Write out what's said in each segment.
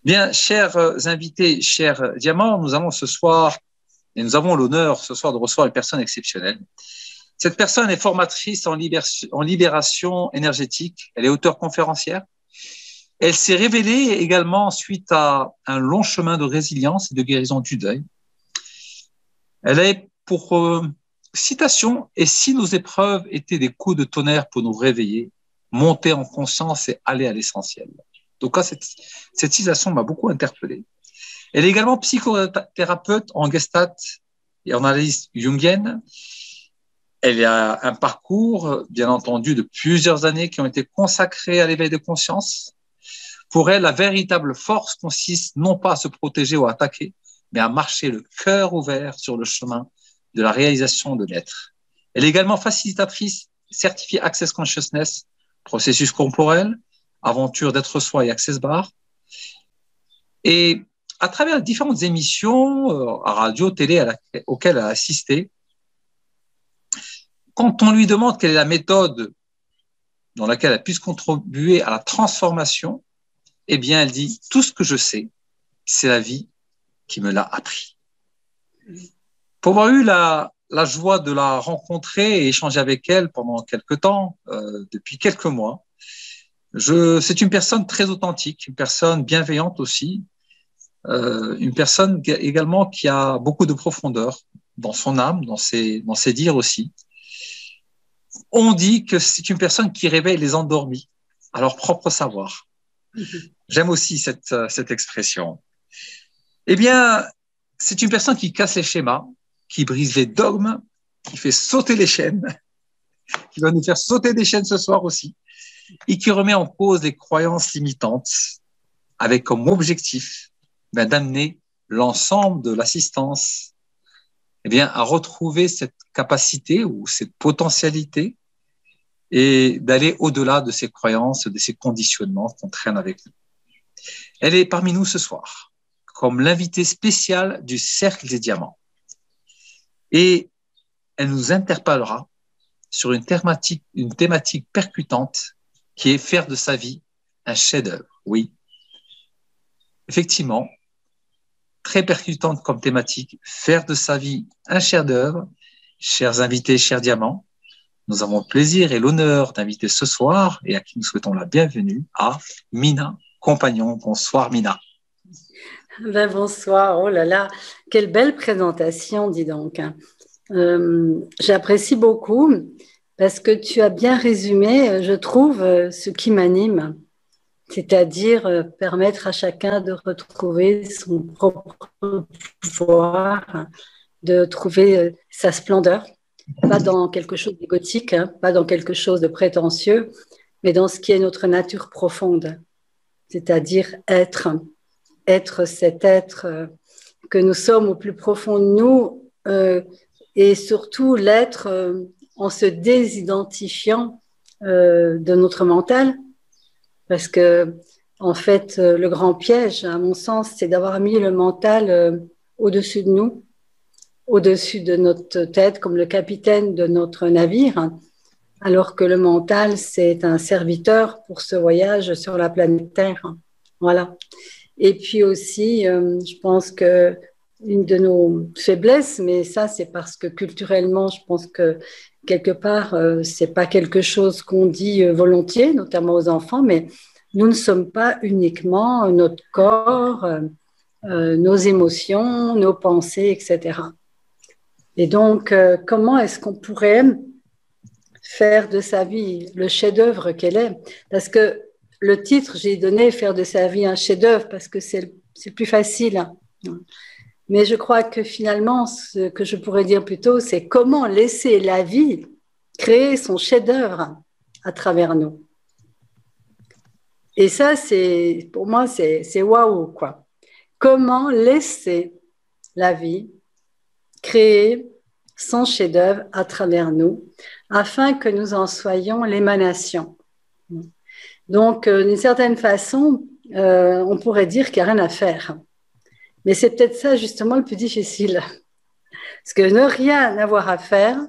Bien, chers invités, chers diamants, nous avons ce soir, et nous avons l'honneur ce soir de recevoir une personne exceptionnelle. Cette personne est formatrice en libération énergétique. Elle est auteure conférencière. Elle s'est révélée également suite à un long chemin de résilience et de guérison du deuil. Elle a pour citation « Et si nos épreuves étaient des coups de tonnerre pour nous réveiller, monter en conscience et aller à l'essentiel ». Donc, cette citation m'a beaucoup interpellé. Elle est également psychothérapeute en gestalt et en analyse jungienne. Elle a un parcours, bien entendu, de plusieurs années qui ont été consacrées à l'éveil de conscience. Pour elle, la véritable force consiste non pas à se protéger ou à attaquer, mais à marcher le cœur ouvert sur le chemin de la réalisation de l'être. Elle est également facilitatrice certifiée Access Consciousness, processus corporel, aventure d'être soi et Access Bar. Et à travers différentes émissions à radio, télé auxquelles elle a assisté, quand on lui demande quelle est la méthode dans laquelle elle puisse contribuer à la transformation, eh bien, elle dit « Tout ce que je sais, c'est la vie qui me l'a appris ». Pour avoir eu la joie de la rencontrer et échanger avec elle pendant quelques temps, depuis quelques mois, c'est une personne très authentique, une personne bienveillante aussi, une personne également qui a beaucoup de profondeur dans son âme, dans ses dires aussi. On dit que c'est une personne qui réveille les endormis à leur propre savoir. J'aime aussi cette expression. Eh bien, c'est une personne qui casse les schémas, qui brise les dogmes, qui fait sauter les chaînes, qui va nous faire sauter des chaînes ce soir aussi, et qui remet en cause les croyances limitantes avec comme objectif d'amener l'ensemble de l'assistance à retrouver cette capacité ou cette potentialité et d'aller au-delà de ces croyances, de ces conditionnements qu'on traîne avec nous. Elle est parmi nous ce soir, comme l'invitée spéciale du Cercle des Diamants. Et elle nous interpellera sur une thématique percutante qui est faire de sa vie un chef-d'œuvre. Oui, effectivement, très percutante comme thématique, faire de sa vie un chef-d'œuvre. Chers invités, chers diamants, nous avons le plaisir et l'honneur d'inviter ce soir et à qui nous souhaitons la bienvenue à Mina Compagnon. Bonsoir Mina. Ben bonsoir, oh là là, quelle belle présentation, dis donc. J'apprécie beaucoup parce que tu as bien résumé, je trouve, ce qui m'anime, c'est-à-dire permettre à chacun de retrouver son propre pouvoir, de trouver sa splendeur, pas dans quelque chose d'égotique, hein, pas dans quelque chose de prétentieux, mais dans ce qui est notre nature profonde, c'est-à-dire être cet être que nous sommes au plus profond de nous et surtout l'être en se désidentifiant de notre mental, parce que en fait le grand piège à mon sens c'est d'avoir mis le mental au-dessus de nous, au-dessus de notre tête comme le capitaine de notre navire, alors que le mental c'est un serviteur pour ce voyage sur la planète Terre. Voilà. Et puis aussi, je pense que une de nos faiblesses, mais ça c'est parce que culturellement, je pense que quelque part, c'est pas quelque chose qu'on dit volontiers, notamment aux enfants, mais nous ne sommes pas uniquement notre corps, nos émotions, nos pensées, etc. Et donc, comment est-ce qu'on pourrait faire de sa vie le chef-d'œuvre qu'elle est? Parce que le titre, j'ai donné « Faire de sa vie un chef-d'œuvre » parce que c'est plus facile. Mais je crois que finalement, ce que je pourrais dire plutôt, c'est comment laisser la vie créer son chef-d'œuvre à travers nous. Et ça, pour moi, c'est waouh, quoi. Comment laisser la vie créer son chef-d'œuvre à travers nous afin que nous en soyons l'émanation. Donc, d'une certaine façon, on pourrait dire qu'il n'y a rien à faire. Mais c'est peut-être ça, justement, le plus difficile. Parce que ne rien avoir à faire,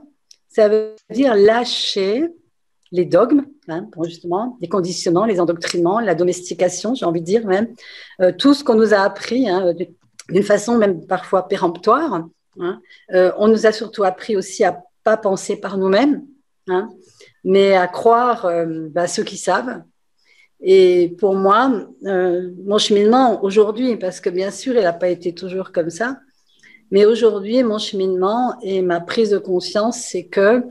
ça veut dire lâcher les dogmes, hein, justement, les conditionnements, les endoctrinements, la domestication, j'ai envie de dire même, tout ce qu'on nous a appris, hein, d'une façon même parfois péremptoire. Hein. On nous a surtout appris aussi à pas penser par nous-mêmes, hein, mais à croire ceux qui savent. Et pour moi, mon cheminement aujourd'hui, parce que bien sûr, il n'a pas été toujours comme ça, mais aujourd'hui, mon cheminement et ma prise de conscience, c'est que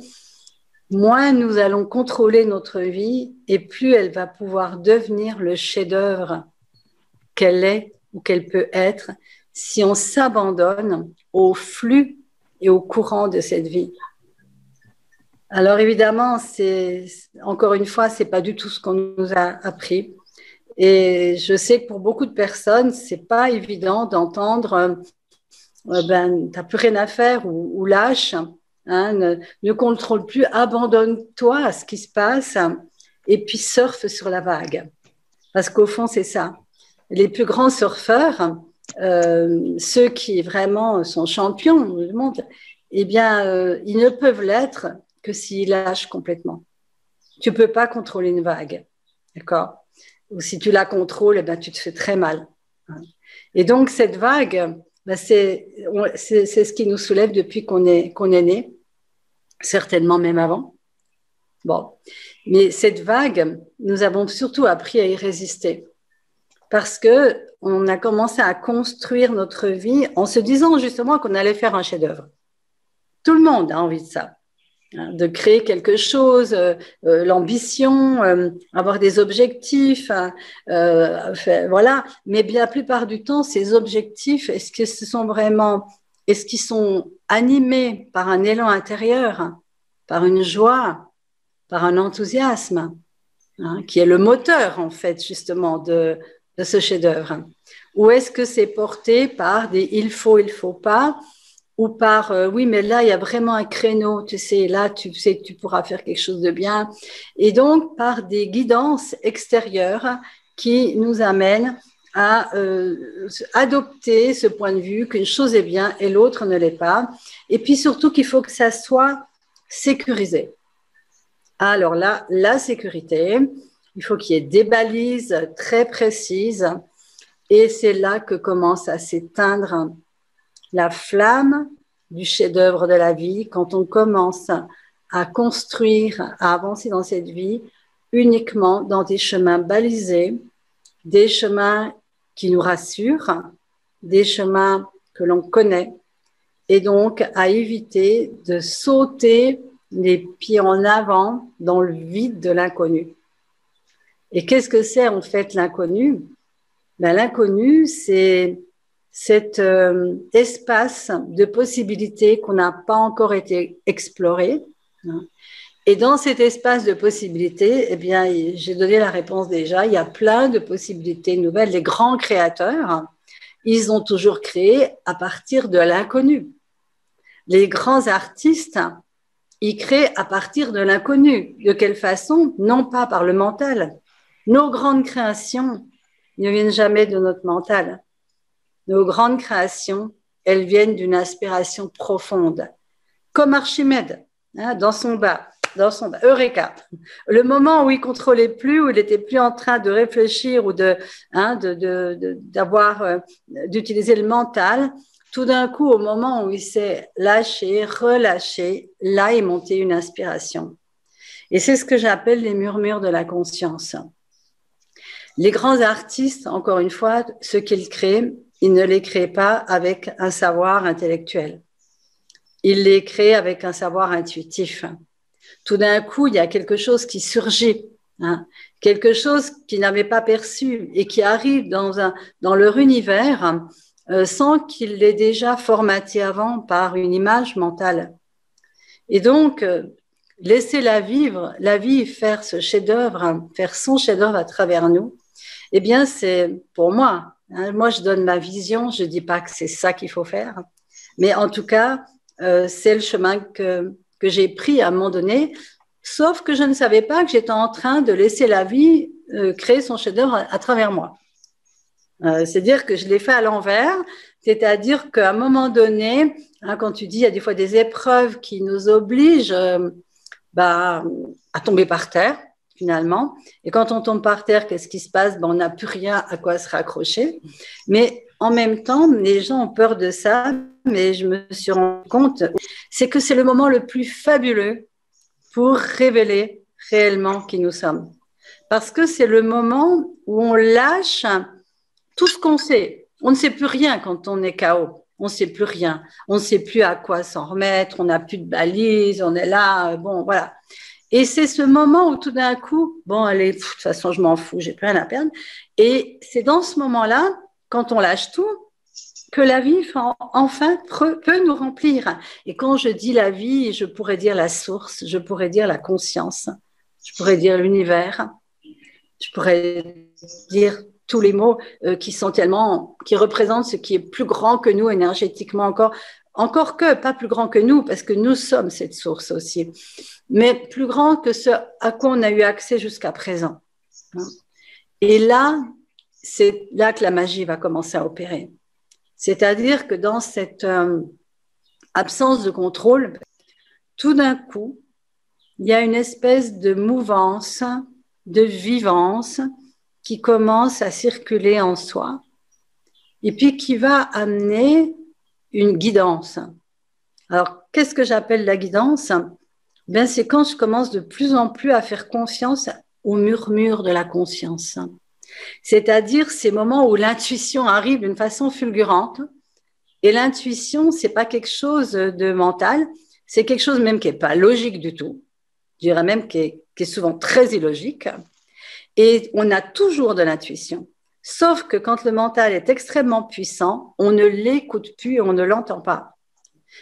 moins nous allons contrôler notre vie et plus elle va pouvoir devenir le chef-d'œuvre qu'elle est ou qu'elle peut être si on s'abandonne au flux et au courant de cette vie. Alors évidemment, encore une fois, c'est pas du tout ce qu'on nous a appris. Et je sais que pour beaucoup de personnes, c'est pas évident d'entendre t'as plus rien à faire ou lâche, hein, ne contrôle plus, abandonne-toi à ce qui se passe et puis surfe sur la vague. Parce qu'au fond, c'est ça. Les plus grands surfeurs, ceux qui vraiment sont champions du monde, eh bien, ils ne peuvent l'être que s'ils lâchent complètement. Tu peux pas contrôler une vague, d'accord? Ou si tu la contrôles, eh ben, tu te fais très mal. Et donc, cette vague, ben, c'est ce qui nous soulève depuis qu'on est né, certainement même avant. Bon, mais cette vague, nous avons surtout appris à y résister parce que on a commencé à construire notre vie en se disant justement qu'on allait faire un chef-d'œuvre. Tout le monde a envie de ça, hein, de créer quelque chose, l'ambition, avoir des objectifs, voilà. Mais bien la plupart du temps, ces objectifs, est-ce qu'ils sont animés par un élan intérieur, par une joie, par un enthousiasme, hein, qui est le moteur en fait justement de ce chef-d'œuvre, ou est-ce que c'est porté par des il faut pas, ou par oui mais là il y a vraiment un créneau, tu sais, là tu sais que tu pourras faire quelque chose de bien, et donc par des guidances extérieures qui nous amènent à adopter ce point de vue qu'une chose est bien et l'autre ne l'est pas, et puis surtout qu'il faut que ça soit sécurisé. Alors là, la sécurité, il faut qu'il y ait des balises très précises, et c'est là que commence à s'éteindre la flamme du chef-d'œuvre de la vie, quand on commence à construire, à avancer dans cette vie uniquement dans des chemins balisés, des chemins qui nous rassurent, des chemins que l'on connaît, et donc à éviter de sauter les pieds en avant dans le vide de l'inconnu. Et qu'est-ce que c'est en fait l'inconnu? Ben, l'inconnu, c'est cet espace de possibilités qu'on n'a pas encore été exploré. Et dans cet espace de possibilités, eh bien, j'ai donné la réponse déjà, il y a plein de possibilités nouvelles. Les grands créateurs, ils ont toujours créé à partir de l'inconnu. Les grands artistes, ils créent à partir de l'inconnu. De quelle façon? Non pas par le mental. Nos grandes créations ne viennent jamais de notre mental. Nos grandes créations, elles viennent d'une inspiration profonde. Comme Archimède, hein, dans son bas, Eureka. Le moment où il contrôlait plus, où il était plus en train de réfléchir ou d'utiliser le mental, tout d'un coup, au moment où il s'est lâché, relâché, là est montée une inspiration. Et c'est ce que j'appelle les murmures de la conscience. Les grands artistes, encore une fois, ce qu'ils créent, ils ne les créent pas avec un savoir intellectuel. Ils les créent avec un savoir intuitif. Tout d'un coup, il y a quelque chose qui surgit, hein, quelque chose qu'ils n'avaient pas perçu et qui arrive dans leur univers sans qu'ils l'aient déjà formaté avant par une image mentale. Et donc, laisser la vie faire ce chef-d'œuvre, faire son chef-d'œuvre à travers nous, eh bien, c'est pour moi. Hein, moi, je donne ma vision, je ne dis pas que c'est ça qu'il faut faire, mais en tout cas, c'est le chemin que j'ai pris à un moment donné, sauf que je ne savais pas que j'étais en train de laisser la vie créer son chef-d'œuvre à travers moi. C'est-à-dire que je l'ai fait à l'envers, c'est-à-dire qu'à un moment donné, hein, quand tu dis il y a des fois des épreuves qui nous obligent, à tomber par terre, finalement. Et quand on tombe par terre, qu'est-ce qui se passe? On n'a plus rien à quoi se raccrocher. Mais en même temps, les gens ont peur de ça, mais je me suis rendu compte, c'est que c'est le moment le plus fabuleux pour révéler réellement qui nous sommes. Parce que c'est le moment où on lâche tout ce qu'on sait. On ne sait plus rien quand on est KO. On ne sait plus rien. On ne sait plus à quoi s'en remettre. On n'a plus de balises. On est là. Bon, voilà. Et c'est ce moment où tout d'un coup, bon, allez, de toute façon, je m'en fous. J'ai plus rien à perdre. Et c'est dans ce moment-là, quand on lâche tout, que la vie, enfin, peut nous remplir. Et quand je dis la vie, je pourrais dire la source, je pourrais dire la conscience, je pourrais dire l'univers, je pourrais dire tous les mots qui sont tellement, qui représentent ce qui est plus grand que nous énergétiquement encore que pas plus grand que nous, parce que nous sommes cette source aussi, mais plus grand que ce à quoi on a eu accès jusqu'à présent. Et là, c'est là que la magie va commencer à opérer. C'est-à-dire que dans cette absence de contrôle, tout d'un coup, il y a une espèce de mouvance, de vivance qui commence à circuler en soi et puis qui va amener une guidance. Alors, qu'est-ce que j'appelle la guidance? Ben, c'est quand je commence de plus en plus à faire confiance au murmure de la conscience. C'est-à-dire ces moments où l'intuition arrive d'une façon fulgurante. Et l'intuition, c'est pas quelque chose de mental, c'est quelque chose même qui est pas logique du tout. Je dirais même qui est souvent très illogique. Et on a toujours de l'intuition. Sauf que quand le mental est extrêmement puissant, on ne l'écoute plus et on ne l'entend pas.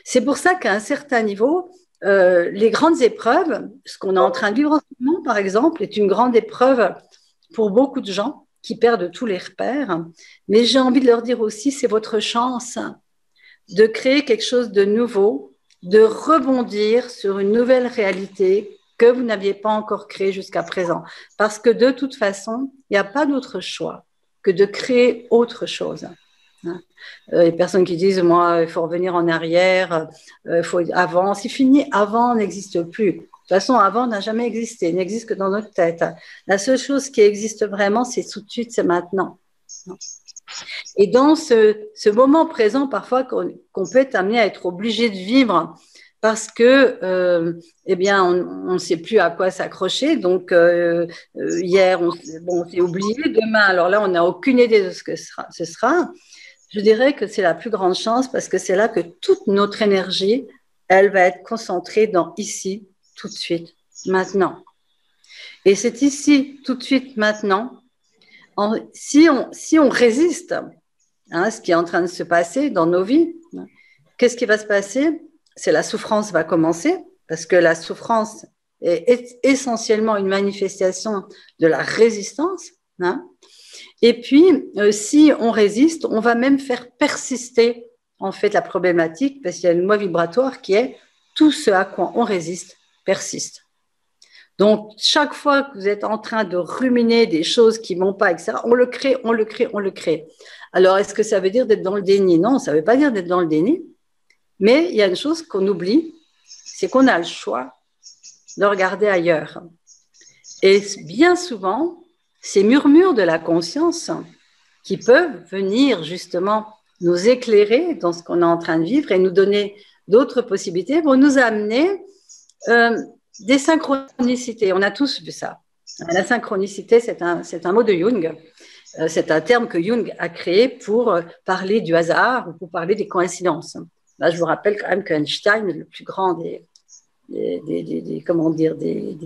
C'est pour ça qu'à un certain niveau, les grandes épreuves, ce qu'on est en train de vivre en ce moment, par exemple, est une grande épreuve pour beaucoup de gens qui perdent tous les repères. Mais j'ai envie de leur dire aussi, c'est votre chance de créer quelque chose de nouveau, de rebondir sur une nouvelle réalité que vous n'aviez pas encore créée jusqu'à présent. Parce que de toute façon, il n'y a pas d'autre choix que de créer autre chose. Les personnes qui disent, moi, il faut revenir en arrière, avant, c'est fini, avant n'existe plus. De toute façon, avant n'a jamais existé, il n'existe que dans notre tête. La seule chose qui existe vraiment, c'est tout de suite, c'est maintenant. Et dans ce moment présent, parfois, qu'on peut être amené à être obligé de vivre parce que, eh bien, on ne sait plus à quoi s'accrocher. Donc, hier, on s'est oublié. Demain, alors là, on n'a aucune idée de ce que ce sera. Je dirais que c'est la plus grande chance parce que c'est là que toute notre énergie, elle va être concentrée dans ici, tout de suite, maintenant. Et c'est ici, tout de suite, maintenant. Si on résiste à ce qui est en train de se passer dans nos vies, qu'est-ce qui va se passer? C'est la souffrance va commencer parce que la souffrance est essentiellement une manifestation de la résistance. Et puis, si on résiste, on va même faire persister en fait la problématique parce qu'il y a une loi vibratoire qui est tout ce à quoi on résiste persiste. Donc, chaque fois que vous êtes en train de ruminer des choses qui ne vont pas, etc., on le crée, on le crée, on le crée. Alors, est-ce que ça veut dire d'être dans le déni? Non, ça ne veut pas dire d'être dans le déni. Mais il y a une chose qu'on oublie, c'est qu'on a le choix de regarder ailleurs. Et bien souvent, ces murmures de la conscience qui peuvent venir justement nous éclairer dans ce qu'on est en train de vivre et nous donner d'autres possibilités vont nous amener des synchronicités. On a tous vu ça. La synchronicité, c'est un mot de Jung. C'est un terme que Jung a créé pour parler du hasard ou pour parler des coïncidences. Là, je vous rappelle quand même qu'Einstein, le plus grand des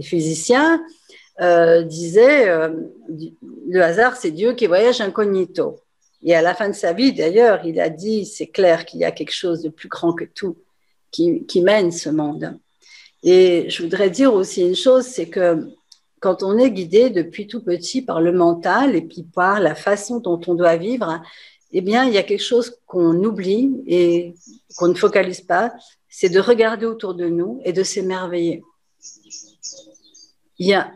physiciens, disait le hasard, c'est Dieu qui voyage incognito. Et à la fin de sa vie, d'ailleurs, il a dit, c'est clair qu'il y a quelque chose de plus grand que tout qui mène ce monde. Et je voudrais dire aussi une chose, c'est que quand on est guidé depuis tout petit par le mental et puis par la façon dont on doit vivre, eh bien, il y a quelque chose qu'on oublie et qu'on ne focalise pas, c'est de regarder autour de nous et de s'émerveiller.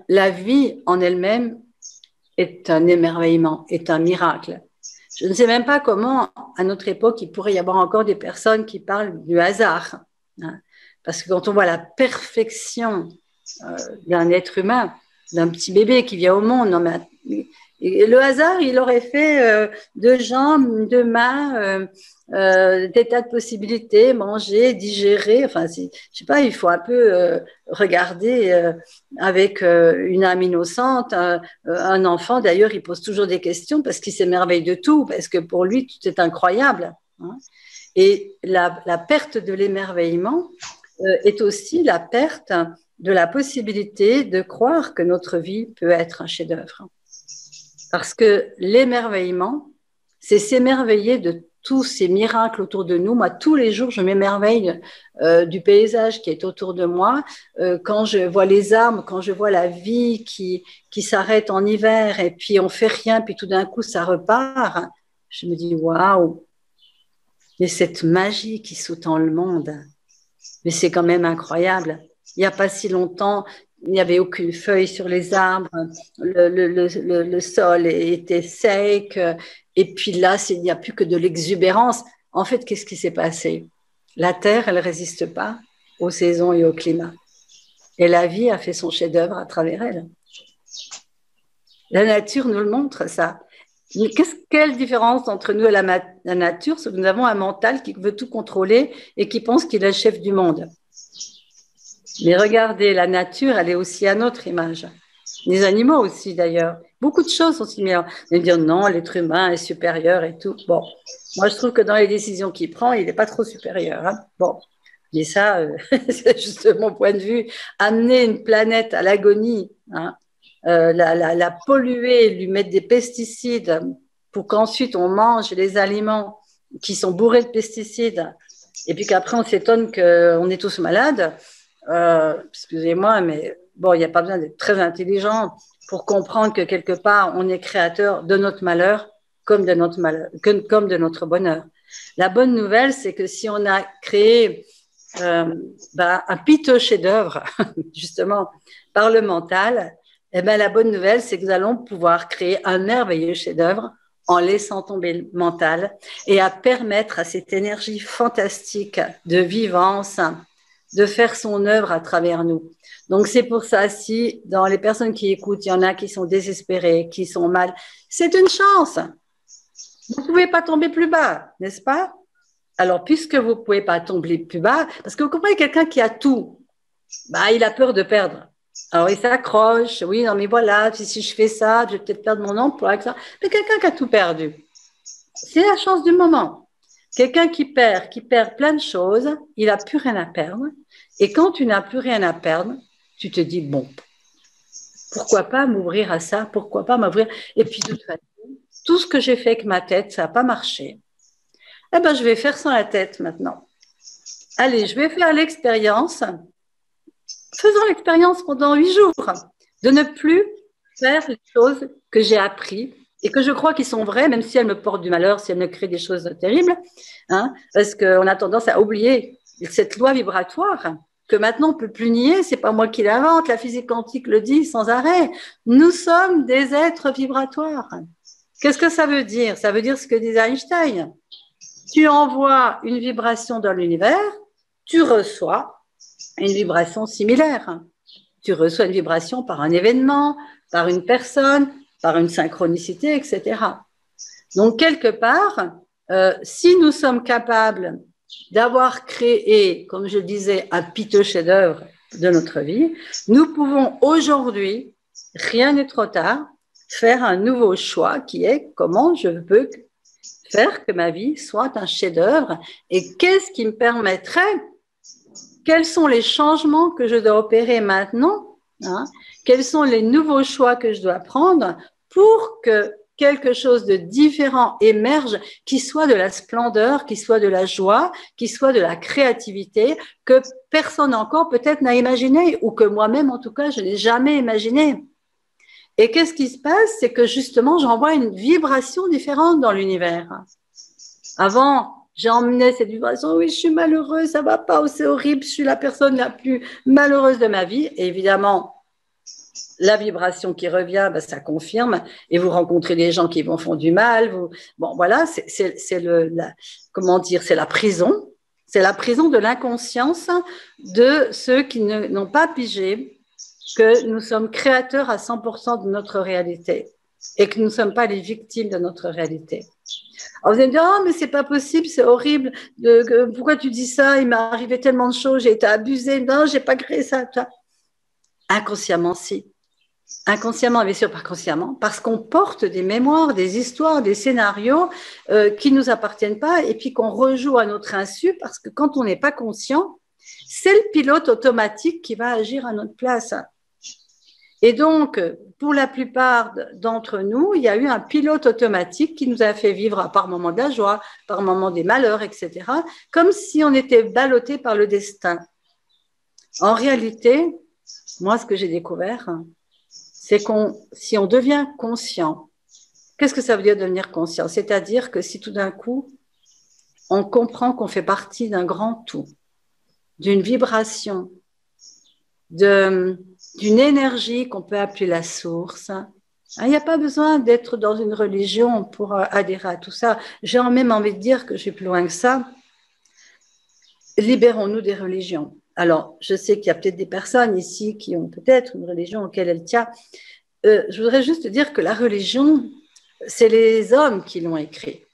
La vie en elle-même est un émerveillement, est un miracle. Je ne sais même pas comment, à notre époque, il pourrait y avoir encore des personnes qui parlent du hasard. Parce que quand on voit la perfection d'un être humain, d'un petit bébé qui vient au monde. Non, mais, et le hasard, il aurait fait deux jambes, deux mains, des tas de possibilités, manger, digérer. Enfin, je sais pas, il faut un peu regarder avec une âme innocente. Un enfant, d'ailleurs, il pose toujours des questions parce qu'il s'émerveille de tout, parce que pour lui, tout est incroyable. Hein. Et la perte de l'émerveillement est aussi la perte de la possibilité de croire que notre vie peut être un chef-d'œuvre. Parce que l'émerveillement, c'est s'émerveiller de tous ces miracles autour de nous. Moi, tous les jours, je m'émerveille du paysage qui est autour de moi. Quand je vois les arbres, quand je vois la vie qui s'arrête en hiver et puis on fait rien, puis tout d'un coup, ça repart, je me dis, waouh, mais cette magie qui sous-tend le monde, mais c'est quand même incroyable. Il n'y a pas si longtemps, il n'y avait aucune feuille sur les arbres, le sol était sec, et puis là, il n'y a plus que de l'exubérance. En fait, qu'est-ce qui s'est passé? La Terre, elle ne résiste pas aux saisons et au climat. Et la vie a fait son chef-d'œuvre à travers elle. La nature nous le montre, ça. Quelle différence entre nous et la nature? C'est que nous avons un mental qui veut tout contrôler et qui pense qu'il est le chef du monde. Mais regardez, la nature, elle est aussi à notre image. Les animaux aussi, d'ailleurs. Beaucoup de choses sont similaires. On va dire non, l'être humain est supérieur et tout. Bon, moi, je trouve que dans les décisions qu'il prend, il n'est pas trop supérieur. Hein. Bon, mais ça, c'est juste mon point de vue. Amener une planète à l'agonie, hein, la polluer, lui mettre des pesticides pour qu'ensuite on mange les aliments qui sont bourrés de pesticides et puis qu'après on s'étonne qu'on est tous malades. Excusez-moi, mais bon, il n'y a pas besoin d'être très intelligent pour comprendre que quelque part, on est créateur de notre malheur comme de notre malheur, comme de notre bonheur. La bonne nouvelle, c'est que si on a créé un piteux chef-d'œuvre, justement, par le mental, eh ben, la bonne nouvelle, c'est que nous allons pouvoir créer un merveilleux chef-d'œuvre en laissant tomber le mental et à permettre à cette énergie fantastique de vivance de faire son œuvre à travers nous. Donc, c'est pour ça, si dans les personnes qui écoutent, il y en a qui sont désespérées, qui sont mal, c'est une chance. Vous ne pouvez pas tomber plus bas, n'est-ce pas? Alors, puisque vous ne pouvez pas tomber plus bas, parce que vous comprenez, quelqu'un qui a tout, bah, il a peur de perdre. Alors, il s'accroche, oui, non, mais voilà, si je fais ça, je vais peut-être perdre mon emploi, etc. Mais quelqu'un qui a tout perdu, c'est la chance du moment. Quelqu'un qui perd plein de choses, il n'a plus rien à perdre. Et quand tu n'as plus rien à perdre, tu te dis, bon, pourquoi pas m'ouvrir à ça? Pourquoi pas m'ouvrir? Et puis, de toute façon, tout ce que j'ai fait avec ma tête, ça n'a pas marché. Eh bien, je vais faire sans la tête maintenant. Allez, je vais faire l'expérience. Faisons l'expérience pendant 8 jours de ne plus faire les choses que j'ai apprises et que je crois qu'ils sont vraies, même si elles me portent du malheur, si elles me créent des choses terribles, hein, parce qu'on a tendance à oublier cette loi vibratoire que maintenant on ne peut plus nier, c'est pas moi qui l'invente, la physique quantique le dit sans arrêt. Nous sommes des êtres vibratoires. Qu'est-ce que ça veut dire? Ça veut dire ce que disait Einstein. Tu envoies une vibration dans l'univers, tu reçois une vibration similaire. Tu reçois une vibration par un événement, par une personne, par une synchronicité, etc. Donc, quelque part, si nous sommes capables d'avoir créé, comme je disais, un piteux chef-d'œuvre de notre vie, nous pouvons aujourd'hui, rien n'est trop tard, faire un nouveau choix qui est comment je peux faire que ma vie soit un chef-d'œuvre et qu'est-ce qui me permettrait, quels sont les changements que je dois opérer maintenant, hein, quels sont les nouveaux choix que je dois prendre pour que quelque chose de différent émerge, qui soit de la splendeur, qui soit de la joie, qui soit de la créativité, que personne encore peut-être n'a imaginé, ou que moi-même en tout cas je n'ai jamais imaginé. Et qu'est-ce qui se passe? C'est que justement j'envoie une vibration différente dans l'univers. Avant, j'emmenais cette vibration, oui, je suis malheureuse, ça va pas, c'est horrible, je suis la personne la plus malheureuse de ma vie. Et évidemment, la vibration qui revient, ben, ça confirme, et vous rencontrez des gens qui vous font du mal. Bon, voilà, comment dire, c'est la prison. C'est la prison de l'inconscience de ceux qui n'ont pas pigé que nous sommes créateurs à 100% de notre réalité et que nous ne sommes pas les victimes de notre réalité. Alors vous allez me dire, oh, mais c'est pas possible, c'est horrible, pourquoi tu dis ça? Il m'est arrivé tellement de choses, j'ai été abusée. Non, j'ai pas créé ça. Inconsciemment, si. Inconsciemment, bien sûr, pas consciemment, parce qu'on porte des mémoires, des histoires, des scénarios qui ne nous appartiennent pas et puis qu'on rejoue à notre insu, parce que quand on n'est pas conscient, c'est le pilote automatique qui va agir à notre place. Et donc, pour la plupart d'entre nous, il y a eu un pilote automatique qui nous a fait vivre par moments de la joie, par moments des malheurs, etc., comme si on était ballotté par le destin. En réalité, moi, ce que j'ai découvert, c'est si on devient conscient, qu'est-ce que ça veut dire devenir conscient? C'est-à-dire que si tout d'un coup, on comprend qu'on fait partie d'un grand tout, d'une vibration, d'une énergie qu'on peut appeler la source. Il n'y a pas besoin d'être dans une religion pour adhérer à tout ça. J'ai même envie de dire que je vais plus loin que ça. Libérons-nous des religions. Alors, je sais qu'il y a peut-être des personnes ici qui ont peut-être une religion auquel elles tiennent. Je voudrais juste dire que la religion, c'est les hommes qui l'ont écrit.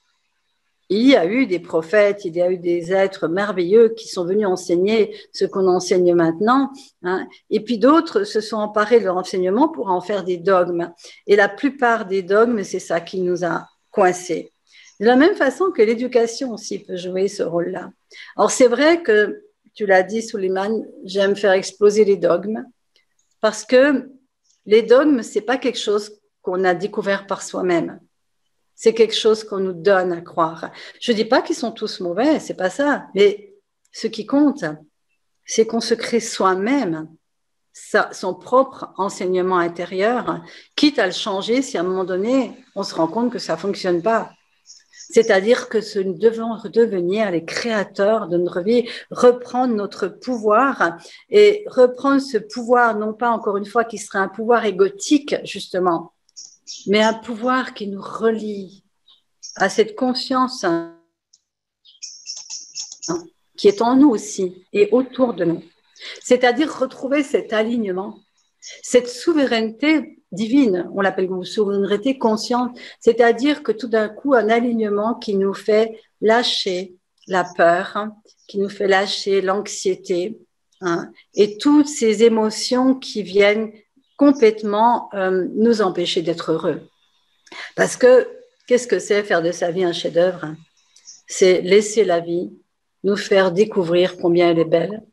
Il y a eu des prophètes, il y a eu des êtres merveilleux qui sont venus enseigner ce qu'on enseigne maintenant, hein, et puis d'autres se sont emparés de leur enseignement pour en faire des dogmes. Et la plupart des dogmes, c'est ça qui nous a coincés. De la même façon que l'éducation aussi peut jouer ce rôle-là. Alors c'est vrai que, tu l'as dit Suleiman, j'aime faire exploser les dogmes, parce que les dogmes, c'est pas quelque chose qu'on a découvert par soi-même. C'est quelque chose qu'on nous donne à croire. Je dis pas qu'ils sont tous mauvais, c'est pas ça. Mais ce qui compte, c'est qu'on se crée soi-même son propre enseignement intérieur, quitte à le changer si à un moment donné, on se rend compte que ça fonctionne pas. C'est-à-dire que nous devons redevenir les créateurs de notre vie, reprendre notre pouvoir et reprendre ce pouvoir, non pas encore une fois qui serait un pouvoir égotique, justement, mais un pouvoir qui nous relie à cette conscience qui est en nous aussi et autour de nous. C'est-à-dire retrouver cet alignement, cette souveraineté divine, on l'appelle souveraineté consciente, c'est-à-dire que tout d'un coup, un alignement qui nous fait lâcher la peur, qui nous fait lâcher l'anxiété, hein, et toutes ces émotions qui viennent complètement nous empêcher d'être heureux. Parce que, qu'est-ce que c'est faire de sa vie un chef-d'œuvre? C'est laisser la vie nous faire découvrir combien elle est belle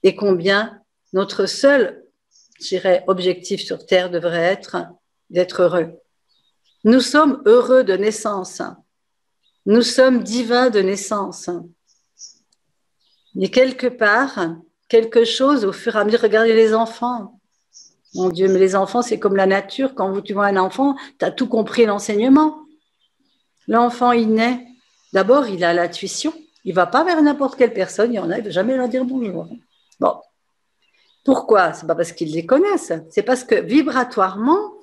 et combien notre seul, je dirais, objectif sur Terre devrait être d'être heureux. Nous sommes heureux de naissance. Nous sommes divins de naissance. Mais quelque part, quelque chose au fur et à mesure, regardez les enfants. Mon Dieu, mais les enfants, c'est comme la nature. Quand tu vois un enfant, tu as tout compris l'enseignement. L'enfant, il naît. D'abord, il a l'intuition. Il ne va pas vers n'importe quelle personne. Il y en a, il ne va jamais leur dire bonjour. Bon. Pourquoi? Ce n'est pas parce qu'ils les connaissent. C'est parce que vibratoirement,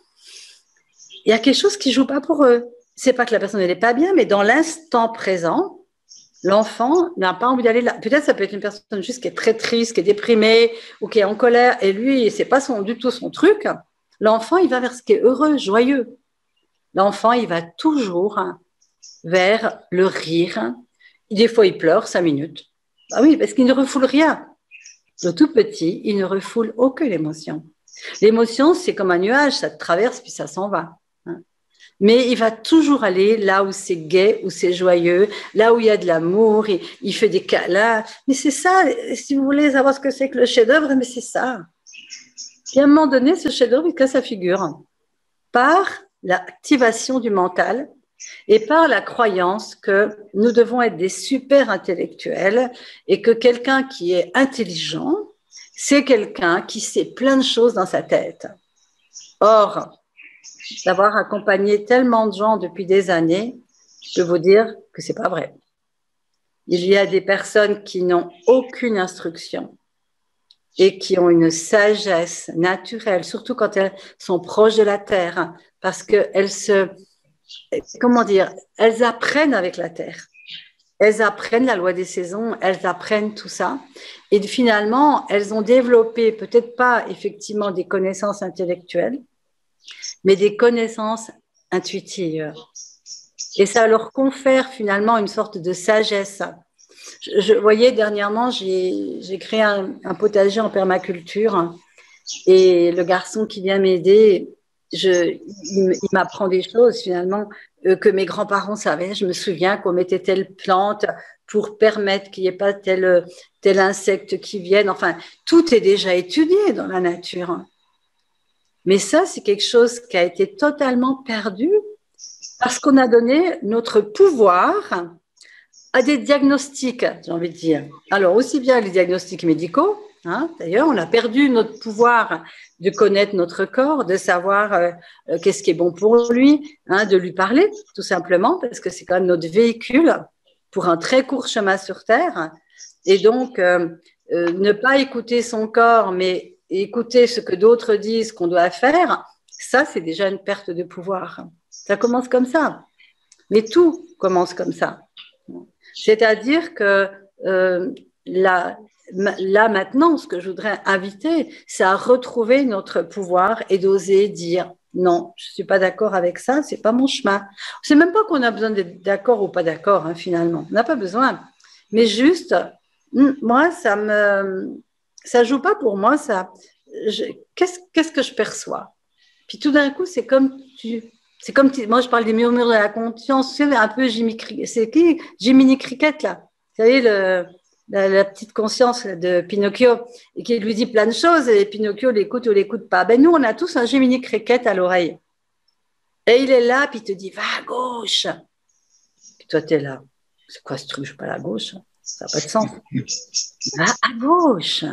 il y a quelque chose qui ne joue pas pour eux. Ce n'est pas que la personne n'est pas bien, mais dans l'instant présent, l'enfant n'a pas envie d'aller là. Peut-être ça peut être une personne juste qui est très triste, qui est déprimée ou qui est en colère. Et lui, ce n'est pas du tout son truc. L'enfant, il va vers ce qui est heureux, joyeux. L'enfant, il va toujours vers le rire. Des fois, il pleure 5 minutes. Ah oui, parce qu'il ne refoule rien. Le tout petit, il ne refoule aucune émotion. L'émotion, c'est comme un nuage, ça te traverse puis ça s'en va. Mais il va toujours aller là où c'est gai, où c'est joyeux, là où il y a de l'amour, il fait des câlins. Mais c'est ça, si vous voulez savoir ce que c'est que le chef-d'œuvre, mais c'est ça. Et à un moment donné, ce chef-d'œuvre, il casse sa figure par l'activation du mental et par la croyance que nous devons être des super intellectuels et que quelqu'un qui est intelligent, c'est quelqu'un qui sait plein de choses dans sa tête. Or, d'avoir accompagné tellement de gens depuis des années, je peux vous dire que c'est pas vrai. Il y a des personnes qui n'ont aucune instruction et qui ont une sagesse naturelle, surtout quand elles sont proches de la terre, parce qu'elles elles apprennent avec la terre. elles apprennent la loi des saisons, elles apprennent tout ça. Et finalement, elles ont développé peut-être pas effectivement des connaissances intellectuelles, mais des connaissances intuitives. Et ça leur confère finalement une sorte de sagesse. Je voyais dernièrement, j'ai créé un potager en permaculture et le garçon qui vient m'aider, il m'apprend des choses finalement que mes grands-parents savaient. Je me souviens qu'on mettait telle plante pour permettre qu'il n'y ait pas tel insecte qui vienne. Enfin, tout est déjà étudié dans la nature. Mais ça, c'est quelque chose qui a été totalement perdu parce qu'on a donné notre pouvoir à des diagnostics, j'ai envie de dire. Alors, aussi bien les diagnostics médicaux, hein, d'ailleurs, on a perdu notre pouvoir de connaître notre corps, de savoir qu'est-ce qui est bon pour lui, hein, de lui parler, tout simplement, parce que c'est quand même notre véhicule pour un très court chemin sur Terre. Et donc, ne pas écouter son corps, mais écouter ce que d'autres disent qu'on doit faire, ça, c'est déjà une perte de pouvoir. Ça commence comme ça. Mais tout commence comme ça. C'est-à-dire que là, maintenant, ce que je voudrais inviter, c'est à retrouver notre pouvoir et d'oser dire non, je ne suis pas d'accord avec ça, ce n'est pas mon chemin. C'est même pas qu'on a besoin d'être d'accord ou pas d'accord, hein, finalement. On n'a pas besoin. Mais juste, moi, ça joue pas pour moi. Qu'est-ce que je perçois? Puis tout d'un coup, moi, je parle des murmures de la conscience, c'est un peu Jiminy Cricket, là. Vous savez, la petite conscience de Pinocchio, et qui lui dit plein de choses, et Pinocchio l'écoute ou l'écoute pas. Ben, nous, on a tous un Jiminy Cricket à l'oreille. Et il est là, puis il te dit, va à gauche. Puis toi, tu es là. C'est quoi ce truc? Je ne vais pas à la gauche. Ça n'a pas de sens. Va à gauche.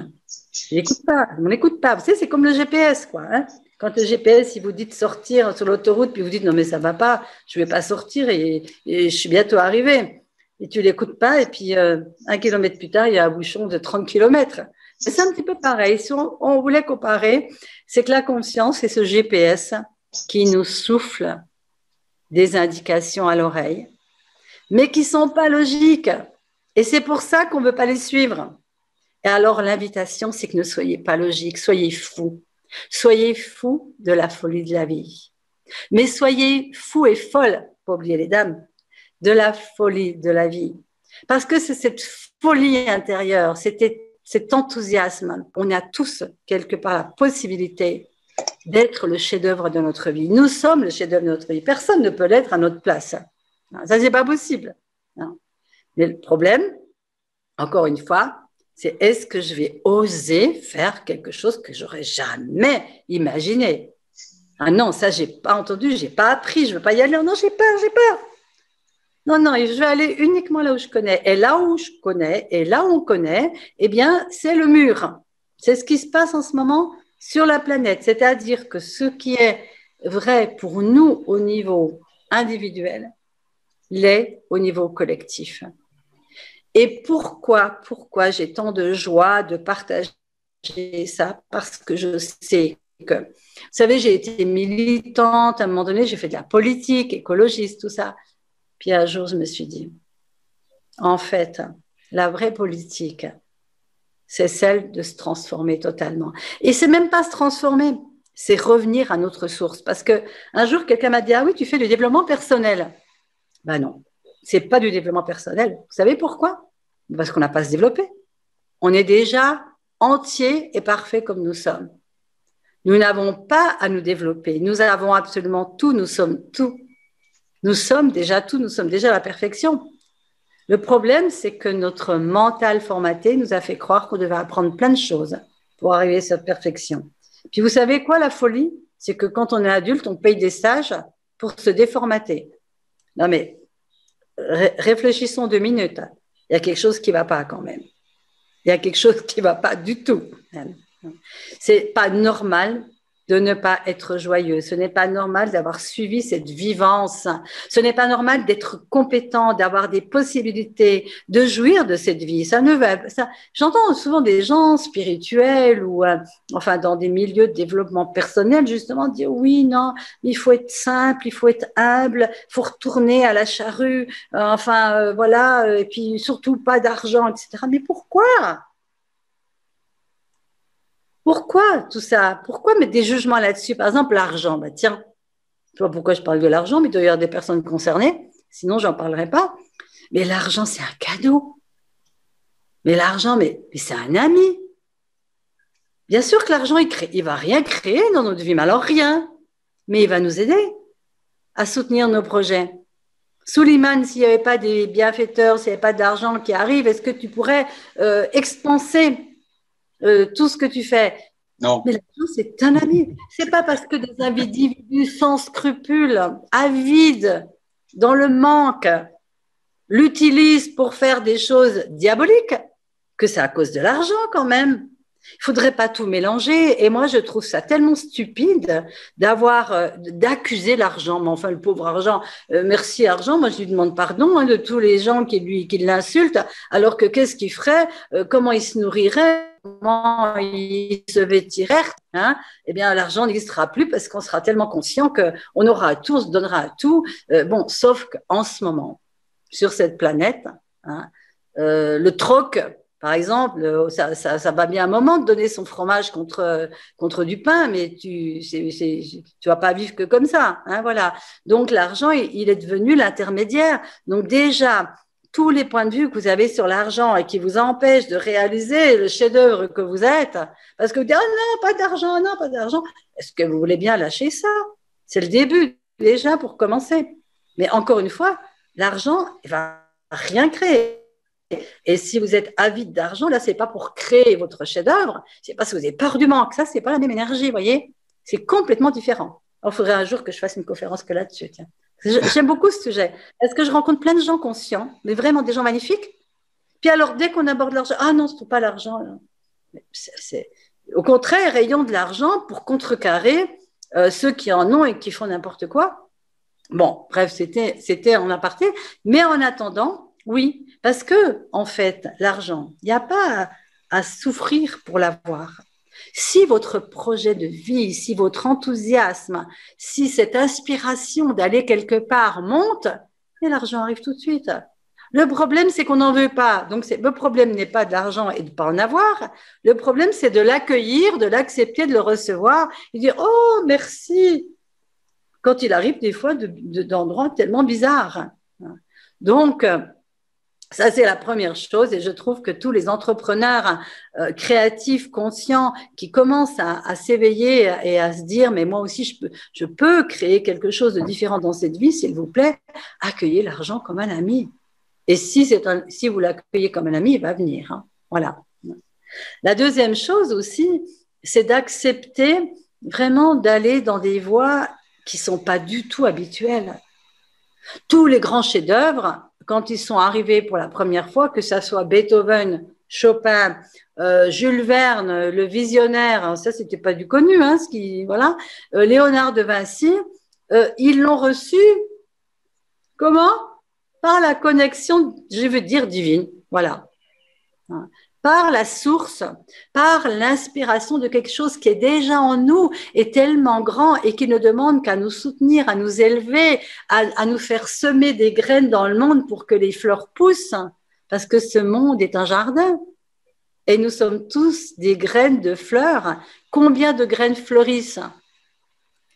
Il n'écoute pas. On n'écoute pas. Vous savez, c'est comme le GPS, quoi. Hein, quand le GPS, il vous dit de sortir sur l'autoroute, puis vous dites non, mais ça ne va pas, je ne vais pas sortir et je suis bientôt arrivé. Et tu ne l'écoutes pas, et puis 1 kilomètre plus tard, il y a un bouchon de 30 kilomètres. C'est un petit peu pareil. Si on voulait comparer, c'est que la conscience, c'est ce GPS qui nous souffle des indications à l'oreille, mais qui ne sont pas logiques. Et c'est pour ça qu'on ne veut pas les suivre. Et alors, l'invitation, c'est que ne soyez pas logiques, soyez fous. Soyez fous de la folie de la vie. Mais soyez fous et folles, pas oublier les dames, de la folie de la vie. Parce que c'est cette folie intérieure, cet enthousiasme. On a tous, quelque part, la possibilité d'être le chef-d'œuvre de notre vie. Nous sommes le chef-d'œuvre de notre vie. Personne ne peut l'être à notre place. Ça, c'est pas possible. Mais le problème, encore une fois, c'est est-ce que je vais oser faire quelque chose que j'aurais jamais imaginé? Ah non, ça, j'ai pas entendu, j'ai pas appris, je veux pas y aller. Non, j'ai peur. Non, je vais aller uniquement là où je connais. Et là où je connais, et là où on connaît, eh bien, c'est le mur. C'est ce qui se passe en ce moment sur la planète. C'est-à-dire que ce qui est vrai pour nous au niveau individuel l'est au niveau collectif. Et pourquoi j'ai tant de joie de partager ça? Parce que je sais que, vous savez, j'ai été militante, à un moment donné, j'ai fait de la politique, écologiste, tout ça. Puis un jour, je me suis dit, en fait, la vraie politique, c'est celle de se transformer totalement. Et c'est même pas se transformer, c'est revenir à notre source. Parce qu'un jour, quelqu'un m'a dit, ah oui, tu fais du développement personnel. Ben non, c'est pas du développement personnel. Vous savez pourquoi? Parce qu'on n'a pas à se développer. On est déjà entier et parfait comme nous sommes. Nous n'avons pas à nous développer. Nous avons absolument tout. Nous sommes tout. Nous sommes déjà tout. Nous sommes déjà la perfection. Le problème, c'est que notre mental formaté nous a fait croire qu'on devait apprendre plein de choses pour arriver à cette perfection. Puis vous savez quoi, la folie? C'est que quand on est adulte, on paye des stages pour se déformater. Non mais, réfléchissons 2 minutes. Il y a quelque chose qui ne va pas quand même. Il y a quelque chose qui ne va pas du tout. C'est pas normal de ne pas être joyeux. Ce n'est pas normal d'avoir suivi cette vivance. Ce n'est pas normal d'être compétent, d'avoir des possibilités, de jouir de cette vie. Ça ne va. Ça, j'entends souvent des gens spirituels ou enfin dans des milieux de développement personnel justement dire oui, non, il faut être simple, il faut être humble, il faut retourner à la charrue, voilà, et puis surtout pas d'argent, etc. Mais pourquoi? Pourquoi tout ça? Pourquoi mettre des jugements là-dessus? Par exemple, l'argent. Bah, tiens, je sais pas pourquoi je parle de l'argent, mais il doit y avoir des personnes concernées. Sinon, j'en parlerai pas. Mais l'argent, c'est un cadeau. Mais l'argent, mais c'est un ami. Bien sûr que l'argent, il va rien créer dans notre vie, mais alors rien. Mais il va nous aider à soutenir nos projets. Souleymane, s'il n'y avait pas des bienfaiteurs, s'il n'y avait pas d'argent qui arrive, est-ce que tu pourrais expanser tout ce que tu fais? Non. Mais l'argent, c'est un ami. C'est pas parce que des individus sans scrupules, avides, dans le manque, l'utilisent pour faire des choses diaboliques que c'est à cause de l'argent quand même. Il faudrait pas tout mélanger. Et moi, je trouve ça tellement stupide d'accuser l'argent. Mais enfin, le pauvre argent, merci argent. Moi, je lui demande pardon de tous les gens qui l'insultent. Alors que qu'est-ce qu'il ferait? Comment il se nourrirait? Comment il se vêtirait? Hein? Eh bien, l'argent n'existera plus parce qu'on sera tellement conscient qu'on aura à tout, on se donnera à tout. Bon, sauf qu'en ce moment, sur cette planète, hein, le troc. Par exemple, ça va bien un moment de donner son fromage contre du pain, mais tu vas pas vivre que comme ça, hein, voilà. Donc l'argent, il est devenu l'intermédiaire. Donc déjà, tous les points de vue que vous avez sur l'argent et qui vous empêchent de réaliser le chef-d'œuvre que vous êtes, parce que vous dites ah non, pas d'argent, non, pas d'argent. Est-ce que vous voulez bien lâcher ça? C'est le début déjà pour commencer. Mais encore une fois, l'argent, il va rien créer. Et si vous êtes avide d'argent, là, c'est pas pour créer votre chef-d'œuvre, c'est parce que vous avez peur du manque. Ça, c'est pas la même énergie, vous voyez. C'est complètement différent. Alors, il faudrait un jour que je fasse une conférence que là-dessus. Tiens. J'aime beaucoup ce sujet. Est-ce que je rencontre plein de gens conscients, mais vraiment des gens magnifiques? Puis alors, dès qu'on aborde l'argent, ah non, c'est pas l'argent. Au contraire, ayons de l'argent pour contrecarrer ceux qui en ont et qui font n'importe quoi. Bon, bref, c'était en aparté. Mais en attendant, oui, parce que, en fait, l'argent, il n'y a pas à souffrir pour l'avoir. Si votre projet de vie, si votre enthousiasme, si cette inspiration d'aller quelque part monte, et l'argent arrive tout de suite. Le problème, c'est qu'on n'en veut pas. Donc, le problème n'est pas de l'argent et de ne pas en avoir. Le problème, c'est de l'accueillir, de l'accepter, de le recevoir et de dire « Oh, merci !» quand il arrive des fois d'endroits tellement bizarres. Donc, ça, c'est la première chose et je trouve que tous les entrepreneurs créatifs, conscients, qui commencent à s'éveiller et à se dire « mais moi aussi, je peux créer quelque chose de différent dans cette vie, s'il vous plaît, accueillez l'argent comme un ami. » Et si vous l'accueillez comme un ami, il va venir. Hein. Voilà. La deuxième chose aussi, c'est d'accepter vraiment d'aller dans des voies qui ne sont pas du tout habituelles. Tous les grands chefs-d'œuvre, quand ils sont arrivés pour la première fois, que ça soit Beethoven, Chopin, Jules Verne, le visionnaire, ça c'était pas du connu, hein, voilà, Léonard de Vinci, ils l'ont reçu comment? Par la connexion, je veux dire divine, voilà. Par la source, par l'inspiration de quelque chose qui est déjà en nous, est tellement grand et qui ne demande qu'à nous soutenir, à nous élever, à nous faire semer des graines dans le monde pour que les fleurs poussent, parce que ce monde est un jardin. Et nous sommes tous des graines de fleurs. Combien de graines fleurissent?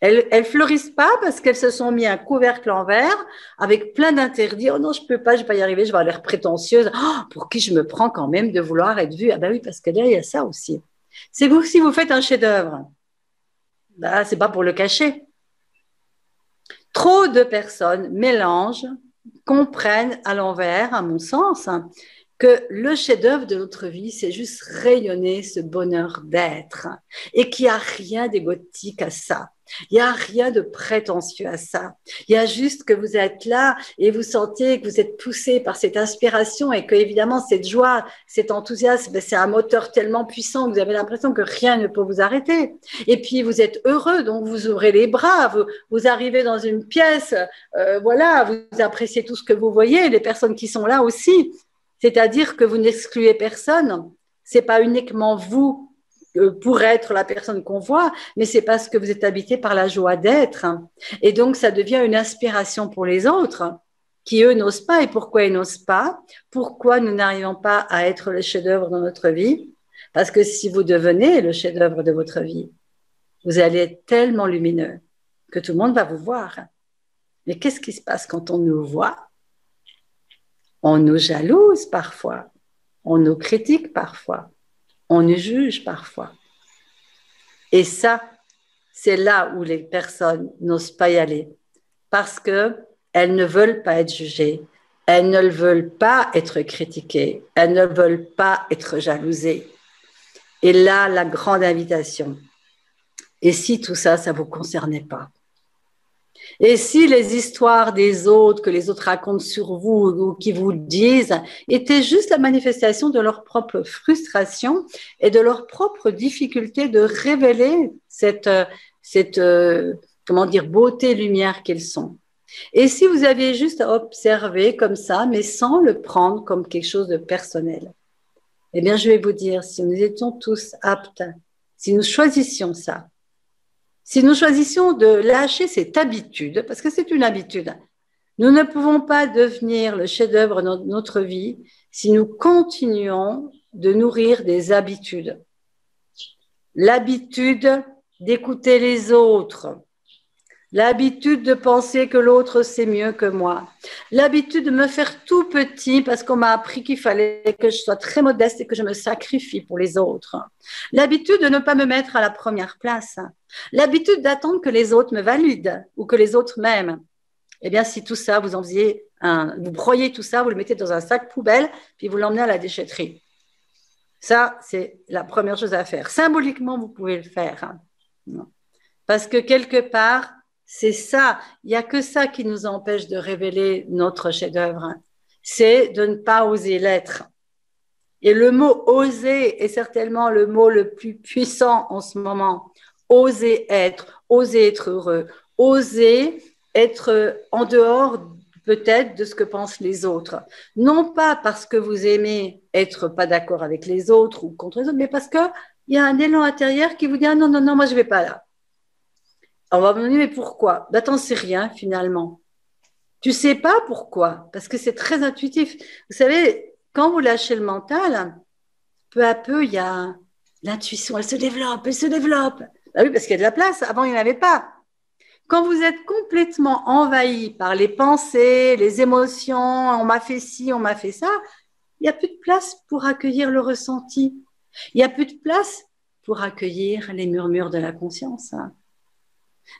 Elles fleurissent pas parce qu'elles se sont mis un couvercle en verre avec plein d'interdits. Oh non, je peux pas, je vais pas y arriver, je vais avoir l'air prétentieuse. Oh, pour qui je me prends quand même de vouloir être vue? Ah ben oui, parce que là, il y a ça aussi. C'est vous, si vous faites un chef-d'œuvre, bah, c'est pas pour le cacher. Trop de personnes mélangent, comprennent à l'envers, à mon sens, que le chef-d'œuvre de notre vie, c'est juste rayonner ce bonheur d'être et qu'il n'y a rien d'égotique à ça. Il n'y a rien de prétentieux à ça. Il y a juste que vous êtes là et vous sentez que vous êtes poussé par cette inspiration et que, évidemment, cette joie, cet enthousiasme, c'est un moteur tellement puissant que vous avez l'impression que rien ne peut vous arrêter. Et puis, vous êtes heureux, donc vous ouvrez les bras, vous arrivez dans une pièce, voilà, vous appréciez tout ce que vous voyez, les personnes qui sont là aussi. C'est-à-dire que vous n'excluez personne. C'est pas uniquement vous pour être la personne qu'on voit, mais c'est parce que vous êtes habité par la joie d'être. Et donc, ça devient une inspiration pour les autres qui, eux, n'osent pas. Et pourquoi ils n'osent pas? Pourquoi nous n'arrivons pas à être le chef-d'œuvre dans notre vie? Parce que si vous devenez le chef-d'œuvre de votre vie, vous allez être tellement lumineux que tout le monde va vous voir. Mais qu'est-ce qui se passe quand on nous voit? On nous jalouse parfois, on nous critique parfois, on nous juge parfois. Et ça, c'est là où les personnes n'osent pas y aller parce qu'elles ne veulent pas être jugées, elles ne veulent pas être critiquées, elles ne veulent pas être jalousées. Et là, la grande invitation. Et si tout ça, ça ne vous concernait pas? Et si les histoires des autres, que les autres racontent sur vous ou qui vous disent, étaient juste la manifestation de leur propre frustration et de leur propre difficulté de révéler cette comment dire, beauté, lumière qu'ils sont. Et si vous aviez juste à observer comme ça, mais sans le prendre comme quelque chose de personnel, eh bien, je vais vous dire, si nous étions tous aptes, si nous choisissions ça, si nous choisissions de lâcher cette habitude, parce que c'est une habitude, nous ne pouvons pas devenir le chef-d'œuvre de notre vie si nous continuons de nourrir des habitudes. L'habitude d'écouter les autres, l'habitude de penser que l'autre sait mieux que moi, l'habitude de me faire tout petit parce qu'on m'a appris qu'il fallait que je sois très modeste et que je me sacrifie pour les autres, l'habitude de ne pas me mettre à la première place, l'habitude d'attendre que les autres me valident ou que les autres m'aiment. Eh bien, si tout ça, vous en faisiez vous broyez tout ça, vous le mettez dans un sac poubelle, puis vous l'emmenez à la déchetterie. Ça, c'est la première chose à faire. Symboliquement, vous pouvez le faire. Parce que quelque part, c'est ça, il n'y a que ça qui nous empêche de révéler notre chef-d'œuvre. C'est de ne pas oser l'être. Et le mot oser est certainement le mot le plus puissant en ce moment. Oser être heureux, oser être en dehors peut-être de ce que pensent les autres. Non pas parce que vous aimez être pas d'accord avec les autres ou contre les autres, mais parce qu'il y a un élan intérieur qui vous dit ah non, non, non, moi je ne vais pas là. On va me dire, mais pourquoi? Ben, t'en sais rien, finalement. Tu sais pas pourquoi, parce que c'est très intuitif. Vous savez, quand vous lâchez le mental, peu à peu, il y a l'intuition, elle se développe, elle se développe. Ben oui, parce qu'il y a de la place. Avant, il n'y en avait pas. Quand vous êtes complètement envahi par les pensées, les émotions, on m'a fait ci, on m'a fait ça, il n'y a plus de place pour accueillir le ressenti. Il n'y a plus de place pour accueillir les murmures de la conscience.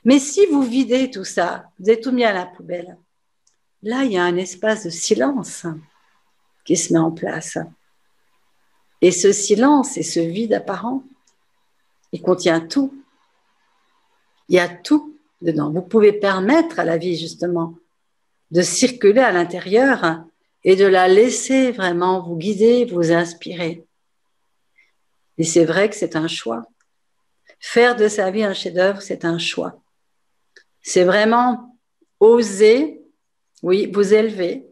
Mais si vous videz tout ça, vous avez tout mis à la poubelle, là, il y a un espace de silence qui se met en place. Et ce silence et ce vide apparent, il contient tout. Il y a tout dedans. Vous pouvez permettre à la vie, justement, de circuler à l'intérieur et de la laisser vraiment vous guider, vous inspirer. Et c'est vrai que c'est un choix. Faire de sa vie un chef-d'œuvre, c'est un choix. C'est vraiment oser, oui, vous élever,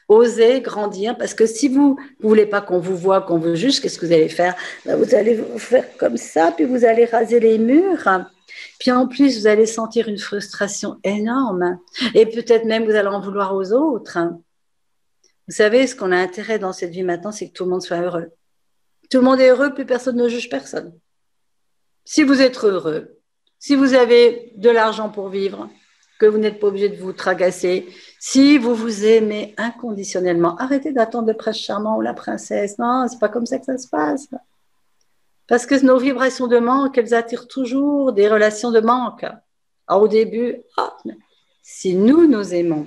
oser grandir, parce que si vous ne voulez pas qu'on vous voit, qu'on vous juge, qu'est-ce que vous allez faire? Ben, vous allez vous faire comme ça, puis vous allez raser les murs, puis en plus, vous allez sentir une frustration énorme, et peut-être même vous allez en vouloir aux autres. Vous savez, ce qu'on a intérêt dans cette vie maintenant, c'est que tout le monde soit heureux. Tout le monde est heureux, plus personne ne juge personne. Si vous êtes heureux, si vous avez de l'argent pour vivre, que vous n'êtes pas obligé de vous tracasser, si vous vous aimez inconditionnellement, arrêtez d'attendre le prince charmant ou la princesse. Non, c'est pas comme ça que ça se passe. Parce que nos vibrations de manque, elles attirent toujours des relations de manque. Alors au début, si nous nous aimons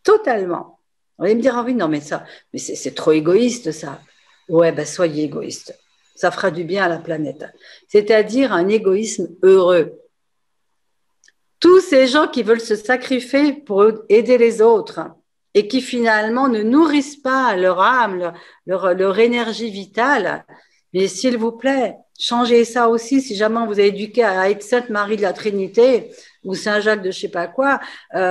totalement, On va me dire, ah oui, non, mais ça, mais c'est trop égoïste, ça. Ouais, ben soyez égoïste. Ça fera du bien à la planète. C'est-à-dire un égoïsme heureux. Tous ces gens qui veulent se sacrifier pour aider les autres et qui finalement ne nourrissent pas leur âme, leur énergie vitale, mais s'il vous plaît, changez ça aussi. Si jamais vous avez éduqué à être Sainte Marie de la Trinité ou Saint Jacques de je sais pas quoi,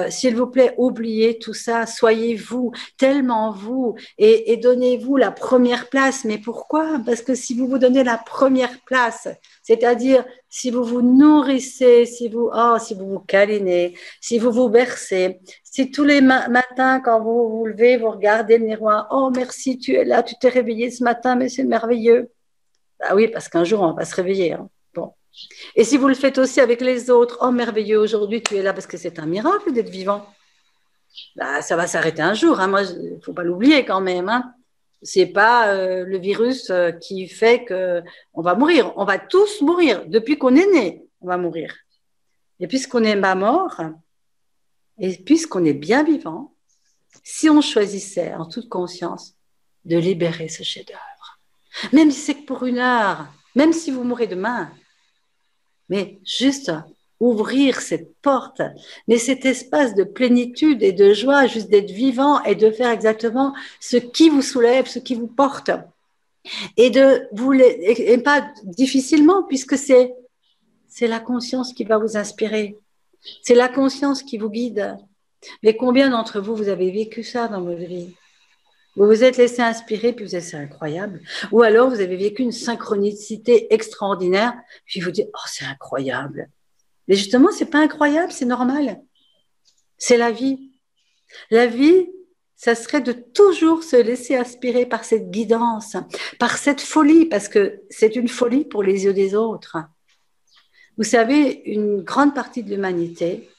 s'il vous plaît, oubliez tout ça. Soyez vous, tellement vous, et donnez-vous la première place. Mais pourquoi? Parce que si vous vous donnez la première place, c'est-à-dire si vous vous nourrissez, si vous vous câlinez, si vous vous bercez, si tous les matins, quand vous vous levez, vous regardez le miroir, oh merci, tu es là, tu t'es réveillé ce matin, mais c'est merveilleux. Ah oui, parce qu'un jour, on va se réveiller. Hein. Bon. Et si vous le faites aussi avec les autres, oh merveilleux, aujourd'hui, tu es là parce que c'est un miracle d'être vivant. Bah, ça va s'arrêter un jour. Hein. Moi, il ne faut pas l'oublier quand même. Hein. Ce n'est pas le virus qui fait qu'on va mourir. On va tous mourir. Depuis qu'on est né, on va mourir. Et puisqu'on n'est pas mort, et puisqu'on est bien vivant, si on choisissait en toute conscience de libérer ce chef-d'œuvre, même si c'est que pour 1 heure, même si vous mourrez demain, mais juste ouvrir cette porte, mais cet espace de plénitude et de joie, juste d'être vivant et de faire exactement ce qui vous soulève, ce qui vous porte, et de vous et pas difficilement, puisque c'est la conscience qui va vous inspirer, c'est la conscience qui vous guide. Mais combien d'entre vous, vous avez vécu ça dans votre vie? Vous vous êtes laissé inspirer, puis vous êtes, c'est incroyable. Ou alors, vous avez vécu une synchronicité extraordinaire, puis vous dites, oh, c'est incroyable. Mais justement, c'est pas incroyable, c'est normal. C'est la vie. La vie, ça serait de toujours se laisser aspirer par cette guidance, par cette folie, parce que c'est une folie pour les yeux des autres. Vous savez, une grande partie de l'humanité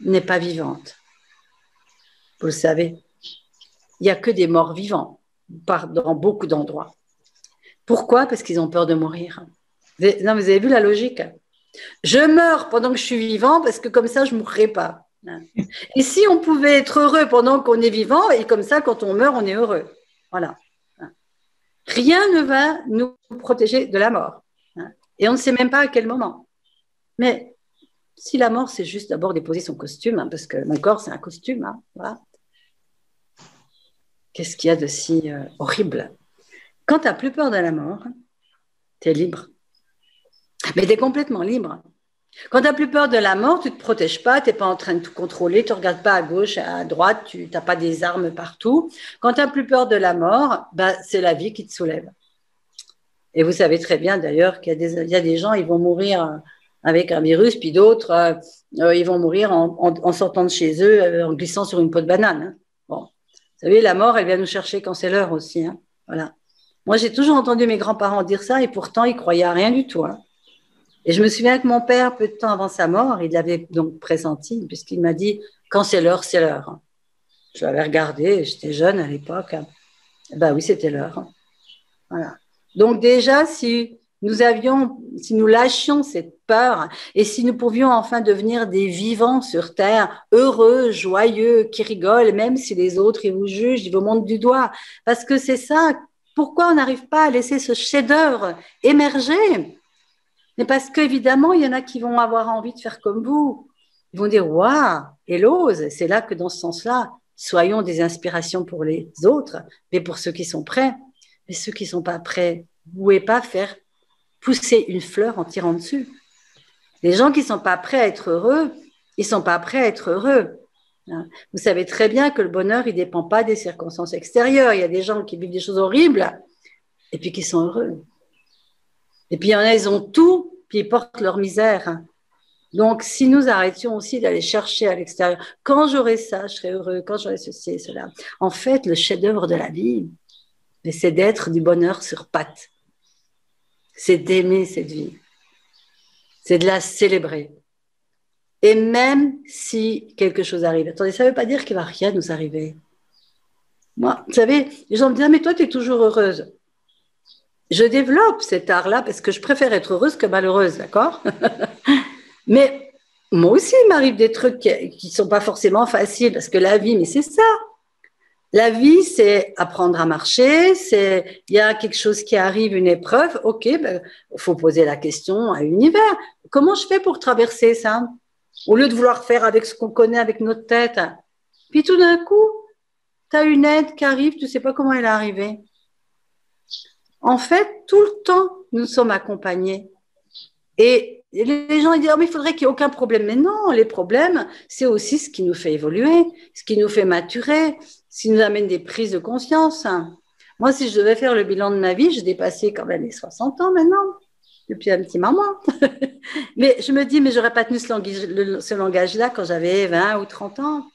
n'est pas vivante. Vous le savez. Il n'y a que des morts vivants dans beaucoup d'endroits. Pourquoi? Parce qu'ils ont peur de mourir. Non, vous avez vu la logique? Je meurs pendant que je suis vivant parce que comme ça, je ne mourrai pas. Et si on pouvait être heureux pendant qu'on est vivant et comme ça, quand on meurt, on est heureux. Voilà. Rien ne va nous protéger de la mort. Et on ne sait même pas à quel moment. Mais si la mort, c'est juste d'abord déposer son costume, parce que mon corps, c'est un costume. Voilà. Qu'est-ce qu'il y a de si horrible? Quand tu n'as plus peur de la mort, tu es libre. Mais tu es complètement libre. Quand tu n'as plus peur de la mort, tu ne te protèges pas, tu n'es pas en train de tout contrôler, tu ne regardes pas à gauche, à droite, tu n'as pas des armes partout. Quand tu n'as plus peur de la mort, c'est la vie qui te soulève. Et vous savez très bien d'ailleurs qu'il y a des gens, ils vont mourir avec un virus, puis d'autres, ils vont mourir en sortant de chez eux, en glissant sur une peau de banane. Bon. Vous savez, la mort, elle vient nous chercher quand c'est l'heure aussi. Hein. Voilà. Moi, j'ai toujours entendu mes grands-parents dire ça et pourtant, ils ne croyaient à rien du tout. Hein. Et je me souviens que mon père, peu de temps avant sa mort, il l'avait donc pressenti puisqu'il m'a dit « quand c'est l'heure, c'est l'heure ». Je l'avais regardé, j'étais jeune à l'époque. Ben oui, c'était l'heure. Voilà. Donc déjà, si nous lâchions cette peur et si nous pouvions enfin devenir des vivants sur Terre, heureux, joyeux, qui rigolent, même si les autres, ils vous jugent, ils vous montrent du doigt. Parce que c'est ça, pourquoi on n'arrive pas à laisser ce chef-d'œuvre émerger? Mais parce qu'évidemment, il y en a qui vont avoir envie de faire comme vous. Ils vont dire, waouh, elle ose. C'est là que dans ce sens-là, soyons des inspirations pour les autres, mais pour ceux qui sont prêts. Mais ceux qui ne sont pas prêts, vous ne pouvez pas faire pousser une fleur en tirant dessus. Les gens qui ne sont pas prêts à être heureux, ils ne sont pas prêts à être heureux. Vous savez très bien que le bonheur, il ne dépend pas des circonstances extérieures. Il y a des gens qui vivent des choses horribles et puis qui sont heureux. Et puis il y en a, ils ont tout, puis ils portent leur misère. Donc, si nous arrêtions aussi d'aller chercher à l'extérieur, quand j'aurai ça, je serai heureux, quand j'aurai ceci et cela. En fait, le chef-d'œuvre de la vie, c'est d'être du bonheur sur pattes. C'est d'aimer cette vie. C'est de la célébrer. Et même si quelque chose arrive, attendez, ça ne veut pas dire qu'il ne va rien nous arriver. Moi, vous savez, les gens me disent, ah, mais toi, tu es toujours heureuse. Je développe cet art-là parce que je préfère être heureuse que malheureuse, d'accord? Mais moi aussi, il m'arrive des trucs qui ne sont pas forcément faciles parce que la vie, mais c'est ça. La vie, c'est apprendre à marcher, il y a quelque chose qui arrive, une épreuve, ok, ben, faut poser la question à l'univers. Comment je fais pour traverser ça? Au lieu de vouloir faire avec ce qu'on connaît avec notre tête. Puis tout d'un coup, tu as une aide qui arrive, tu ne sais pas comment elle est arrivée. En fait, tout le temps, nous sommes accompagnés. Et les gens ils disent, oh, mais il faudrait qu'il n'y ait aucun problème. Mais non, les problèmes, c'est aussi ce qui nous fait évoluer, ce qui nous fait maturer, ce qui nous amène des prises de conscience. Moi, si je devais faire le bilan de ma vie, j'ai dépassé quand même les 60 ans maintenant, depuis un petit moment. Mais je me dis, mais j'aurais pas tenu ce langage-là quand j'avais 20 ou 30 ans.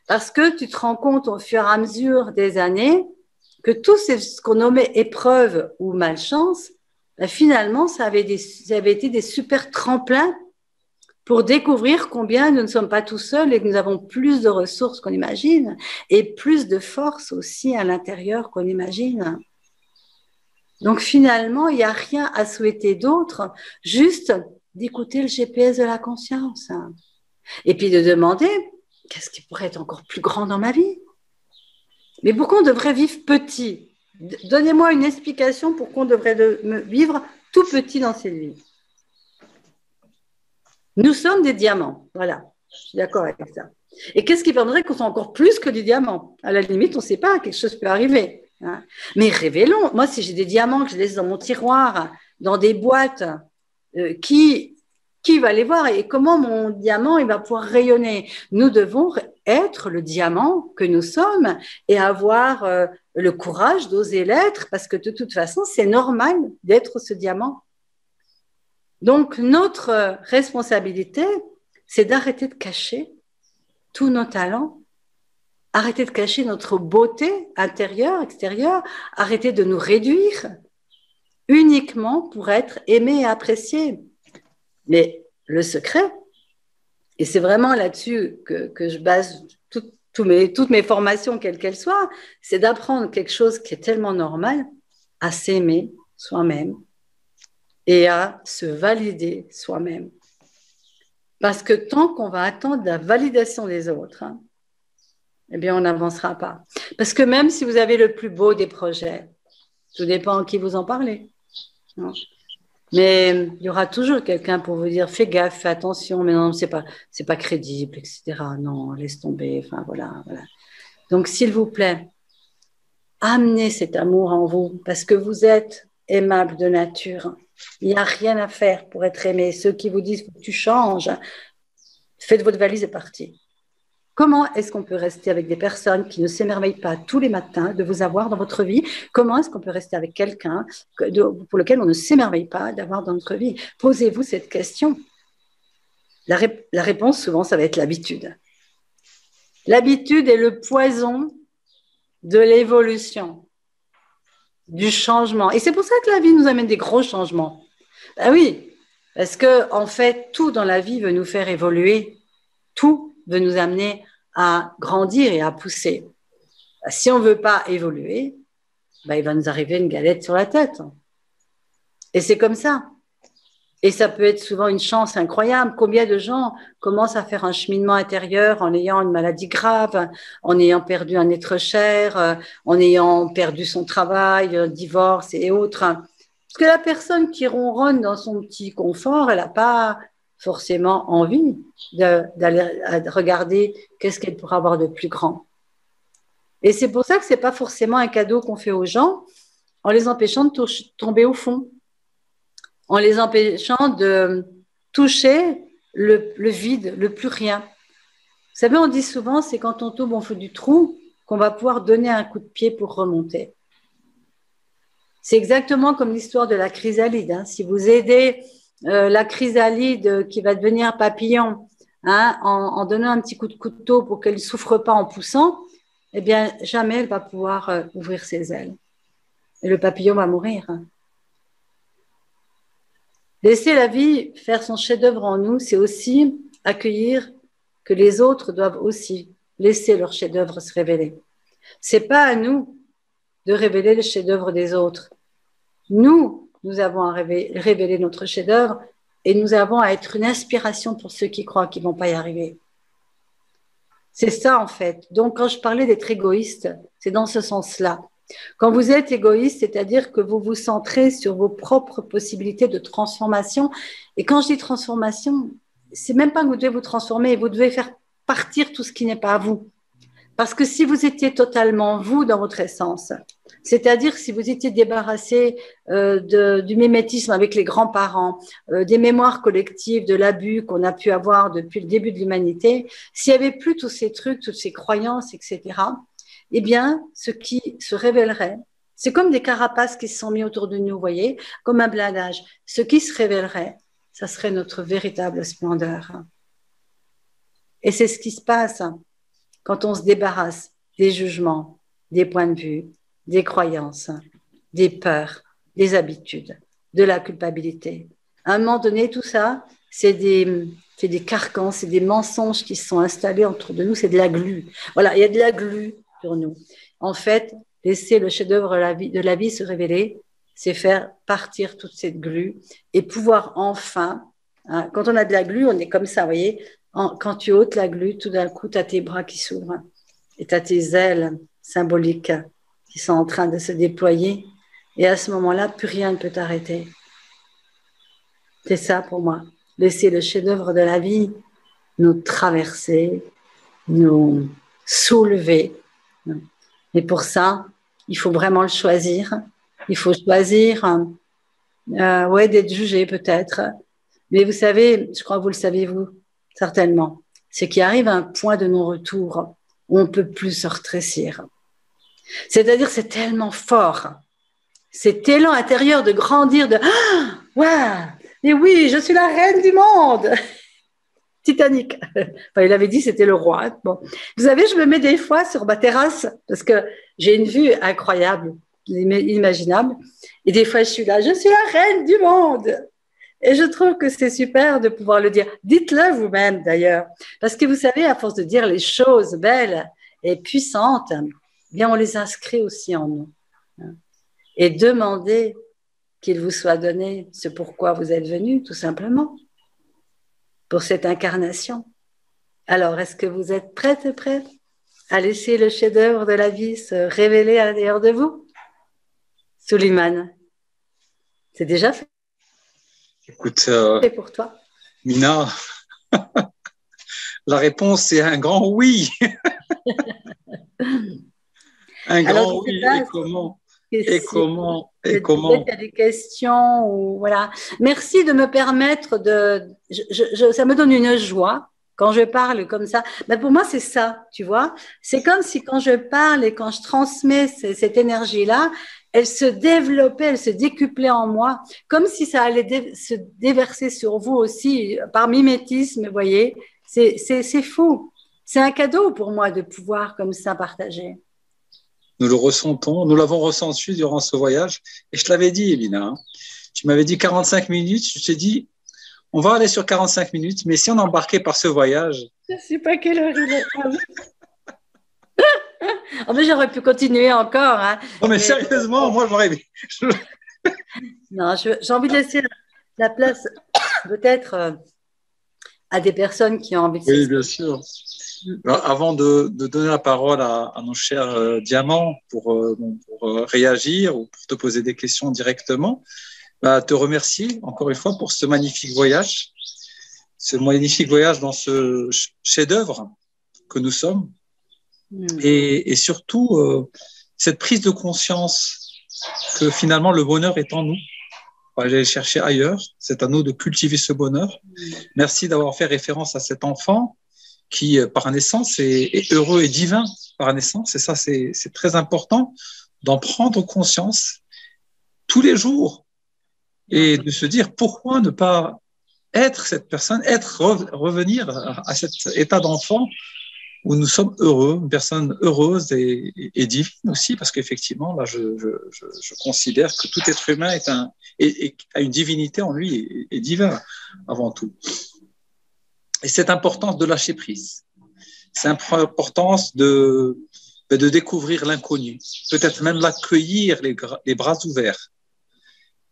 Parce que tu te rends compte au fur et à mesure des années que tout ce qu'on nommait épreuve ou malchance, ben finalement, ça avait été des super tremplins pour découvrir combien nous ne sommes pas tout seuls et que nous avons plus de ressources qu'on imagine et plus de force aussi à l'intérieur qu'on imagine. Donc finalement, il n'y a rien à souhaiter d'autre, juste d'écouter le GPS de la conscience. Et puis de demander, qu'est-ce qui pourrait être encore plus grand dans ma vie? Mais pourquoi on devrait vivre petit? Donnez-moi une explication pour qu'on devrait vivre tout petit dans cette vie. Nous sommes des diamants, voilà, je suis d'accord avec ça. Et qu'est-ce qui permettrait qu'on soit encore plus que des diamants? À la limite, on ne sait pas, quelque chose peut arriver. Hein. Mais révélons, moi si j'ai des diamants que je laisse dans mon tiroir, dans des boîtes, qui va les voir et comment mon diamant il va pouvoir rayonner? Nous devons être le diamant que nous sommes et avoir le courage d'oser l'être parce que de toute façon, c'est normal d'être ce diamant. Donc, notre responsabilité, c'est d'arrêter de cacher tous nos talents, arrêter de cacher notre beauté intérieure, extérieure, arrêter de nous réduire uniquement pour être aimé et apprécié. Mais le secret, et c'est vraiment là-dessus que je base toutes mes formations, quelles qu'elles soient, c'est d'apprendre quelque chose qui est tellement normal, à s'aimer soi-même et à se valider soi-même. Parce que tant qu'on va attendre la validation des autres, hein, eh bien, on n'avancera pas. Parce que même si vous avez le plus beau des projets, tout dépend à qui vous en parlez. Non. Mais il y aura toujours quelqu'un pour vous dire fais gaffe, fais attention, mais non, c'est pas crédible, etc. Non, laisse tomber. Enfin voilà. Donc s'il vous plaît, amenez cet amour en vous parce que vous êtes aimable de nature. Il n'y a rien à faire pour être aimé. Ceux qui vous disent faut que tu changes, faites votre valise et partez. Comment est-ce qu'on peut rester avec des personnes qui ne s'émerveillent pas tous les matins de vous avoir dans votre vie? Comment est-ce qu'on peut rester avec quelqu'un pour lequel on ne s'émerveille pas d'avoir dans notre vie? Posez-vous cette question. La réponse, souvent, ça va être l'habitude. L'habitude est le poison de l'évolution, du changement. Et c'est pour ça que la vie nous amène des gros changements. Ben oui, parce que en fait, tout dans la vie veut nous faire évoluer. Tout veut nous amener à grandir et à pousser. Si on ne veut pas évoluer, ben, il va nous arriver une galette sur la tête. Et c'est comme ça. Et ça peut être souvent une chance incroyable. Combien de gens commencent à faire un cheminement intérieur en ayant une maladie grave, en ayant perdu un être cher, en ayant perdu son travail, un divorce et autres. Parce que la personne qui ronronne dans son petit confort, elle n'a pas forcément envie d'aller regarder qu'est-ce qu'elle pourra avoir de plus grand. Et c'est pour ça que ce n'est pas forcément un cadeau qu'on fait aux gens en les empêchant de tomber au fond, en les empêchant de toucher le vide, le plus rien. Vous savez, on dit souvent, c'est quand on tombe au fond du trou qu'on va pouvoir donner un coup de pied pour remonter. C'est exactement comme l'histoire de la chrysalide. Hein. Si vous aidez la chrysalide qui va devenir papillon hein, en donnant un petit coup de couteau pour qu'elle ne souffre pas en poussant, eh bien, jamais elle va pouvoir ouvrir ses ailes. Et le papillon va mourir. Hein. Laisser la vie faire son chef-d'œuvre en nous, c'est aussi accueillir que les autres doivent aussi laisser leur chef-d'œuvre se révéler. C'est pas à nous de révéler le chef-d'œuvre des autres. Nous avons à révéler notre chef-d'œuvre et nous avons à être une inspiration pour ceux qui croient qu'ils ne vont pas y arriver. C'est ça, en fait. Donc, quand je parlais d'être égoïste, c'est dans ce sens-là. Quand vous êtes égoïste, c'est-à-dire que vous vous centrez sur vos propres possibilités de transformation. Et quand je dis transformation, c'est même pas que vous devez vous transformer, vous devez faire partir tout ce qui n'est pas à vous. Parce que si vous étiez totalement vous dans votre essence, c'est-à-dire si vous étiez débarrassé du mimétisme avec les grands-parents, des mémoires collectives, de l'abus qu'on a pu avoir depuis le début de l'humanité, s'il n'y avait plus tous ces trucs, toutes ces croyances, etc., eh bien, ce qui se révélerait, c'est comme des carapaces qui se sont mis autour de nous, vous voyez, comme un blindage. Ce qui se révélerait, ça serait notre véritable splendeur. Et c'est ce qui se passe quand on se débarrasse des jugements, des points de vue, des croyances, des peurs, des habitudes, de la culpabilité. À un moment donné, tout ça, c'est des carcans, c'est des mensonges qui se sont installés autour de nous, c'est de la glu. Voilà, il y a de la glu sur nous. En fait, laisser le chef-d'œuvre de la vie se révéler, c'est faire partir toute cette glu et pouvoir enfin, hein, quand on a de la glu, on est comme ça, vous voyez, quand tu ôtes la glu, tout d'un coup, tu as tes bras qui s'ouvrent et tu as tes ailes symboliques qui sont en train de se déployer. Et à ce moment-là, plus rien ne peut t'arrêter. C'est ça pour moi. Laisser le chef-d'œuvre de la vie nous traverser, nous soulever. Et pour ça, il faut vraiment le choisir. Il faut choisir d'être jugé peut-être. Mais vous savez, je crois que vous le savez vous, certainement, c'est qu'il arrive à un point de non-retour où on ne peut plus se rétrécir. C'est-à-dire c'est tellement fort, cet élan intérieur de grandir, de « Ah, waouh, mais oui, je suis la reine du monde !» Titanic. Enfin, il avait dit c'était le roi. Bon. Vous savez, je me mets des fois sur ma terrasse parce que j'ai une vue incroyable, inimaginable. Et des fois, je suis là, je suis la reine du monde. Et je trouve que c'est super de pouvoir le dire. Dites-le vous-même d'ailleurs. Parce que vous savez, à force de dire les choses belles et puissantes, eh bien, on les inscrit aussi en nous. Et demandez qu'il vous soit donné ce pourquoi vous êtes venu, tout simplement, pour cette incarnation. Alors, est-ce que vous êtes prête et prête à laisser le chef-d'œuvre de la vie se révéler à l'intérieur de vous? Suleiman, c'est déjà fait. Écoute, fait pour toi. Mina, la réponse est un grand oui. Un grand oui. Et comment? Et comment? Et comment? Il y a des questions ou voilà. Merci de me permettre de. Ça me donne une joie quand je parle comme ça. Ben pour moi, c'est ça, tu vois. C'est comme si quand je parle et quand je transmets cette énergie-là, elle se développait, elle se décuplait en moi, comme si ça allait se déverser sur vous aussi par mimétisme. Vous voyez, c'est fou. C'est un cadeau pour moi de pouvoir comme ça partager. Nous le ressentons, nous l'avons ressenti durant ce voyage. Et je te l'avais dit, Elina, hein. Tu m'avais dit 45 minutes. Je t'ai dit, on va aller sur 45 minutes, mais si on embarquait par ce voyage. Je ne sais pas quelle heure il est. En fait, j'aurais pu continuer encore. Hein, non, mais sérieusement, moi, j'aurais. Non, j'ai envie de laisser la place, peut-être, à des personnes qui ont envie de Oui, bien sûr. Avant de donner la parole à nos chers diamants pour réagir ou pour te poser des questions directement, te remercier encore une fois pour ce magnifique voyage dans ce chef-d'œuvre que nous sommes, et surtout cette prise de conscience que finalement le bonheur est en nous. On va aller le chercher ailleurs, c'est à nous de cultiver ce bonheur. Merci d'avoir fait référence à cet enfant qui, par naissance, est heureux et divin par naissance. Et ça, c'est très important d'en prendre conscience tous les jours et de se dire pourquoi ne pas être cette personne, revenir à cet état d'enfant où nous sommes heureux, une personne heureuse et divine aussi, parce qu'effectivement, là, je considère que tout être humain a une divinité en lui et divin avant tout. Et cette importance de lâcher prise, c'est l'importance de découvrir l'inconnu, peut-être même l'accueillir les bras ouverts,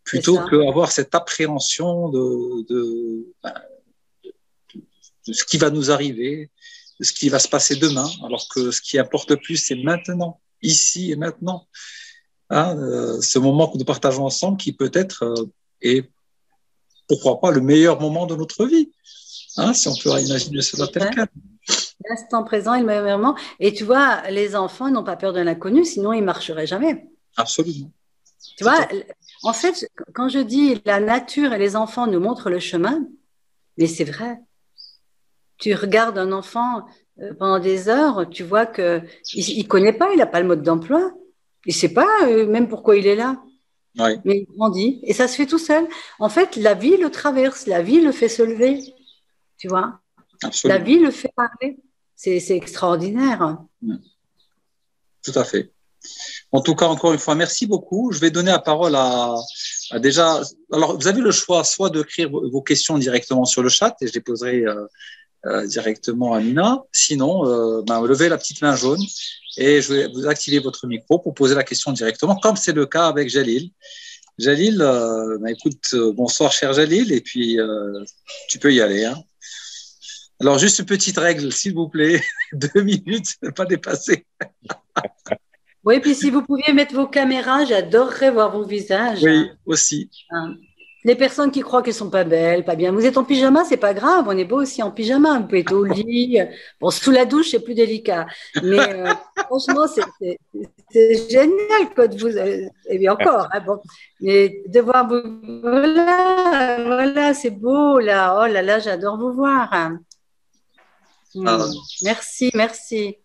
plutôt qu'avoir cette appréhension de ce qui va nous arriver, ce qui va se passer demain, alors que ce qui importe le plus, c'est maintenant, ici et maintenant. Hein, ce moment que nous partageons ensemble qui peut-être est, pourquoi pas, le meilleur moment de notre vie, hein, si on peut imaginer cela tel quel. L'instant présent est le meilleur moment. Et tu vois, les enfants n'ont pas peur de l'inconnu, sinon ils ne marcheraient jamais. Absolument. Tu vois, en fait, quand je dis la nature et les enfants nous montrent le chemin, mais c'est vrai. Tu regardes un enfant pendant des heures, tu vois qu'il ne connaît pas, il n'a pas le mode d'emploi. Il ne sait pas même pourquoi il est là. Oui. Mais il grandit et ça se fait tout seul. En fait, la vie le traverse, la vie le fait se lever. Tu vois, Absolument. la vie le fait parler. C'est extraordinaire. Tout à fait. En tout cas, encore une fois, merci beaucoup. Je vais donner la parole à déjà. Alors, vous avez le choix soit d'écrire vos questions directement sur le chat et je les poserai directement à Nina. Sinon, levez la petite main jaune et je vais vous activer votre micro pour poser la question directement, comme c'est le cas avec Jalil. Jalil, écoute, bonsoir cher Jalil, et puis tu peux y aller. Hein. Alors, juste une petite règle, s'il vous plaît, 2 minutes, ne pas dépasser. Oui, puis si vous pouviez mettre vos caméras, j'adorerais voir vos visages. Oui, aussi. Les personnes qui croient qu'elles sont pas belles, pas bien. Vous êtes en pyjama, c'est pas grave, on est beau aussi en pyjama. Vous pouvez être au lit. Bon, sous la douche, c'est plus délicat. Mais franchement, c'est génial quand vous. Et bien encore, hein, bon. Mais de voir vous. Voilà, c'est beau là. Oh là là, j'adore vous voir. Merci, merci.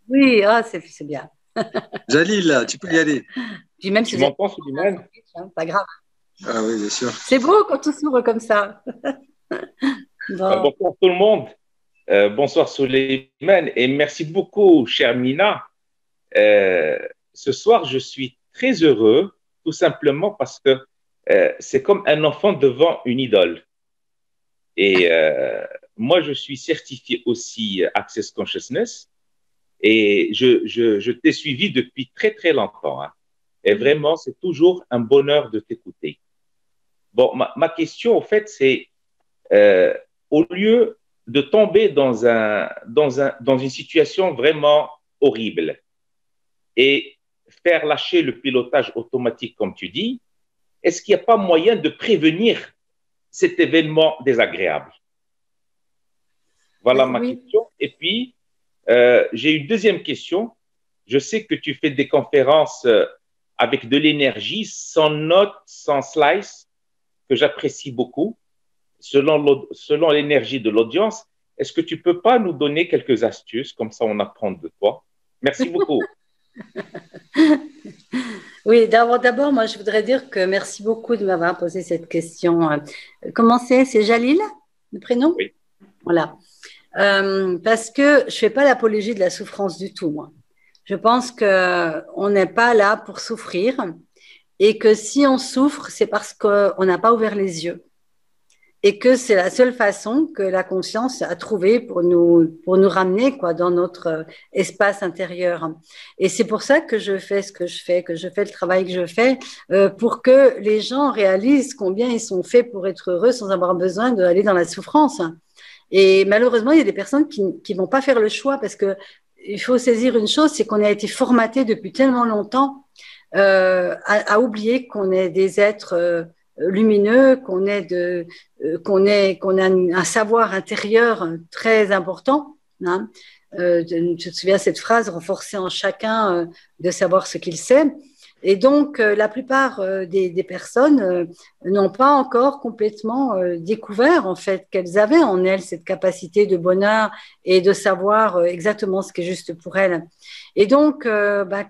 Oui, c'est bien. Jalil, tu peux y aller. Puis même tu m'entends, Souleymane? Pas grave. Ah oui, bien sûr. C'est beau quand tout s'ouvre comme ça. Bonsoir tout le monde. Bonsoir Souleymane et merci beaucoup, chère Mina. Ce soir, je suis très heureux, tout simplement parce que c'est comme un enfant devant une idole. Et moi, je suis certifié aussi Access Consciousness et je t'ai suivi depuis très, très longtemps. Hein. Et vraiment, c'est toujours un bonheur de t'écouter. Bon, ma question, en fait, c'est au lieu de tomber dans une situation vraiment horrible et faire lâcher le pilotage automatique, comme tu dis, est-ce qu'il n'y a pas moyen de prévenir cet événement désagréable? Voilà ma question. Et puis, j'ai une deuxième question. Je sais que tu fais des conférences avec de l'énergie, sans notes, sans slice, que j'apprécie beaucoup, selon l'énergie de l'audience. Est-ce que tu ne peux pas nous donner quelques astuces, comme ça on apprend de toi? Merci beaucoup. Oui, d'abord, moi, je voudrais dire que merci beaucoup de m'avoir posé cette question. Comment c'est Jalil, le prénom? Oui. Voilà. Parce que je ne fais pas l'apologie de la souffrance du tout, moi. Je pense qu'on n'est pas là pour souffrir et que si on souffre, c'est parce qu'on n'a pas ouvert les yeux et que c'est la seule façon que la conscience a trouvé pour nous ramener quoi, dans notre espace intérieur. Et c'est pour ça que je fais ce que je fais, que je fais le travail que je fais, pour que les gens réalisent combien ils sont faits pour être heureux sans avoir besoin d'aller dans la souffrance. Et malheureusement, il y a des personnes qui vont pas faire le choix parce que il faut saisir une chose, c'est qu'on a été formaté depuis tellement longtemps à oublier qu'on est des êtres lumineux, qu'on a un savoir intérieur très important. Hein. Je te souviens cette phrase, renforcer en chacun de savoir ce qu'il sait. Et donc, la plupart des personnes n'ont pas encore complètement découvert en fait qu'elles avaient en elles cette capacité de bonheur et de savoir exactement ce qui est juste pour elles. Et donc,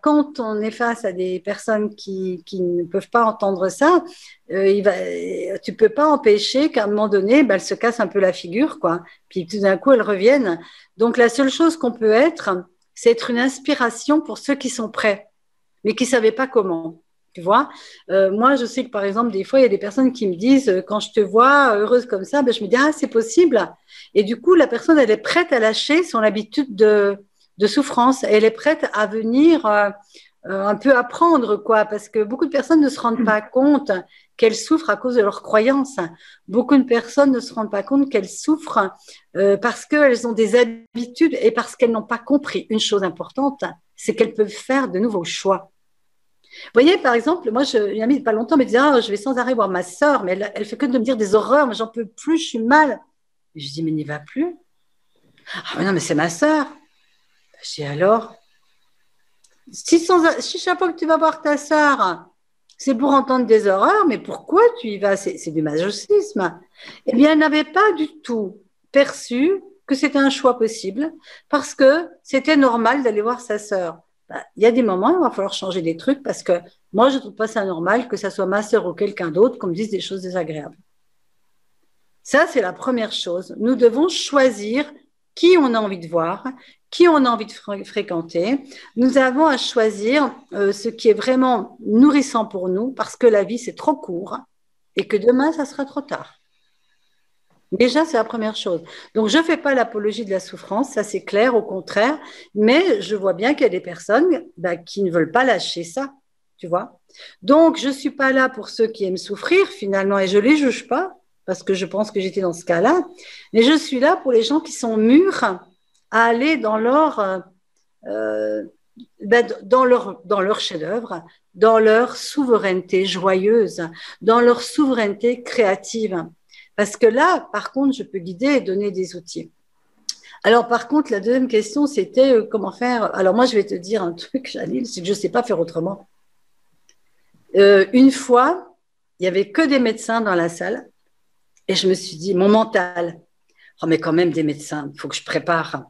quand on est face à des personnes qui ne peuvent pas entendre ça, tu peux pas empêcher qu'à un moment donné, elles se cassent un peu la figure, quoi. Puis tout d'un coup, elles reviennent. Donc, la seule chose qu'on peut être, c'est être une inspiration pour ceux qui sont prêts, mais qui ne savaient pas comment. Tu vois, moi, je sais que par exemple, des fois, il y a des personnes qui me disent, quand je te vois heureuse comme ça, je me dis, ah, c'est possible. Et du coup, la personne, elle est prête à lâcher son habitude de souffrance. Elle est prête à venir un peu apprendre, quoi, parce que beaucoup de personnes ne se rendent pas compte qu'elles souffrent à cause de leurs croyances. Beaucoup de personnes ne se rendent pas compte qu'elles souffrent parce qu'elles ont des habitudes et parce qu'elles n'ont pas compris une chose importante, c'est qu'elles peuvent faire de nouveaux choix. Vous voyez, par exemple, moi, une amie, il n'y a pas longtemps, me disait, je vais sans arrêt voir ma sœur, mais elle fait que de me dire des horreurs, mais j'en peux plus, je suis mal. Et je dis, mais n'y va plus. Ah, mais non, mais c'est ma sœur. Je dis, alors, si chaque fois que tu vas voir ta sœur, c'est pour entendre des horreurs, mais pourquoi tu y vas? C'est du masochisme. Eh bien, elle n'avait pas du tout perçu que c'était un choix possible parce que c'était normal d'aller voir sa sœur. Il y a des moments où il va falloir changer des trucs parce que moi, je ne trouve pas ça normal que ça soit ma sœur ou quelqu'un d'autre qu'on me dise des choses désagréables. Ça, c'est la première chose. Nous devons choisir qui on a envie de voir, qui on a envie de fréquenter. Nous avons à choisir ce qui est vraiment nourrissant pour nous parce que la vie, c'est trop court et que demain, ça sera trop tard. Déjà, c'est la première chose. Donc, je ne fais pas l'apologie de la souffrance, ça c'est clair, au contraire, mais je vois bien qu'il y a des personnes qui ne veulent pas lâcher ça, tu vois. Donc, je ne suis pas là pour ceux qui aiment souffrir, finalement, et je ne les juge pas, parce que je pense que j'étais dans ce cas-là, mais je suis là pour les gens qui sont mûrs à aller dans leur chef-d'œuvre, dans leur souveraineté joyeuse, dans leur souveraineté créative. Parce que là, par contre, je peux guider et donner des outils. Alors, par contre, la deuxième question, c'était comment faire. Alors, moi, je vais te dire un truc, Jalil, c'est que je ne sais pas faire autrement. Une fois, il n'y avait que des médecins dans la salle et je me suis dit, mon mental, oh, mais quand même des médecins, il faut que je prépare.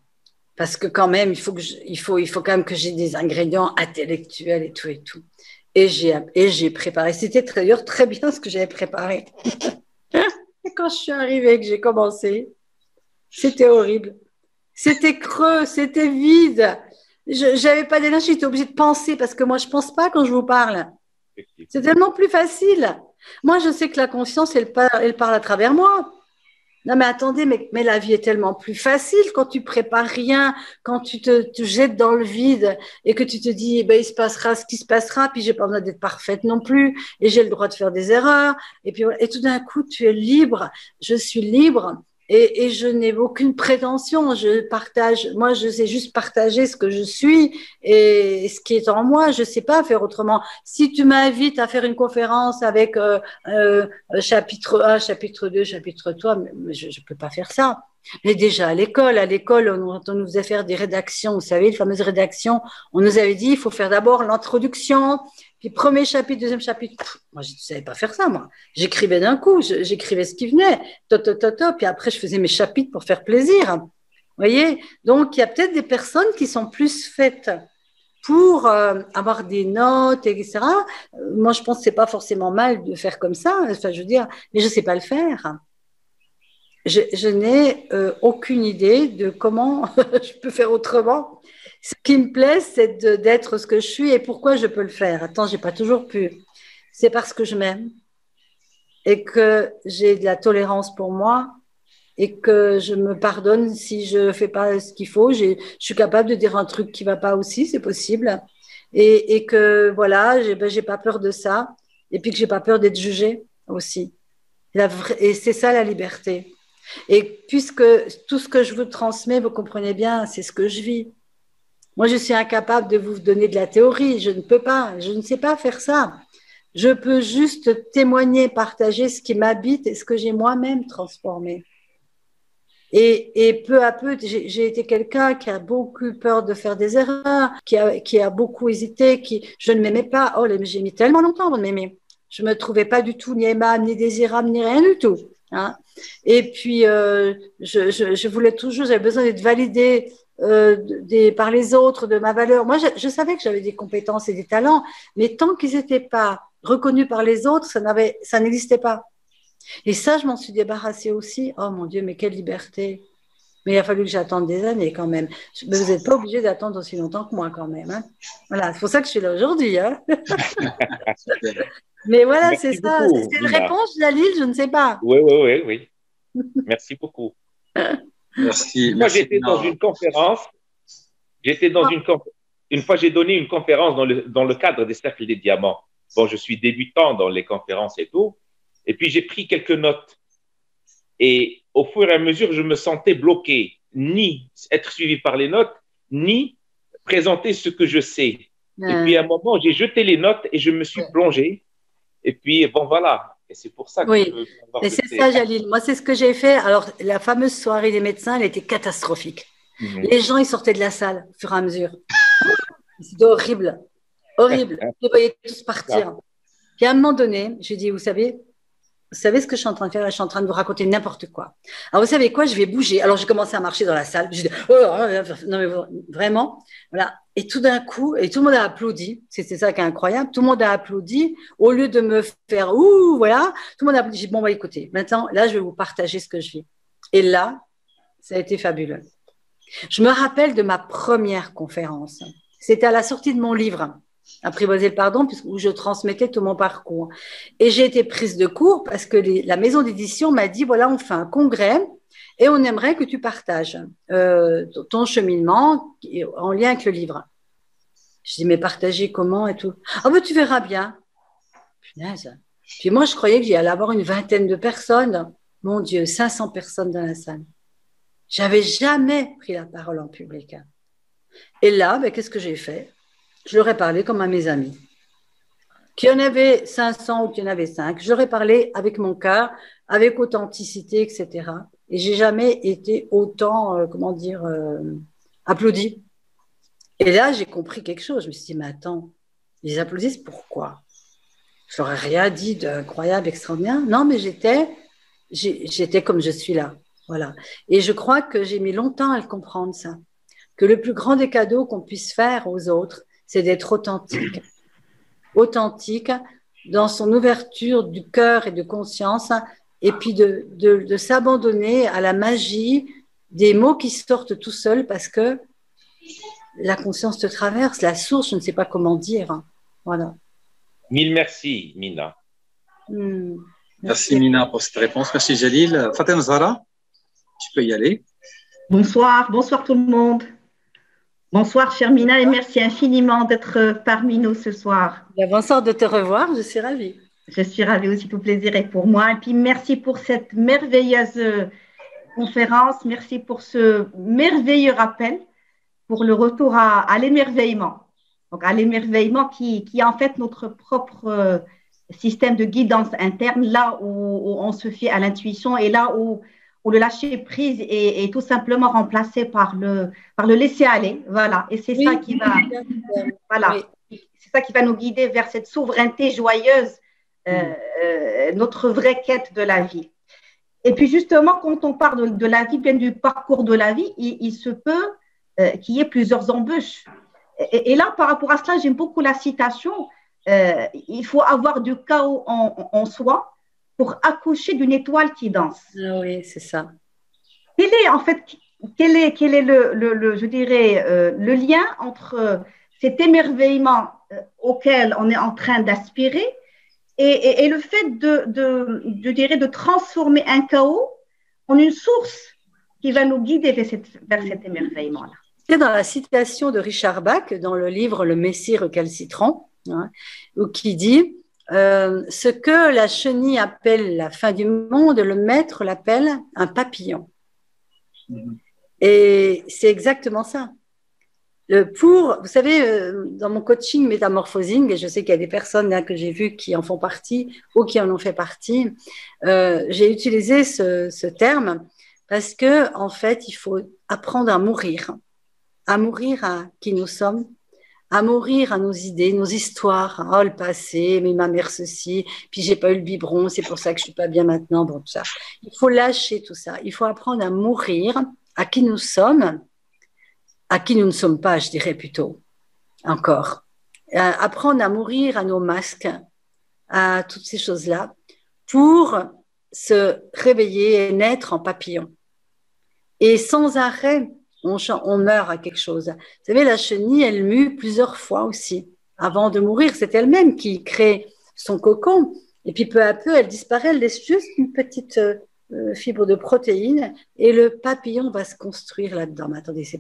Parce que quand même, il faut quand même que j'ai des ingrédients intellectuels et tout et tout. Et j'ai préparé. C'était d'ailleurs très bien ce que j'avais préparé. Et quand je suis arrivée, que j'ai commencé, c'était horrible. C'était creux, c'était vide. Je n'avais pas d'énergie, j'étais obligée de penser parce que moi, je ne pense pas quand je vous parle. C'est tellement plus facile. Moi, je sais que la conscience, elle parle à travers moi. Non, mais attendez, mais la vie est tellement plus facile quand tu prépares rien, quand tu te jettes dans le vide et que tu te dis, il se passera ce qui se passera, puis j'ai pas besoin d'être parfaite non plus, et j'ai le droit de faire des erreurs, et puis et tout d'un coup, tu es libre, je suis libre, et je n'ai aucune prétention, moi, je sais juste partager ce que je suis et ce qui est en moi, je sais pas faire autrement. Si tu m'invites à faire une conférence avec chapitre 1, chapitre 2, chapitre 3, mais je ne peux pas faire ça. Mais déjà à l'école, on nous faisait faire des rédactions, vous savez, les fameuses rédactions, on nous avait dit, il faut faire d'abord l'introduction, puis premier chapitre, deuxième chapitre. Moi, je ne savais pas faire ça, moi. J'écrivais d'un coup, j'écrivais ce qui venait, puis après, je faisais mes chapitres pour faire plaisir. Vous voyez? Donc, il y a peut-être des personnes qui sont plus faites pour avoir des notes, etc. Moi, je pense que c'est pas forcément mal de faire comme ça. Enfin, je veux dire, mais je sais pas le faire. Je n'ai aucune idée de comment je peux faire autrement. Ce qui me plaît, c'est d'être ce que je suis et pourquoi je peux le faire. Attends, j'ai pas toujours pu. C'est parce que je m'aime et que j'ai de la tolérance pour moi et que je me pardonne si je fais pas ce qu'il faut. Je suis capable de dire un truc qui va pas aussi, c'est possible. Et que voilà, j'ai pas peur de ça. Et puis que j'ai pas peur d'être jugée aussi. Et c'est ça la liberté. Et puisque tout ce que je vous transmets, vous comprenez bien, c'est ce que je vis. Moi, je suis incapable de vous donner de la théorie. Je ne peux pas, je ne sais pas faire ça. Je peux juste témoigner, partager ce qui m'habite et ce que j'ai moi-même transformé. Et peu à peu, j'ai été quelqu'un qui a beaucoup peur de faire des erreurs, qui a beaucoup hésité, je ne m'aimais pas. Oh, j'ai mis tellement longtemps avant de m'aimer. Je me trouvais pas du tout ni aimable, ni désirable, ni rien du tout. Hein. Et puis, je voulais toujours, j'avais besoin d'être validée par les autres, de ma valeur. Moi, je savais que j'avais des compétences et des talents, mais tant qu'ils n'étaient pas reconnus par les autres, ça n'existait pas. Et ça, je m'en suis débarrassée aussi. Oh mon Dieu, mais quelle liberté! Mais il a fallu que j'attende des années quand même. Mais vous n'êtes pas obligé d'attendre aussi longtemps que moi quand même. Hein. Voilà, c'est pour ça que je suis là aujourd'hui. Hein. Mais voilà, Merci c'est ça. beaucoup, C'est une Nina. réponse, Jalil, je ne sais pas. Oui. Merci beaucoup. Merci. Moi, j'étais dans une conférence. une fois, j'ai donné une conférence dans le cadre des cercles des diamants. Bon, je suis débutant dans les conférences et tout. Et puis, j'ai pris quelques notes. Et au fur et à mesure, je me sentais bloqué, ni être suivi par les notes, ni présenter ce que je sais. Et puis, à un moment, j'ai jeté les notes et je me suis plongé. Et puis, bon, voilà. Et c'est pour ça que oui. Et c'est ça, Jalil. Moi, c'est ce que j'ai fait. Alors, la fameuse soirée des médecins, elle était catastrophique. Les gens, ils sortaient de la salle au fur et à mesure. C'était horrible. Horrible. Je les voyais tous partir. Puis, à un moment donné, je dis, vous savez ce que je suis en train de faire? Je suis en train de vous raconter n'importe quoi. Alors, vous savez quoi? Je vais bouger. Alors, j'ai commencé à marcher dans la salle. J'ai dit, oh, non, mais vraiment. Voilà. Et tout d'un coup, et tout le monde a applaudi. C'est ça qui est incroyable. Tout le monde a applaudi. Au lieu de me faire, ouh, voilà. Tout le monde a applaudi. J'ai dit, bon, bah, écoutez, maintenant, là, je vais vous partager ce que je vis. Et là, ça a été fabuleux. Je me rappelle de ma première conférence. C'était à la sortie de mon livre. Apprivoiser le pardon, où je transmettais tout mon parcours. Et j'ai été prise de court parce que la maison d'édition m'a dit, voilà, on fait un congrès et on aimerait que tu partages ton cheminement en lien avec le livre. Je dis, mais partager comment et tout? Ah, ben tu verras bien. Punaise. Puis moi, je croyais qu'il y allait avoir une vingtaine de personnes. Mon Dieu, 500 personnes dans la salle. J'avais jamais pris la parole en public. Et là, ben, qu'est-ce que j'ai fait? Je leur ai parlé comme à mes amis. Qu'il y en avait 500 ou qu'il y en avait 5, je leur ai parlé avec mon cœur, avec authenticité, etc. Et j'ai jamais été autant, applaudie. Et là, j'ai compris quelque chose. Je me suis dit, mais attends, ils applaudissent pourquoi? Je leur ai rien dit d'incroyable, extraordinaire. Non, mais j'étais comme je suis là. Voilà. Et je crois que j'ai mis longtemps à le comprendre, ça. Que le plus grand des cadeaux qu'on puisse faire aux autres, c'est d'être authentique. Authentique dans son ouverture du cœur et de conscience, et puis de s'abandonner à la magie des mots qui sortent tout seuls parce que la conscience te traverse, la source, je ne sais pas comment dire. Voilà. Mille merci, Mina. Merci, Mina, pour cette réponse. Merci, Jalil. Fatem Zahra, tu peux y aller. Bonsoir tout le monde. Bonsoir, chère Mina, et merci infiniment d'être parmi nous ce soir. Bonsoir de te revoir, je suis ravie. Je suis ravie aussi, tout plaisir est pour moi. Et puis, merci pour cette merveilleuse conférence, merci pour ce merveilleux rappel, pour le retour à l'émerveillement. Donc, à l'émerveillement qui est en fait notre propre système de guidance interne, là où on se fie à l'intuition et là où le lâcher prise est tout simplement remplacé par le laisser aller, voilà. Et c'est ça qui va, voilà, c'est ça qui va nous guider vers cette souveraineté joyeuse, notre vraie quête de la vie. Et puis justement, quand on parle de la vie, bien du parcours de la vie, il se peut qu'il y ait plusieurs embûches. Et là, par rapport à cela, j'aime beaucoup la citation. Il faut avoir du chaos en soi pour accoucher d'une étoile qui danse. Ah oui, c'est ça. Quel est je dirais, le lien entre cet émerveillement auquel on est en train d'aspirer et le fait de transformer un chaos en une source qui va nous guider vers cet émerveillement-là. C'est dans la citation de Richard Bach, dans le livre Le Messie recalcitrant, qui dit ce que la chenille appelle la fin du monde, le maître l'appelle un papillon. Et c'est exactement ça. Vous savez, dans mon coaching Métamorphosing, et je sais qu'il y a des personnes là, que j'ai vues qui en font partie ou qui en ont fait partie, j'ai utilisé ce terme parce que en fait, il faut apprendre à mourir à qui nous sommes, à mourir à nos idées, nos histoires. Oh, le passé, mais ma mère ceci, puis j'ai pas eu le biberon, c'est pour ça que je suis pas bien maintenant, bon, tout ça. Il faut lâcher tout ça. Il faut apprendre à mourir à qui nous sommes, à qui nous ne sommes pas, je dirais plutôt, encore. Apprendre à mourir à nos masques, à toutes ces choses-là, pour se réveiller et naître en papillon. Et sans arrêt, on meurt à quelque chose. Vous savez, la chenille, elle mue plusieurs fois aussi. Avant de mourir, c'est elle-même qui crée son cocon. Et puis peu à peu, elle disparaît, elle laisse juste une petite fibre de protéines et le papillon va se construire là-dedans. Mais attendez, c'est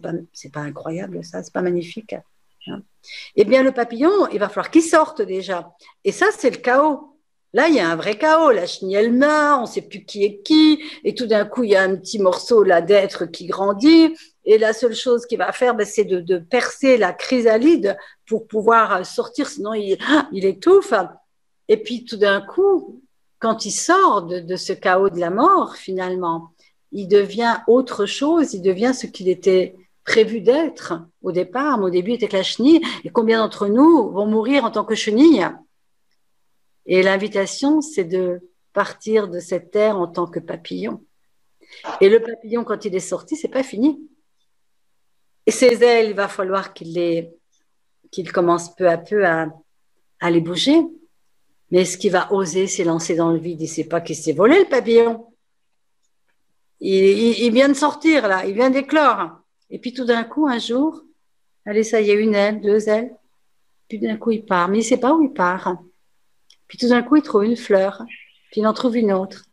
pas incroyable ça, c'est pas magnifique. Hein. Eh bien, le papillon, il va falloir qu'il sorte déjà. Et ça, c'est le chaos. Là, il y a un vrai chaos. La chenille, elle meurt, on ne sait plus qui est qui. Et tout d'un coup, il y a un petit morceau là d'être qui grandit. Et la seule chose qu'il va faire, c'est de percer la chrysalide pour pouvoir sortir, sinon il étouffe. Et puis, tout d'un coup, quand il sort de ce chaos de la mort, finalement, il devient autre chose, il devient ce qu'il était prévu d'être au départ. Mais au début, il était que la chenille. Et combien d'entre nous vont mourir en tant que chenille? Et l'invitation, c'est de partir de cette terre en tant que papillon. Et le papillon, quand il est sorti, c'est pas fini. Et ses ailes, il va falloir qu'il commence peu à peu à les bouger. Mais ce qu'il va oser, c'est lancer dans le vide. Il ne sait pas qu'il s'est volé, le papillon. Il vient de sortir, là. Il vient d'éclore. Et puis, tout d'un coup, un jour, allez, ça y est, une aile, deux ailes. Puis, d'un coup, il part. Mais il ne sait pas où il part. Puis, tout d'un coup, il trouve une fleur. Puis, il en trouve une autre.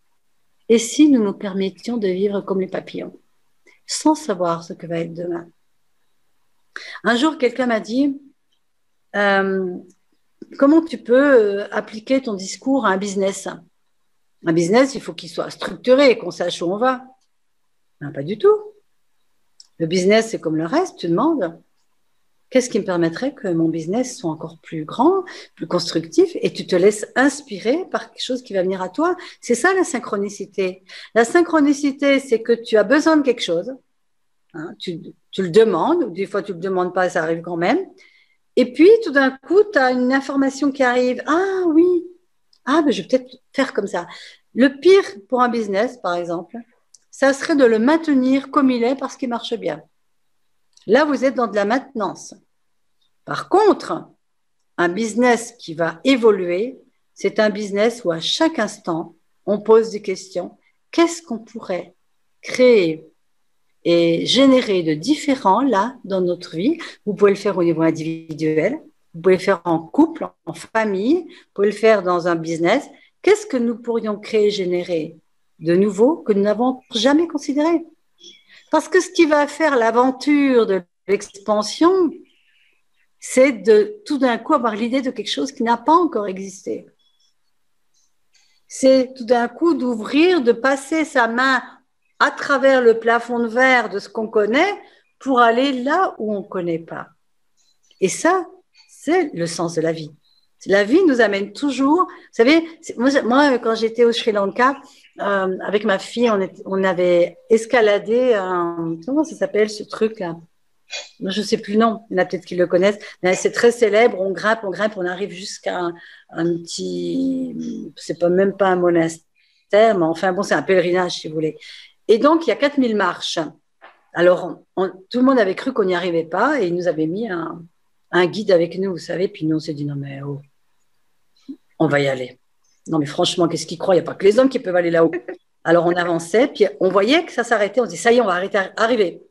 Et si nous nous permettions de vivre comme les papillons, sans savoir ce que va être demain? Un jour, quelqu'un m'a dit, comment tu peux appliquer ton discours à un business? Un business, il faut qu'il soit structuré, qu'on sache où on va. Non, pas du tout. Le business, c'est comme le reste, tu demandes, qu'est-ce qui me permettrait que mon business soit encore plus grand, plus constructif, et tu te laisses inspirer par quelque chose qui va venir à toi. C'est ça la synchronicité. La synchronicité, c'est que tu as besoin de quelque chose, hein, tu le demandes, ou des fois tu ne le demandes pas, ça arrive quand même, et puis tout d'un coup, tu as une information qui arrive. Ah oui, mais je vais peut-être faire comme ça. Le pire pour un business, par exemple, ça serait de le maintenir comme il est parce qu'il marche bien. Là, vous êtes dans de la maintenance. Par contre, un business qui va évoluer, c'est un business où à chaque instant, on pose des questions. Qu'est-ce qu'on pourrait créer et générer de différent là dans notre vie? Vous pouvez le faire au niveau individuel, vous pouvez le faire en couple, en famille, vous pouvez le faire dans un business. Qu'est-ce que nous pourrions créer, générer de nouveau que nous n'avons jamais considéré? Parce que ce qui va faire l'aventure de l'expansion, c'est de tout d'un coup avoir l'idée de quelque chose qui n'a pas encore existé. C'est tout d'un coup d'ouvrir, de passer sa main à travers le plafond de verre de ce qu'on connaît pour aller là où on ne connaît pas. Et ça, c'est le sens de la vie. La vie nous amène toujours. Vous savez, moi quand j'étais au Sri Lanka, avec ma fille, on avait escaladé comment ça s'appelle ce truc-là? Je ne sais plus le nom, il y en a peut-être qui le connaissent, mais c'est très célèbre, on grimpe, on arrive jusqu'à un petit, c'est pas même pas un monastère, mais enfin bon, c'est un pèlerinage si vous voulez. Et donc, il y a 4000 marches. Alors, tout le monde avait cru qu'on n'y arrivait pas et il nous avait mis un guide avec nous, vous savez, puis nous on s'est dit non mais oh, on va y aller. Non mais franchement, qu'est-ce qu'ils croient? Il n'y a pas que les hommes qui peuvent aller là-haut. Alors on avançait, puis on voyait que ça s'arrêtait, on se dit ça y est, on va arriver.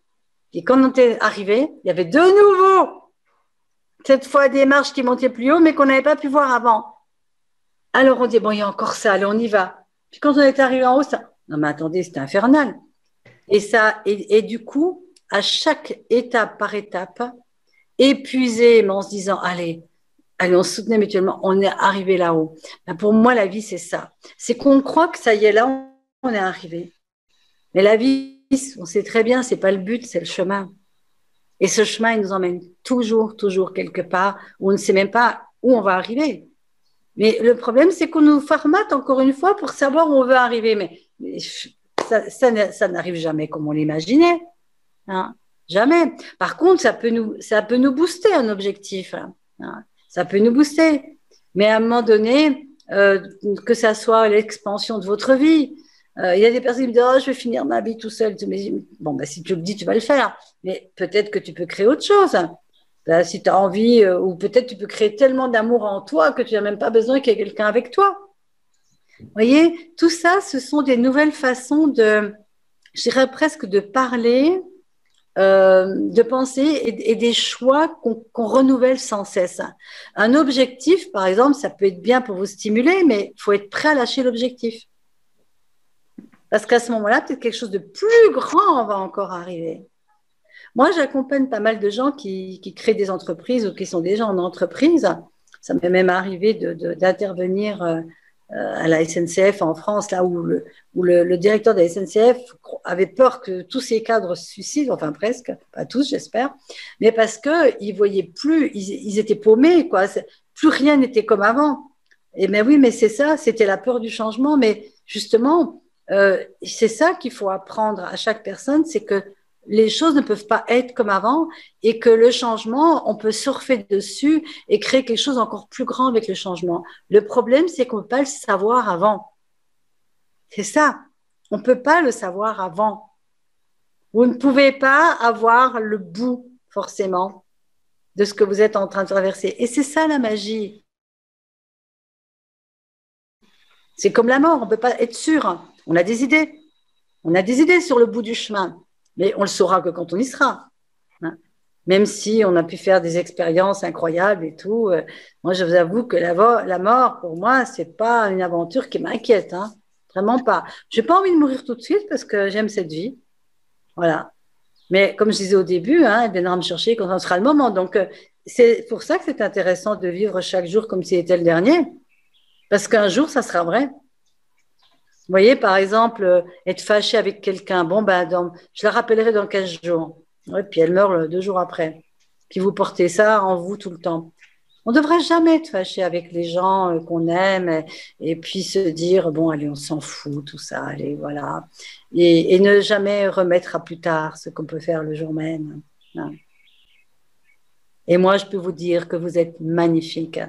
Et quand on était arrivé, il y avait de nouveau, cette fois des marches qui montaient plus haut, mais qu'on n'avait pas pu voir avant. Alors on dit, bon, il y a encore ça, allez, on y va. Puis quand on est arrivé en haut, ça... Non mais attendez, c'était infernal. Et du coup, à chaque étape par étape, épuisé, mais en se disant, allez, on se soutenait mutuellement, on est arrivé là-haut. Ben pour moi, la vie, c'est ça. C'est qu'on croit que ça y est, là, on est arrivé. Mais la vie, on sait très bien, c'est pas le but, c'est le chemin. Et ce chemin, il nous emmène toujours quelque part où on ne sait même pas où on va arriver. Mais le problème, c'est qu'on nous formate encore une fois pour savoir où on veut arriver. Mais ça n'arrive jamais comme on l'imaginait. Hein, jamais. Par contre, ça peut nous booster un objectif. Hein, ça peut nous booster. Mais à un moment donné, que ça soit l'expansion de votre vie, il y a des personnes qui me disent oh, je vais finir ma vie tout seul. Bon, bah, si tu le dis, tu vas le faire. Mais peut-être que tu peux créer autre chose. Bah, si tu as envie, ou peut-être tu peux créer tellement d'amour en toi que tu n'as même pas besoin qu'il y ait quelqu'un avec toi. Vous voyez, tout ça, ce sont des nouvelles façons je dirais presque de parler, de penser et des choix qu'on renouvelle sans cesse. Un objectif, par exemple, ça peut être bien pour vous stimuler, mais il faut être prêt à lâcher l'objectif. Parce qu'à ce moment-là, peut-être quelque chose de plus grand va encore arriver. Moi, j'accompagne pas mal de gens qui créent des entreprises ou qui sont déjà en entreprise. Ça m'est même arrivé d'intervenir à la SNCF en France, là où le directeur de la SNCF avait peur que tous ces cadres se suicident, enfin presque, pas tous, j'espère, mais parce qu'ils ne voyaient plus, ils étaient paumés, quoi. Plus rien n'était comme avant. Et bien oui, mais c'est ça, c'était la peur du changement. Mais justement, c'est ça qu'il faut apprendre à chaque personne, c'est que les choses ne peuvent pas être comme avant et que le changement, on peut surfer dessus et créer quelque chose encore plus grand avec le changement. Le problème, c'est qu'on ne peut pas le savoir avant. C'est ça. On ne peut pas le savoir avant. Vous ne pouvez pas avoir le bout, forcément, de ce que vous êtes en train de traverser. Et c'est ça la magie. C'est comme la mort, on ne peut pas être sûr. On a des idées. On a des idées sur le bout du chemin. Mais on le saura que quand on y sera. Hein. Même si on a pu faire des expériences incroyables et tout. Moi, je vous avoue que la mort, pour moi, c'est pas une aventure qui m'inquiète. Hein. Vraiment pas. Je n'ai pas envie de mourir tout de suite parce que j'aime cette vie. Voilà. Mais comme je disais au début, hein, elle viendra me chercher quand on sera le moment. Donc, c'est pour ça que c'est intéressant de vivre chaque jour comme si c'était le dernier. Parce qu'un jour, ça sera vrai. Vous voyez, par exemple, être fâché avec quelqu'un, bon, ben, je la rappellerai dans 15 jours. Ouais, puis elle meurt 2 jours après. Puis vous portez ça en vous tout le temps. On ne devrait jamais être fâché avec les gens qu'on aime et puis se dire, bon, allez, on s'en fout, tout ça, allez, voilà. Et ne jamais remettre à plus tard ce qu'on peut faire le jour même. Hein. Et moi, je peux vous dire que vous êtes magnifique.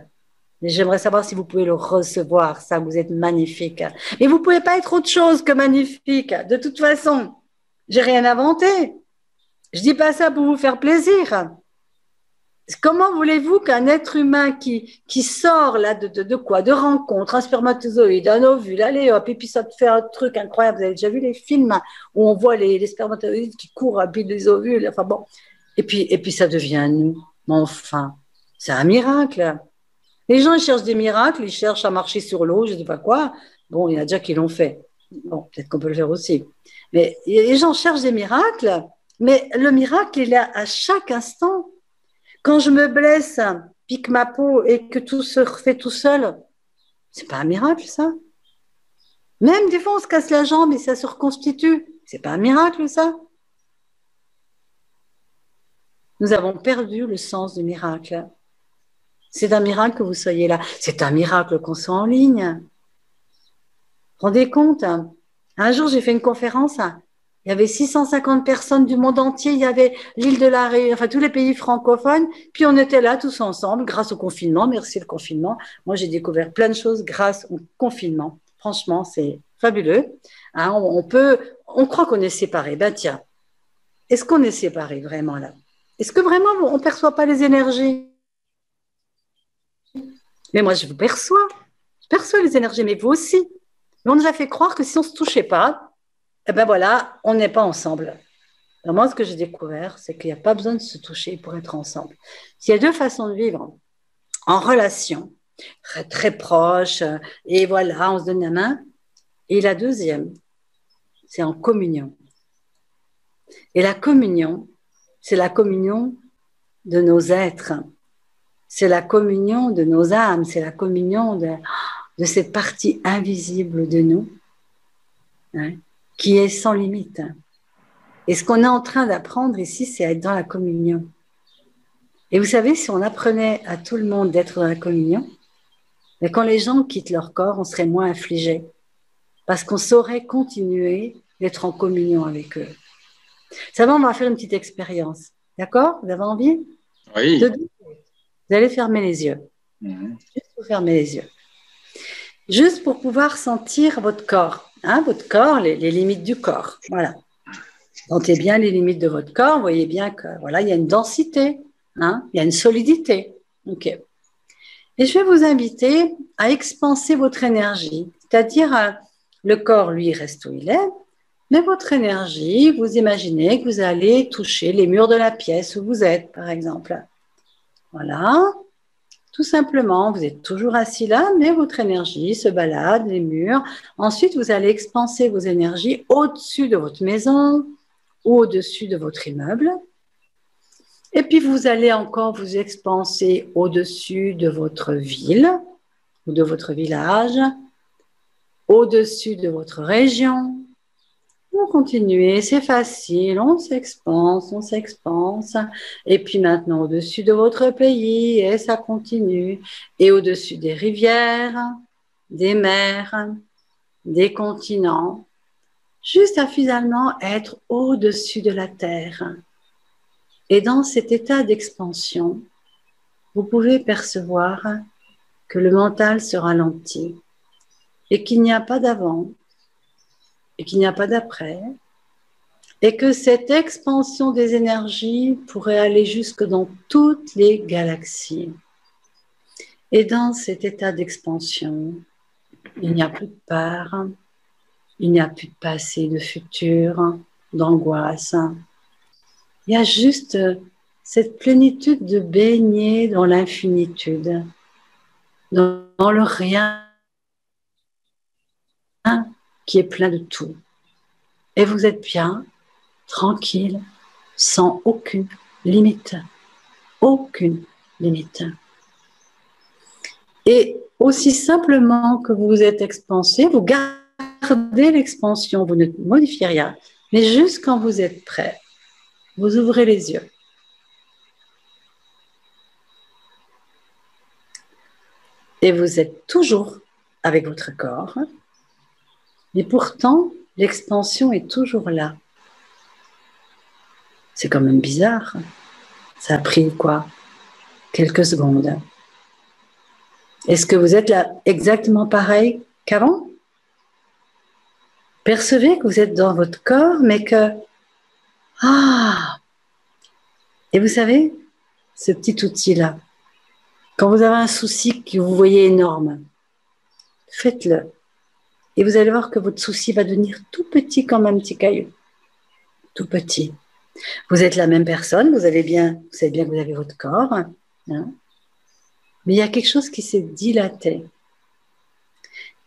J'aimerais savoir si vous pouvez le recevoir, ça, vous êtes magnifique. Mais vous ne pouvez pas être autre chose que magnifique. De toute façon, j'ai rien inventé. Je ne dis pas ça pour vous faire plaisir. Comment voulez-vous qu'un être humain qui sort là de quoi? De rencontre, un spermatozoïde, un ovule, allez hop, et puis ça te fait un truc incroyable. Vous avez déjà vu les films où on voit les spermatozoïdes qui courent à pied des ovules, enfin bon. Et puis ça devient nous. Mais enfin, c'est un miracle. Les gens, ils cherchent des miracles, ils cherchent à marcher sur l'eau, je ne sais pas quoi. Bon, il y en a déjà qui l'ont fait. Bon, peut-être qu'on peut le faire aussi. Mais les gens cherchent des miracles, mais le miracle, il est à chaque instant. Quand je me blesse, pique ma peau et que tout se refait tout seul, c'est pas un miracle, ça. Même des fois, on se casse la jambe et ça se reconstitue. C'est pas un miracle, ça. Nous avons perdu le sens du miracle. C'est un miracle que vous soyez là. C'est un miracle qu'on soit en ligne. Rendez compte, un jour, j'ai fait une conférence. Il y avait 650 personnes du monde entier. Il y avait l'île de la Réunion, enfin tous les pays francophones. Puis on était là tous ensemble grâce au confinement. Merci le confinement. Moi, j'ai découvert plein de choses grâce au confinement. Franchement, c'est fabuleux. Hein, on croit qu'on est séparés. Ben tiens, est-ce qu'on est séparés vraiment là? Est-ce que vraiment on ne perçoit pas les énergies? Mais moi, je vous perçois. Je perçois les énergies, mais vous aussi. Mais on nous a fait croire que si on ne se touchait pas, eh ben voilà, on n'est pas ensemble. Alors moi, ce que j'ai découvert, c'est qu'il n'y a pas besoin de se toucher pour être ensemble. Il y a 2 façons de vivre. En relation, très, très proche, et voilà, on se donne la main. Et la deuxième, c'est en communion. Et la communion, c'est la communion de nos êtres. C'est la communion de nos âmes, c'est la communion de cette partie invisible de nous, hein, qui est sans limite. Et ce qu'on est en train d'apprendre ici, c'est être dans la communion. Et vous savez, si on apprenait à tout le monde d'être dans la communion, mais quand les gens quittent leur corps, on serait moins affligés, parce qu'on saurait continuer d'être en communion avec eux. Ça va, on va faire une petite expérience. D'accord? Vous avez envie? Oui. Vous allez fermer les yeux. Juste pour fermer les yeux. Juste pour pouvoir sentir votre corps. Hein, votre corps, les limites du corps. Voilà. Sentez bien les limites de votre corps. Vous voyez bien que voilà, il y a une densité. Hein, il y a une solidité. OK. Et je vais vous inviter à expanser votre énergie. C'est-à-dire, le corps, lui, reste où il est. Mais votre énergie, vous imaginez que vous allez toucher les murs de la pièce où vous êtes, par exemple. Voilà, tout simplement, vous êtes toujours assis là, mais votre énergie se balade, les murs. Ensuite, vous allez expanser vos énergies au-dessus de votre maison ou au-dessus de votre immeuble. Et puis, vous allez encore vous expanser au-dessus de votre ville ou de votre village, au-dessus de votre région. Vous continuez, c'est facile, on s'expanse, on s'expanse. Et puis maintenant, au-dessus de votre pays, et ça continue. Et au-dessus des rivières, des mers, des continents, juste à finalement être au-dessus de la terre. Et dans cet état d'expansion, vous pouvez percevoir que le mental se ralentit et qu'il n'y a pas d'avant et qu'il n'y a pas d'après et que cette expansion des énergies pourrait aller jusque dans toutes les galaxies. Et dans cet état d'expansion, il n'y a plus de peur, il n'y a plus de passé, de futur, d'angoisse. Il y a juste cette plénitude de baigner dans l'infinitude, dans le rien qui est plein de tout. Et vous êtes bien, tranquille, sans aucune limite. Aucune limite. Et aussi simplement que vous vous êtes expansé, vous gardez l'expansion, vous ne modifiez rien. Mais juste quand vous êtes prêt, vous ouvrez les yeux. Et vous êtes toujours avec votre corps. Mais pourtant, l'expansion est toujours là. C'est quand même bizarre. Ça a pris quoi? Quelques secondes. Est-ce que vous êtes là exactement pareil qu'avant? Percevez que vous êtes dans votre corps, mais que... Ah! Et vous savez, ce petit outil-là, quand vous avez un souci que vous voyez énorme, faites-le. Et vous allez voir que votre souci va devenir tout petit comme un petit caillou. Tout petit. Vous êtes la même personne, vous savez bien que vous avez votre corps, hein, mais il y a quelque chose qui s'est dilaté.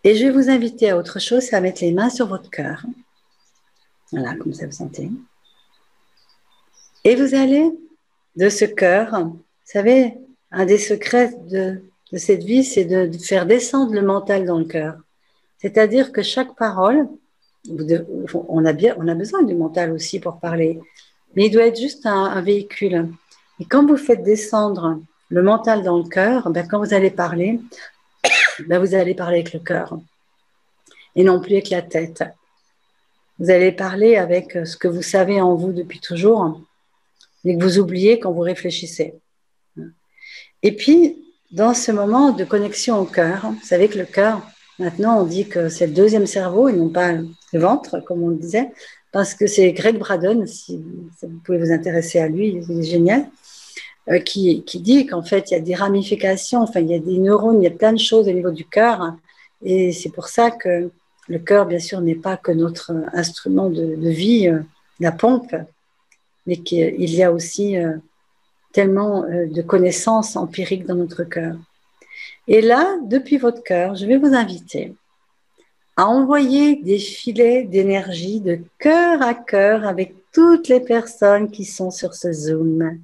Et je vais vous inviter à autre chose, c'est à mettre les mains sur votre cœur. Voilà, comme ça vous sentez. Et vous allez, de ce cœur, vous savez, un des secrets de cette vie, c'est de faire descendre le mental dans le cœur. C'est-à-dire que chaque parole, on a besoin du mental aussi pour parler, mais il doit être juste un véhicule. Et quand vous faites descendre le mental dans le cœur, ben quand vous allez parler, ben vous allez parler avec le cœur et non plus avec la tête. Vous allez parler avec ce que vous savez en vous depuis toujours, mais que vous oubliez quand vous réfléchissez. Et puis, dans ce moment de connexion au cœur, vous savez que le cœur, maintenant on dit que c'est le deuxième cerveau et non pas le ventre, comme on le disait, parce que c'est Greg Braden, si vous pouvez vous intéresser à lui, il est génial, qui dit qu'en fait il y a des ramifications, enfin il y a des neurones, il y a plein de choses au niveau du cœur, et c'est pour ça que le cœur, bien sûr, n'est pas que notre instrument de vie, la pompe, mais qu'il y a aussi tellement de connaissances empiriques dans notre cœur. Et là, depuis votre cœur, je vais vous inviter à envoyer des filets d'énergie de cœur à cœur avec toutes les personnes qui sont sur ce Zoom.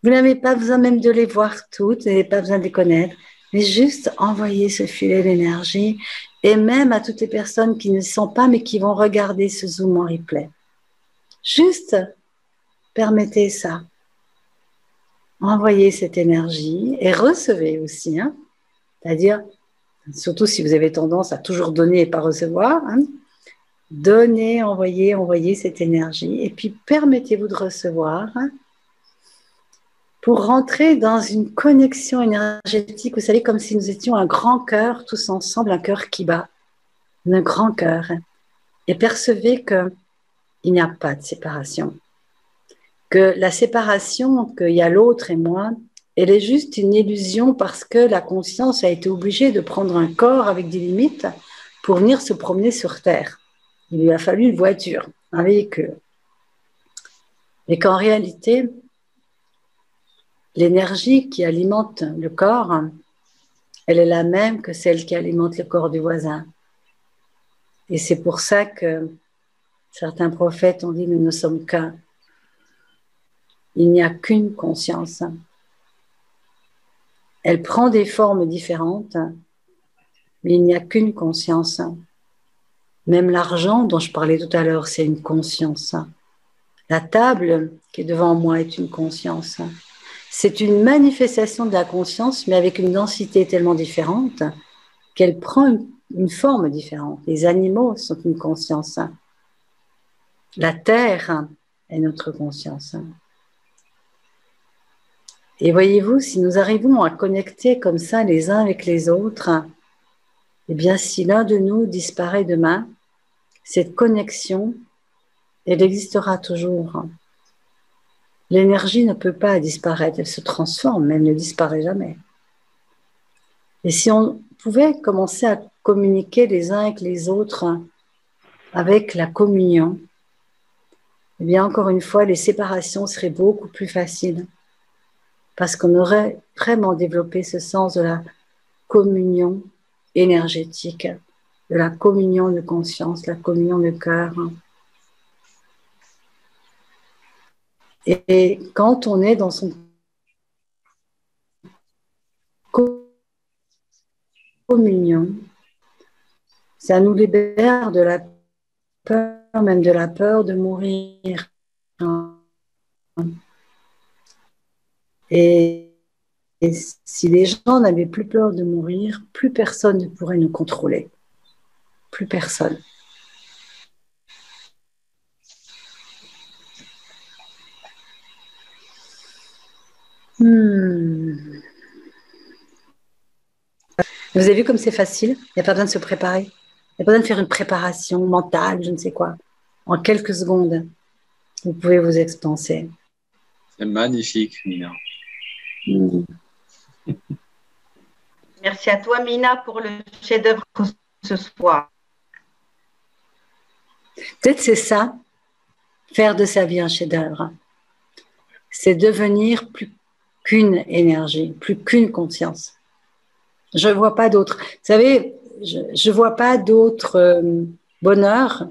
Vous n'avez pas besoin même de les voir toutes, vous n'avez pas besoin de les connaître, mais juste envoyer ce filet d'énergie et même à toutes les personnes qui ne sont pas, mais qui vont regarder ce Zoom en replay. Juste permettez ça. Envoyez cette énergie et recevez aussi, hein. C'est-à-dire, surtout si vous avez tendance à toujours donner et pas recevoir, hein. Donnez, envoyez cette énergie et puis permettez-vous de recevoir, hein, pour rentrer dans une connexion énergétique, vous savez, comme si nous étions un grand cœur, tous ensemble, un cœur qui bat, un grand cœur. Et percevez qu'il n'y a pas de séparation. Que la séparation, qu'il y a l'autre et moi, elle est juste une illusion parce que la conscience a été obligée de prendre un corps avec des limites pour venir se promener sur Terre. Il lui a fallu une voiture, un véhicule. Et qu'en réalité, l'énergie qui alimente le corps, elle est la même que celle qui alimente le corps du voisin. Et c'est pour ça que certains prophètes ont dit « nous ne sommes qu'un ». il n'y a qu'une conscience. Elle prend des formes différentes, mais il n'y a qu'une conscience. Même l'argent dont je parlais tout à l'heure, c'est une conscience. La table qui est devant moi est une conscience. C'est une manifestation de la conscience, mais avec une densité tellement différente qu'elle prend une forme différente. Les animaux sont une conscience. La terre est notre conscience. Et voyez-vous, si nous arrivons à connecter comme ça les uns avec les autres, eh bien, si l'un de nous disparaît demain, cette connexion, elle existera toujours. L'énergie ne peut pas disparaître, elle se transforme, mais elle ne disparaît jamais. Et si on pouvait commencer à communiquer les uns avec les autres avec la communion, eh bien, encore une fois, les séparations seraient beaucoup plus faciles parce qu'on aurait vraiment développé ce sens de la communion énergétique, de la communion de conscience, la communion de cœur. Et quand on est dans son communion, ça nous libère de la peur, même de la peur de mourir. Et si les gens n'avaient plus peur de mourir, plus personne ne pourrait nous contrôler. Plus personne. Vous avez vu comme c'est facile? Il n'y a pas besoin de se préparer. Il n'y a pas besoin de faire une préparation mentale, je ne sais quoi. En quelques secondes, vous pouvez vous expanser. C'est magnifique, Mina. Merci à toi, Mina, pour le chef-d'œuvre ce soir. Peut-être c'est ça, faire de sa vie un chef-d'œuvre. C'est devenir plus qu'une énergie, plus qu'une conscience. Je ne vois pas d'autre. Vous savez, je ne vois pas d'autre bonheur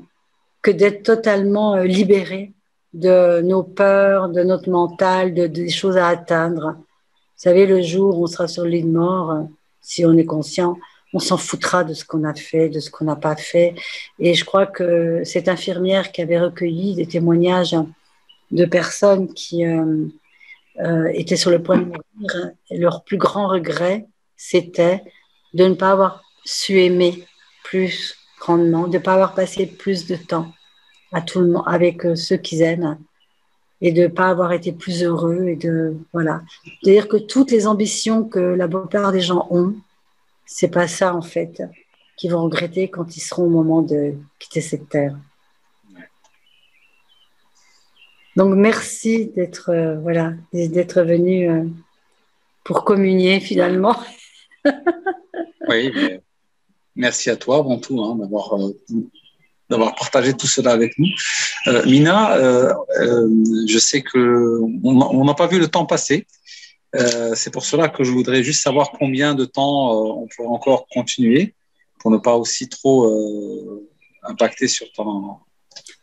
que d'être totalement libéré de nos peurs, de notre mental, des choses à atteindre. Vous savez, le jour où on sera sur le lit de mort, si on est conscient, on s'en foutra de ce qu'on a fait, de ce qu'on n'a pas fait. Et je crois que cette infirmière qui avait recueilli des témoignages de personnes qui étaient sur le point de mourir, leur plus grand regret, c'était de ne pas avoir su aimer plus grandement, de ne pas avoir passé plus de temps à tout le monde, avec ceux qu'ils aiment, et de ne pas avoir été plus heureux. Et voilà. C'est-à-dire que toutes les ambitions que la plupart des gens ont, c'est pas ça en fait qu'ils vont regretter quand ils seront au moment de quitter cette terre. Donc merci d'être d'être venu pour communier finalement. Oui, mais merci à toi avant tout d'avoir partagé tout cela avec nous. Mina, je sais qu'on n'a pas vu le temps passer. C'est pour cela que je voudrais juste savoir combien de temps on pourrait encore continuer pour ne pas aussi trop impacter sur ton...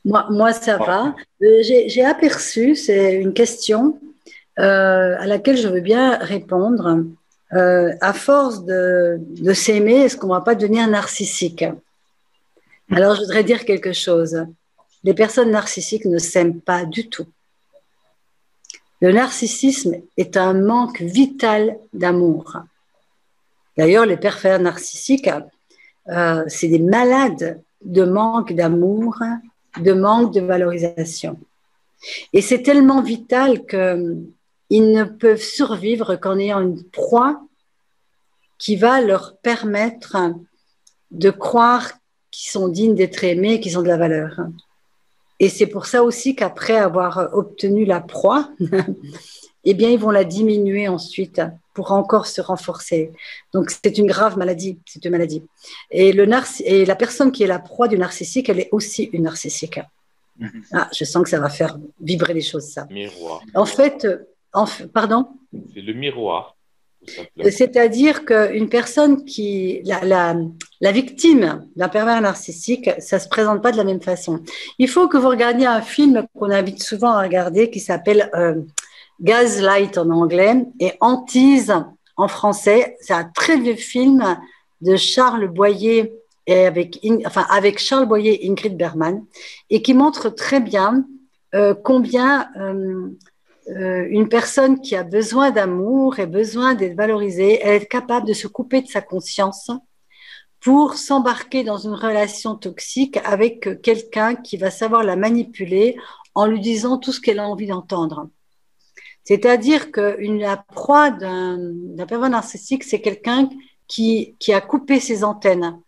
Moi ça va. J'ai aperçu, c'est une question à laquelle je veux bien répondre. À force de s'aimer, est-ce qu'on ne va pas devenir narcissique? Alors, je voudrais dire quelque chose. Les personnes narcissiques ne s'aiment pas du tout. Le narcissisme est un manque vital d'amour. D'ailleurs, les pervers narcissiques, c'est des malades de manque d'amour, de manque de valorisation. Et c'est tellement vital qu'ils ne peuvent survivre qu'en ayant une proie qui va leur permettre de croire qu'ils sont dignes d'être aimés, qu'ils ont de la valeur. Et c'est pour ça aussi qu'après avoir obtenu la proie, eh bien, ils vont la diminuer ensuite pour encore se renforcer. Donc, c'est une grave maladie, c'est une maladie. Et la personne qui est la proie du narcissique, elle est aussi une narcissique. Ah, je sens que ça va faire vibrer les choses, ça. Miroir. En fait, pardon? C'est le miroir. C'est-à-dire qu'une personne la victime d'un pervers narcissique, ça ne se présente pas de la même façon. Il faut que vous regardiez un film qu'on invite souvent à regarder qui s'appelle Gaslight en anglais et Hantise en français. C'est un très vieux film de Charles Boyer et avec Charles Boyer et Ingrid Bergman et qui montre très bien combien une personne qui a besoin d'amour et besoin d'être valorisée, elle est capable de se couper de sa conscience pour s'embarquer dans une relation toxique avec quelqu'un qui va savoir la manipuler en lui disant tout ce qu'elle a envie d'entendre. C'est-à-dire que la proie d'un pervers narcissique, c'est quelqu'un qui a coupé ses antennes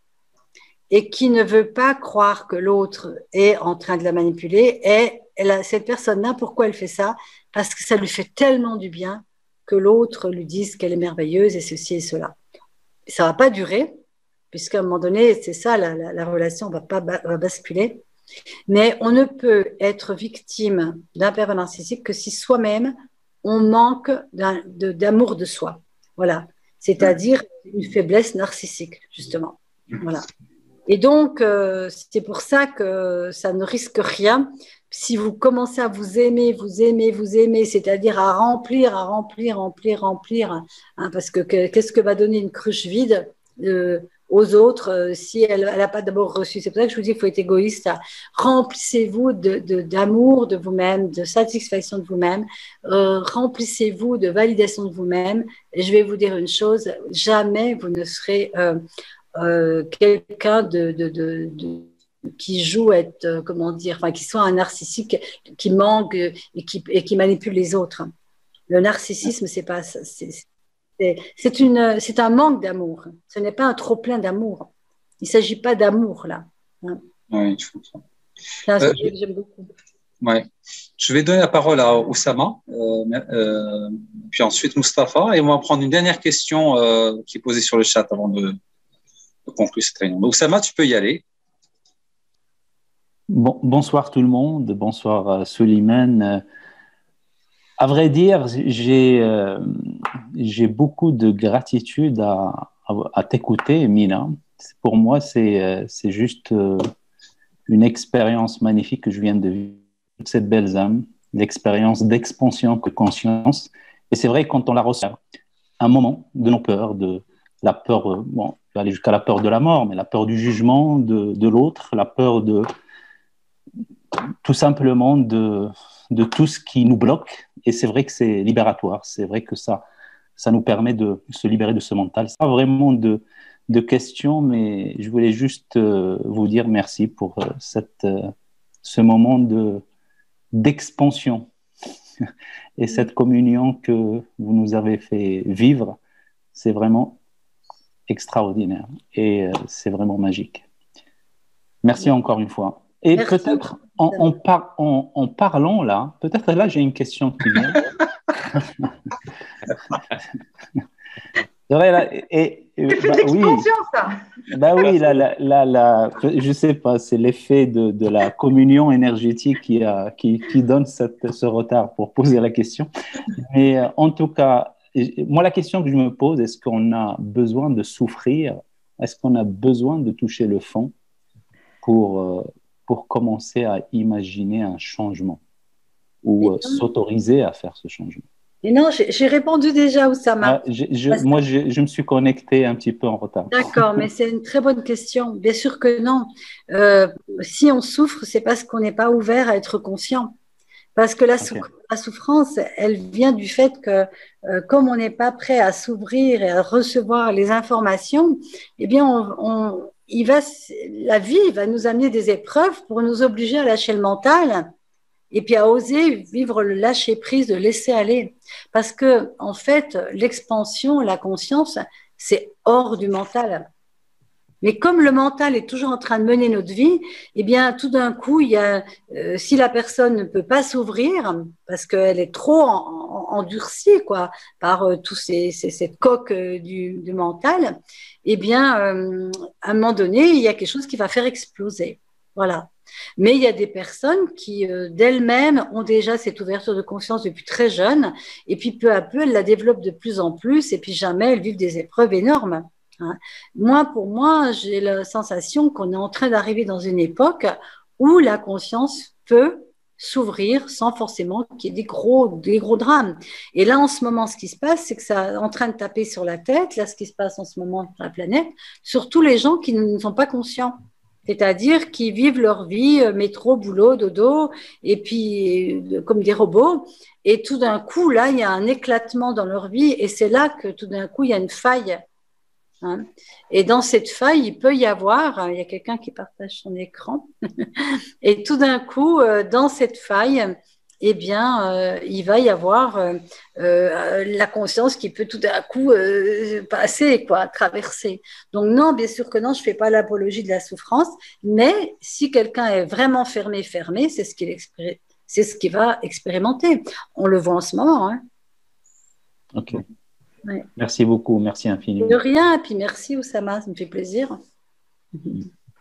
et qui ne veut pas croire que l'autre est en train de la manipuler. Et cette personne-là, pourquoi elle fait ça? Parce que ça lui fait tellement du bien que l'autre lui dise qu'elle est merveilleuse et ceci et cela. Ça ne va pas durer, puisqu'à un moment donné, c'est ça, la relation va basculer. Mais on ne peut être victime d'un pervers narcissique que si soi-même, on manque d'amour de soi. Voilà. C'est-à-dire une faiblesse narcissique, justement. Voilà. Et donc, c'est pour ça que ça ne risque rien. Si vous commencez à vous aimer, c'est-à-dire à remplir, hein, parce que qu'est-ce que va donner une cruche vide aux autres si elle n'a pas d'abord reçu. C'est pour ça que je vous dis qu'il faut être égoïste. Remplissez-vous d'amour de vous-même, de satisfaction de vous-même. Remplissez-vous de validation de vous-même. Et je vais vous dire une chose, jamais vous ne serez quelqu'un qui joue être, qui soit un narcissique, qui manque et qui manipule les autres. Le narcissisme, c'est pas ça. C'est un manque d'amour. Ce n'est pas un trop-plein d'amour. Il ne s'agit pas d'amour, là. Oui, je comprends. C'est un sujet que j'aime beaucoup. Ouais. Je vais donner la parole à Oussama, puis ensuite Mustapha, et on va prendre une dernière question qui est posée sur le chat avant de conclure cette réunion. Oussama, tu peux y aller. Bonsoir tout le monde, bonsoir Souleymane. À vrai dire, j'ai beaucoup de gratitude à t'écouter, Mina. Pour moi, c'est juste une expérience magnifique que je viens de vivre. Cette belle âme, l'expérience d'expansion de conscience. Et c'est vrai, quand on la ressent, un moment de nos peurs, de la peur, je vais aller jusqu'à la peur de la mort, mais la peur du jugement de l'autre, la peur tout simplement de tout ce qui nous bloque. Et c'est vrai que c'est libératoire. C'est vrai que ça nous permet de se libérer de ce mental. C'est pas vraiment de questions, mais je voulais juste vous dire merci pour ce moment d'expansion et cette communion que vous nous avez fait vivre. C'est vraiment extraordinaire et c'est vraiment magique. Merci encore une fois. Et peut-être en parlant là, peut-être là j'ai une question qui vient. C'est vrai, là, oui, ça. Oui, je sais pas, c'est l'effet de la communion énergétique qui donne ce retard pour poser la question. Mais en tout cas, moi la question que je me pose, est-ce qu'on a besoin de souffrir? Est-ce qu'on a besoin de toucher le fond pour commencer à imaginer un changement ou s'autoriser à faire ce changement? Et non, j'ai répondu déjà, Oussama. Moi, je me suis connectée un petit peu en retard. D'accord, mais c'est une très bonne question. Bien sûr que non. Si on souffre, c'est parce qu'on n'est pas ouvert à être conscient. Parce que la souffrance, elle vient du fait que, comme on n'est pas prêt à s'ouvrir et à recevoir les informations, eh bien, la vie va nous amener des épreuves pour nous obliger à lâcher le mental. Et puis à oser vivre le lâcher-prise, de laisser aller. Parce que, en fait, l'expansion, la conscience, c'est hors du mental. Mais comme le mental est toujours en train de mener notre vie, eh bien, tout d'un coup, si la personne ne peut pas s'ouvrir, parce qu'elle est trop endurcie, quoi, par cette coque du mental, eh bien, à un moment donné, il y a quelque chose qui va faire exploser. Voilà. Mais il y a des personnes qui, d'elles-mêmes, ont déjà cette ouverture de conscience depuis très jeune, et puis peu à peu, elles la développent de plus en plus, et puis jamais elles vivent des épreuves énormes. Hein. Pour moi, j'ai la sensation qu'on est en train d'arriver dans une époque où la conscience peut s'ouvrir sans forcément qu'il y ait des gros drames. Et là, en ce moment, ce qui se passe, c'est que ça est en train de taper sur la tête, là, ce qui se passe en ce moment sur la planète, surtout les gens qui ne sont pas conscients. C'est-à-dire qui vivent leur vie, métro, boulot, dodo, et puis comme des robots. Et tout d'un coup, là, il y a un éclatement dans leur vie, et c'est là que tout d'un coup, il y a une faille. Hein. Et dans cette faille, il peut y avoir, il y a quelqu'un qui partage son écran, et tout d'un coup, dans cette faille, eh bien, il va y avoir la conscience qui peut tout d'un coup passer, quoi, traverser. Donc non, bien sûr que non, je ne fais pas l'apologie de la souffrance, mais si quelqu'un est vraiment fermé, c'est ce qu'il va expérimenter. On le voit en ce moment. Hein. Ok. Ouais. Merci beaucoup, merci infiniment. De rien, et puis merci Oussama, ça me fait plaisir.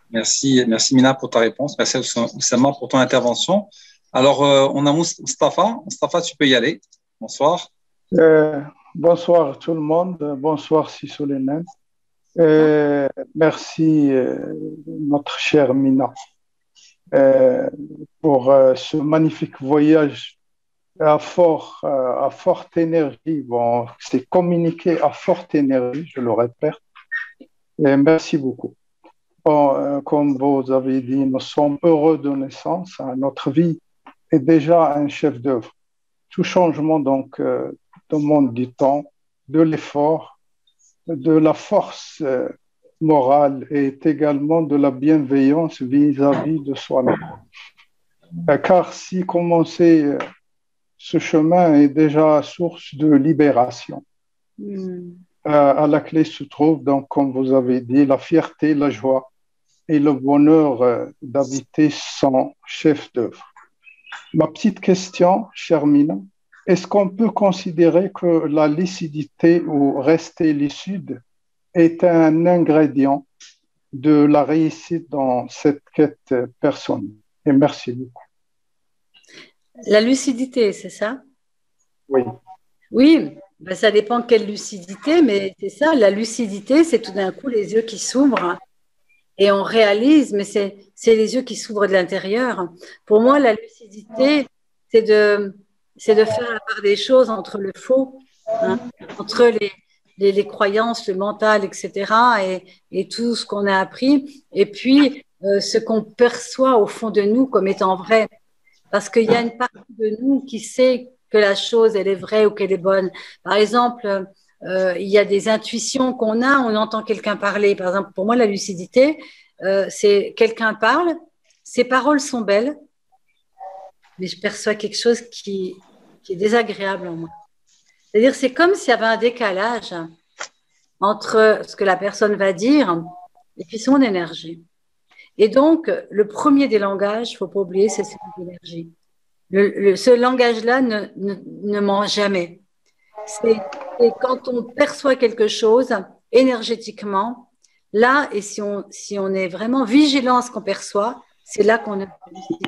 Merci Mina pour ta réponse, merci Oussama pour ton intervention. Alors, on a Mustapha. Mustapha, tu peux y aller. Bonsoir. Bonsoir tout le monde. Bonsoir Sissoulenen. Merci notre chère Mina pour ce magnifique voyage à forte énergie. Bon, c'est communiqué à forte énergie, je le répète. Et merci beaucoup. Bon, comme vous avez dit, nous sommes heureux de naissance. Notre vie est déjà un chef d'œuvre. Tout changement donc demande du temps, de l'effort, de la force morale et également de la bienveillance vis-à-vis de soi-même. Car si commencer ce chemin est déjà source de libération. À la clé se trouve donc, comme vous avez dit, la fierté, la joie et le bonheur d'habiter son chef d'œuvre. Ma petite question, chère Mina, est-ce qu'on peut considérer que la lucidité ou rester lucide est un ingrédient de la réussite dans cette quête personnelle? Et merci beaucoup. La lucidité, c'est ça? Oui. Oui, ben ça dépend de quelle lucidité, mais c'est ça, la lucidité, c'est tout d'un coup les yeux qui s'ouvrent et on réalise, mais c'est les yeux qui s'ouvrent de l'intérieur. Pour moi, la lucidité, c'est de faire la part des choses entre le faux, hein, entre les croyances, le mental, etc., et tout ce qu'on a appris, et puis ce qu'on perçoit au fond de nous comme étant vrai. Parce qu'il y a une partie de nous qui sait que la chose, elle est vraie ou qu'elle est bonne. Par exemple, il y a des intuitions qu'on a, on entend quelqu'un parler. Par exemple, pour moi, la lucidité, c'est quelqu'un parle, ses paroles sont belles, mais je perçois quelque chose qui est désagréable en moi. C'est-à-dire, c'est comme s'il y avait un décalage entre ce que la personne va dire et puis son énergie. Et donc, le premier des langages, il ne faut pas oublier, c'est l'énergie. Ce langage-là ne ment jamais. C'est quand on perçoit quelque chose énergétiquement, là, et si on est vraiment vigilant à ce qu'on perçoit, c'est là qu'on est lucide.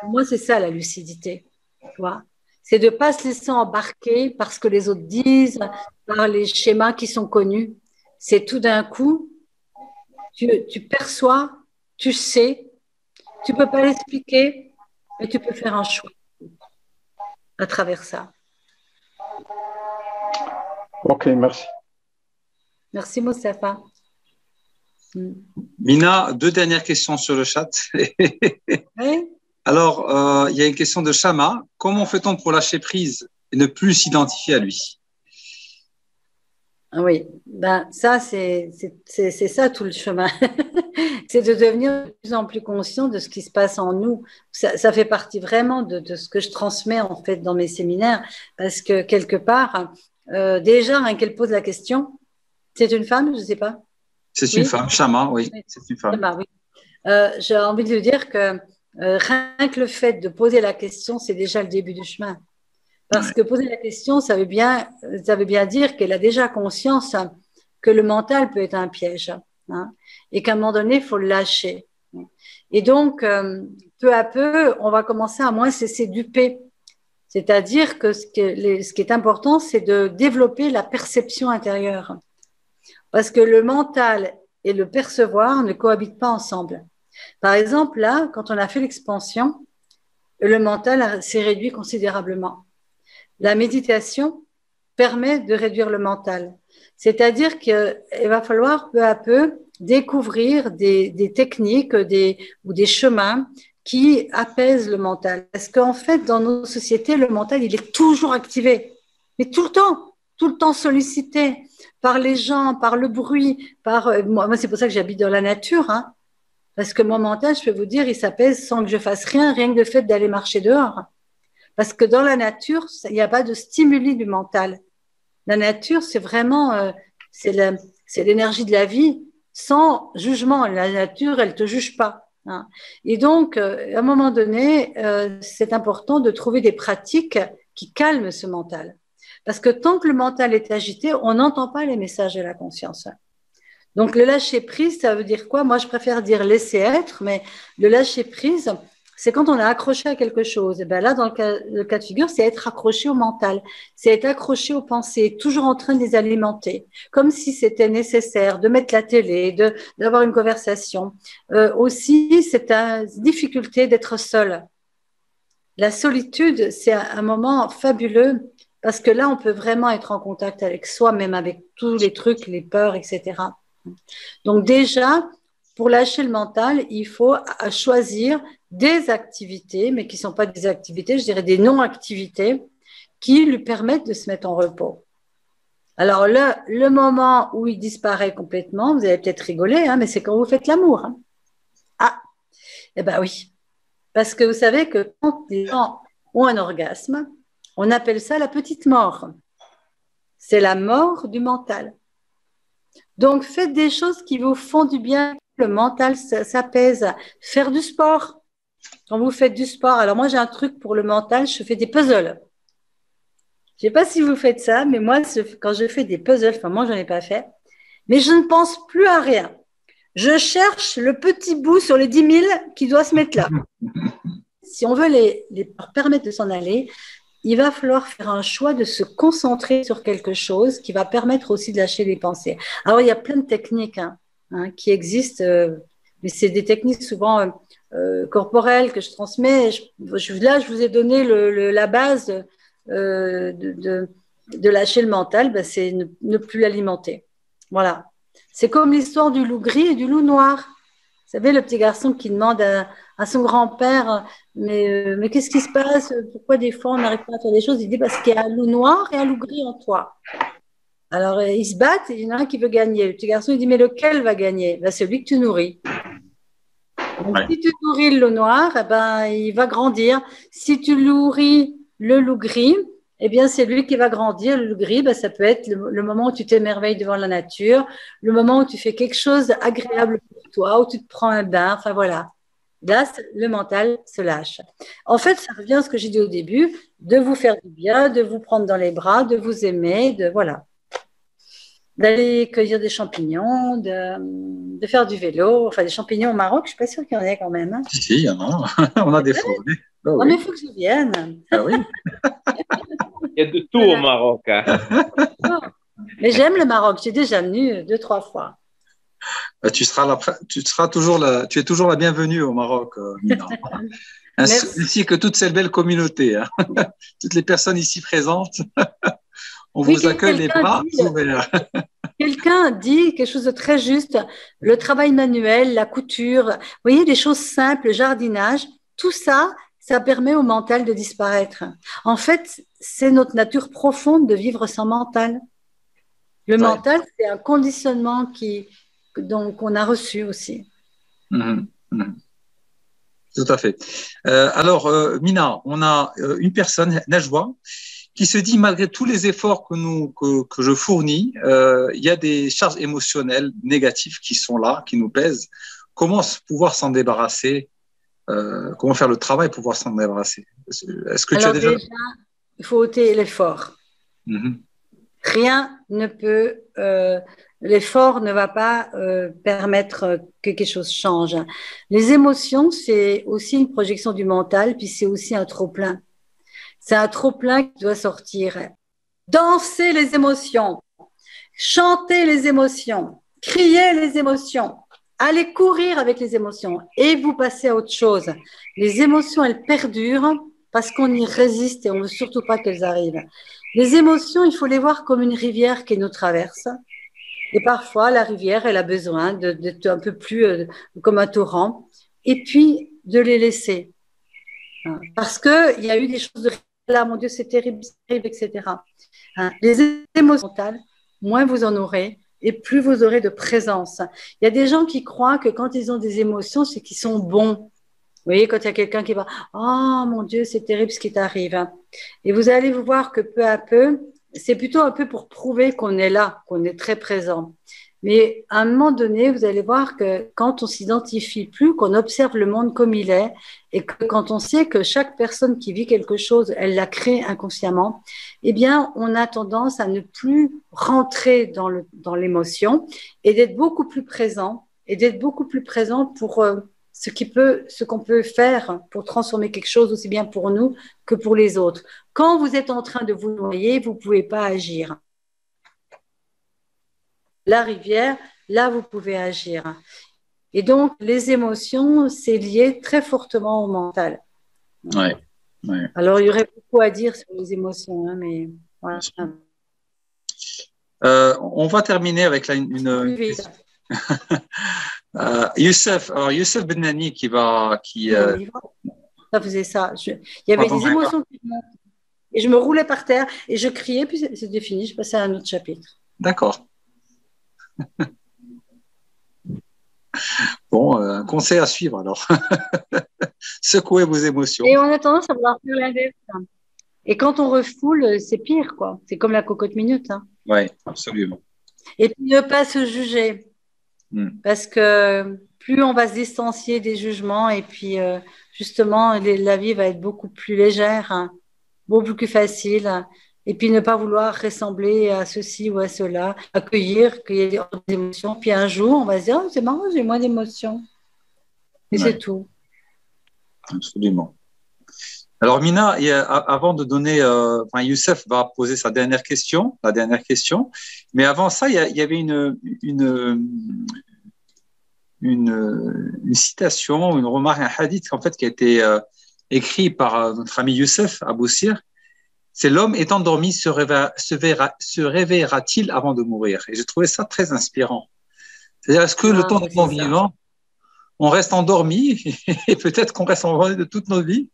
Pour moi, c'est ça la lucidité. Tu vois, c'est de ne pas se laisser embarquer par ce que les autres disent, par les schémas qui sont connus. C'est tout d'un coup, tu perçois, tu sais, tu ne peux pas l'expliquer, mais tu peux faire un choix à travers ça. Ok, merci. Merci, Moustapha. Mina, 2 dernières questions sur le chat. Oui. Alors, il y a une question de Shama. Comment fait-on pour lâcher prise et ne plus s'identifier à lui? Oui, ben, ça, c'est ça tout le chemin. C'est de devenir de plus en plus conscient de ce qui se passe en nous. Ça fait partie vraiment de ce que je transmets en fait dans mes séminaires, parce que quelque part, déjà, rien qu'elle pose la question, c'est une femme, je ne sais pas. C'est une femme, Shama, oui, c'est une femme. Shama, oui. J'ai envie de dire que rien que le fait de poser la question, c'est déjà le début du chemin. Parce que poser la question, ça veut bien dire qu'elle a déjà conscience que le mental peut être un piège, hein, et qu'à un moment donné, il faut le lâcher. Et donc, peu à peu, on va commencer à moins se laisser duper. C'est-à-dire que ce qui est important, c'est de développer la perception intérieure. Parce que le mental et le percevoir ne cohabitent pas ensemble. Par exemple, là, quand on a fait l'expansion, le mental s'est réduit considérablement. La méditation permet de réduire le mental. C'est-à-dire qu'il va falloir peu à peu découvrir des techniques ou des chemins qui apaisent le mental. Parce qu'en fait, dans nos sociétés, le mental, il est toujours activé, mais tout le temps sollicité par les gens, par le bruit, moi c'est pour ça que j'habite dans la nature, hein, parce que mon mental, je peux vous dire, il s'apaise sans que je fasse rien que le fait d'aller marcher dehors. Parce que dans la nature, il n'y a pas de stimuli du mental. La nature, c'est vraiment, c'est l'énergie de la vie sans jugement. La nature, elle te juge pas, hein. Et donc, à un moment donné, c'est important de trouver des pratiques qui calment ce mental. Parce que tant que le mental est agité, on n'entend pas les messages de la conscience. Donc, le lâcher-prise, ça veut dire quoi? Moi, je préfère dire laisser être, mais le lâcher-prise, c'est quand on est accroché à quelque chose. Et ben là, dans le cas de figure, c'est être accroché au mental, c'est être accroché aux pensées, toujours en train de les alimenter, comme si c'était nécessaire de mettre la télé, d'avoir une conversation. Aussi, c'est une difficulté d'être seul. La solitude, c'est un moment fabuleux parce que là, on peut vraiment être en contact avec soi, même avec tous les trucs, les peurs, etc. Donc déjà, pour lâcher le mental, il faut choisir des activités, mais qui ne sont pas des activités, je dirais des non-activités, qui lui permettent de se mettre en repos. Alors le moment où il disparaît complètement, vous allez peut-être rigoler, hein, mais c'est quand vous faites l'amour. Hein. Ah, eh bien oui. Parce que vous savez que quand les gens ont un orgasme, on appelle ça la petite mort. C'est la mort du mental. Donc, faites des choses qui vous font du bien. Le mental s'apaise. Faire du sport. Quand vous faites du sport, alors moi j'ai un truc pour le mental, je fais des puzzles. Je ne sais pas si vous faites ça, mais moi, quand je fais des puzzles, enfin moi je n'en ai pas fait, mais je ne pense plus à rien. Je cherche le petit bout sur les 10 000 qui doit se mettre là. Si on veut les permettre de s'en aller, il va falloir faire un choix de se concentrer sur quelque chose qui va permettre aussi de lâcher les pensées. Alors, il y a plein de techniques qui existent, mais c'est des techniques souvent corporelles que je transmets. Là, je vous ai donné la base de lâcher le mental, ben, c'est ne plus l'alimenter. Voilà. C'est comme l'histoire du loup gris et du loup noir. Vous savez, le petit garçon qui demande à son grand-père, mais qu'est-ce qui se passe? Pourquoi des fois on n'arrive pas à faire des choses? Il dit parce qu'il y a un loup noir et un loup gris en toi. Alors ils se battent et il y en a un qui veut gagner. Le petit garçon il dit mais lequel va gagner? Ben, celui que tu nourris. Donc, si tu nourris le loup noir, eh ben, il va grandir. Si tu nourris le loup gris, eh bien, c'est lui qui va grandir. Le loup gris, ben, ça peut être le moment où tu t'émerveilles devant la nature, le moment où tu fais quelque chose d'agréable pour toi, où tu te prends un bain, enfin voilà. Là, le mental se lâche. En fait, ça revient à ce que j'ai dit au début, de vous faire du bien, de vous prendre dans les bras, de vous aimer, voilà. D'aller cueillir des champignons, de faire du vélo, enfin des champignons au Maroc, je ne suis pas sûre qu'il y en ait quand même. Hein. Si, il y en a. On a des forêts. Oh, non, mais il faut que je vienne. Ah oui. Il y a de tout au Maroc. Hein. Mais j'aime le Maroc, j'ai déjà venu 2-3 fois. Tu es toujours la bienvenue au Maroc, Mina. Ainsi que toute cette belle communauté. Hein. Toutes les personnes ici présentes, on vous accueille les bras ouverts. Quelqu'un dit quelque chose de très juste, le travail manuel, la couture, vous voyez, des choses simples, le jardinage, tout ça, ça permet au mental de disparaître. En fait, c'est notre nature profonde de vivre sans mental. Le mental, c'est un conditionnement qu'on a reçu aussi. Tout à fait. Alors, Mina, on a une personne, Najwa, qui se dit, malgré tous les efforts que je fournis, il y a des charges émotionnelles négatives qui sont là, qui nous pèsent. Comment pouvoir s'en débarrasser? Comment faire le travail pour pouvoir s'en débarrasser? Est-ce que tu as déjà... il faut ôter l'effort. Rien ne peut... l'effort ne va pas permettre que quelque chose change. Les émotions, c'est aussi une projection du mental, puis c'est aussi un trop-plein. C'est un trop-plein qui doit sortir. Danser les émotions, chanter les émotions, crier les émotions. allez courir avec les émotions et vous passez à autre chose. Les émotions, elles perdurent parce qu'on y résiste et on ne veut surtout pas qu'elles arrivent. Les émotions, il faut les voir comme une rivière qui nous traverse. Et parfois, la rivière, elle a besoin d'être un peu plus comme un torrent et puis de les laisser. Parce qu'il y a eu des choses de là, mon Dieu, c'est terrible, etc. Les émotions mentales, moins vous en aurez et plus vous aurez de présence. Il y a des gens qui croient que quand ils ont des émotions, c'est qu'ils sont bons. Vous voyez, quand il y a quelqu'un qui va « Oh mon Dieu, c'est terrible ce qui t'arrive. » Et vous allez vous voir que peu à peu, c'est plutôt un peu pour prouver qu'on est là, qu'on est très présent. Mais à un moment donné, vous allez voir que quand on s'identifie plus, qu'on observe le monde comme il est, et que quand on sait que chaque personne qui vit quelque chose, elle l'a créé inconsciemment, eh bien, on a tendance à ne plus rentrer dans l'émotion et d'être beaucoup plus présent, pour ce qu'on peut faire pour transformer quelque chose aussi bien pour nous que pour les autres. Quand vous êtes en train de vous noyer, vous ne pouvez pas agir. La rivière, là, vous pouvez agir. Et donc, les émotions, c'est lié très fortement au mental. Ouais. Alors, il y aurait beaucoup à dire sur les émotions, mais voilà. On va terminer avec une Youssef, alors Youssef Benani ça faisait ça. Il y avait des émotions qui montent. Et je me roulais par terre et je criais, puis c'était fini, je passais à un autre chapitre. D'accord. Bon, un conseil à suivre alors. Secouez vos émotions. Et on a tendance à vouloir faire l'inverse. Et quand on refoule, c'est pire, quoi. C'est comme la cocotte minute. Oui, absolument. Et puis ne pas se juger. Parce que plus on va se distancier des jugements, et puis justement, la vie va être beaucoup plus légère, beaucoup plus facile. Et puis ne pas vouloir ressembler à ceci ou à cela, accueillir qu'il y ait des émotions. Puis un jour, on va se dire, oh, c'est marrant, j'ai moins d'émotions. Et c'est tout. Absolument. Alors Mina, avant de donner, Youssef va poser la dernière question. Mais avant ça, il y avait une citation, une remarque, un hadith en fait qui a été écrit par notre ami Youssef Abou Sir. C'est l'homme étant dormi se réveillera-t-il avant de mourir? Et j'ai trouvé ça très inspirant. C'est-à-dire, est-ce que le temps de mon vivant, on reste endormi et peut-être qu'on reste endormi de toute nos vies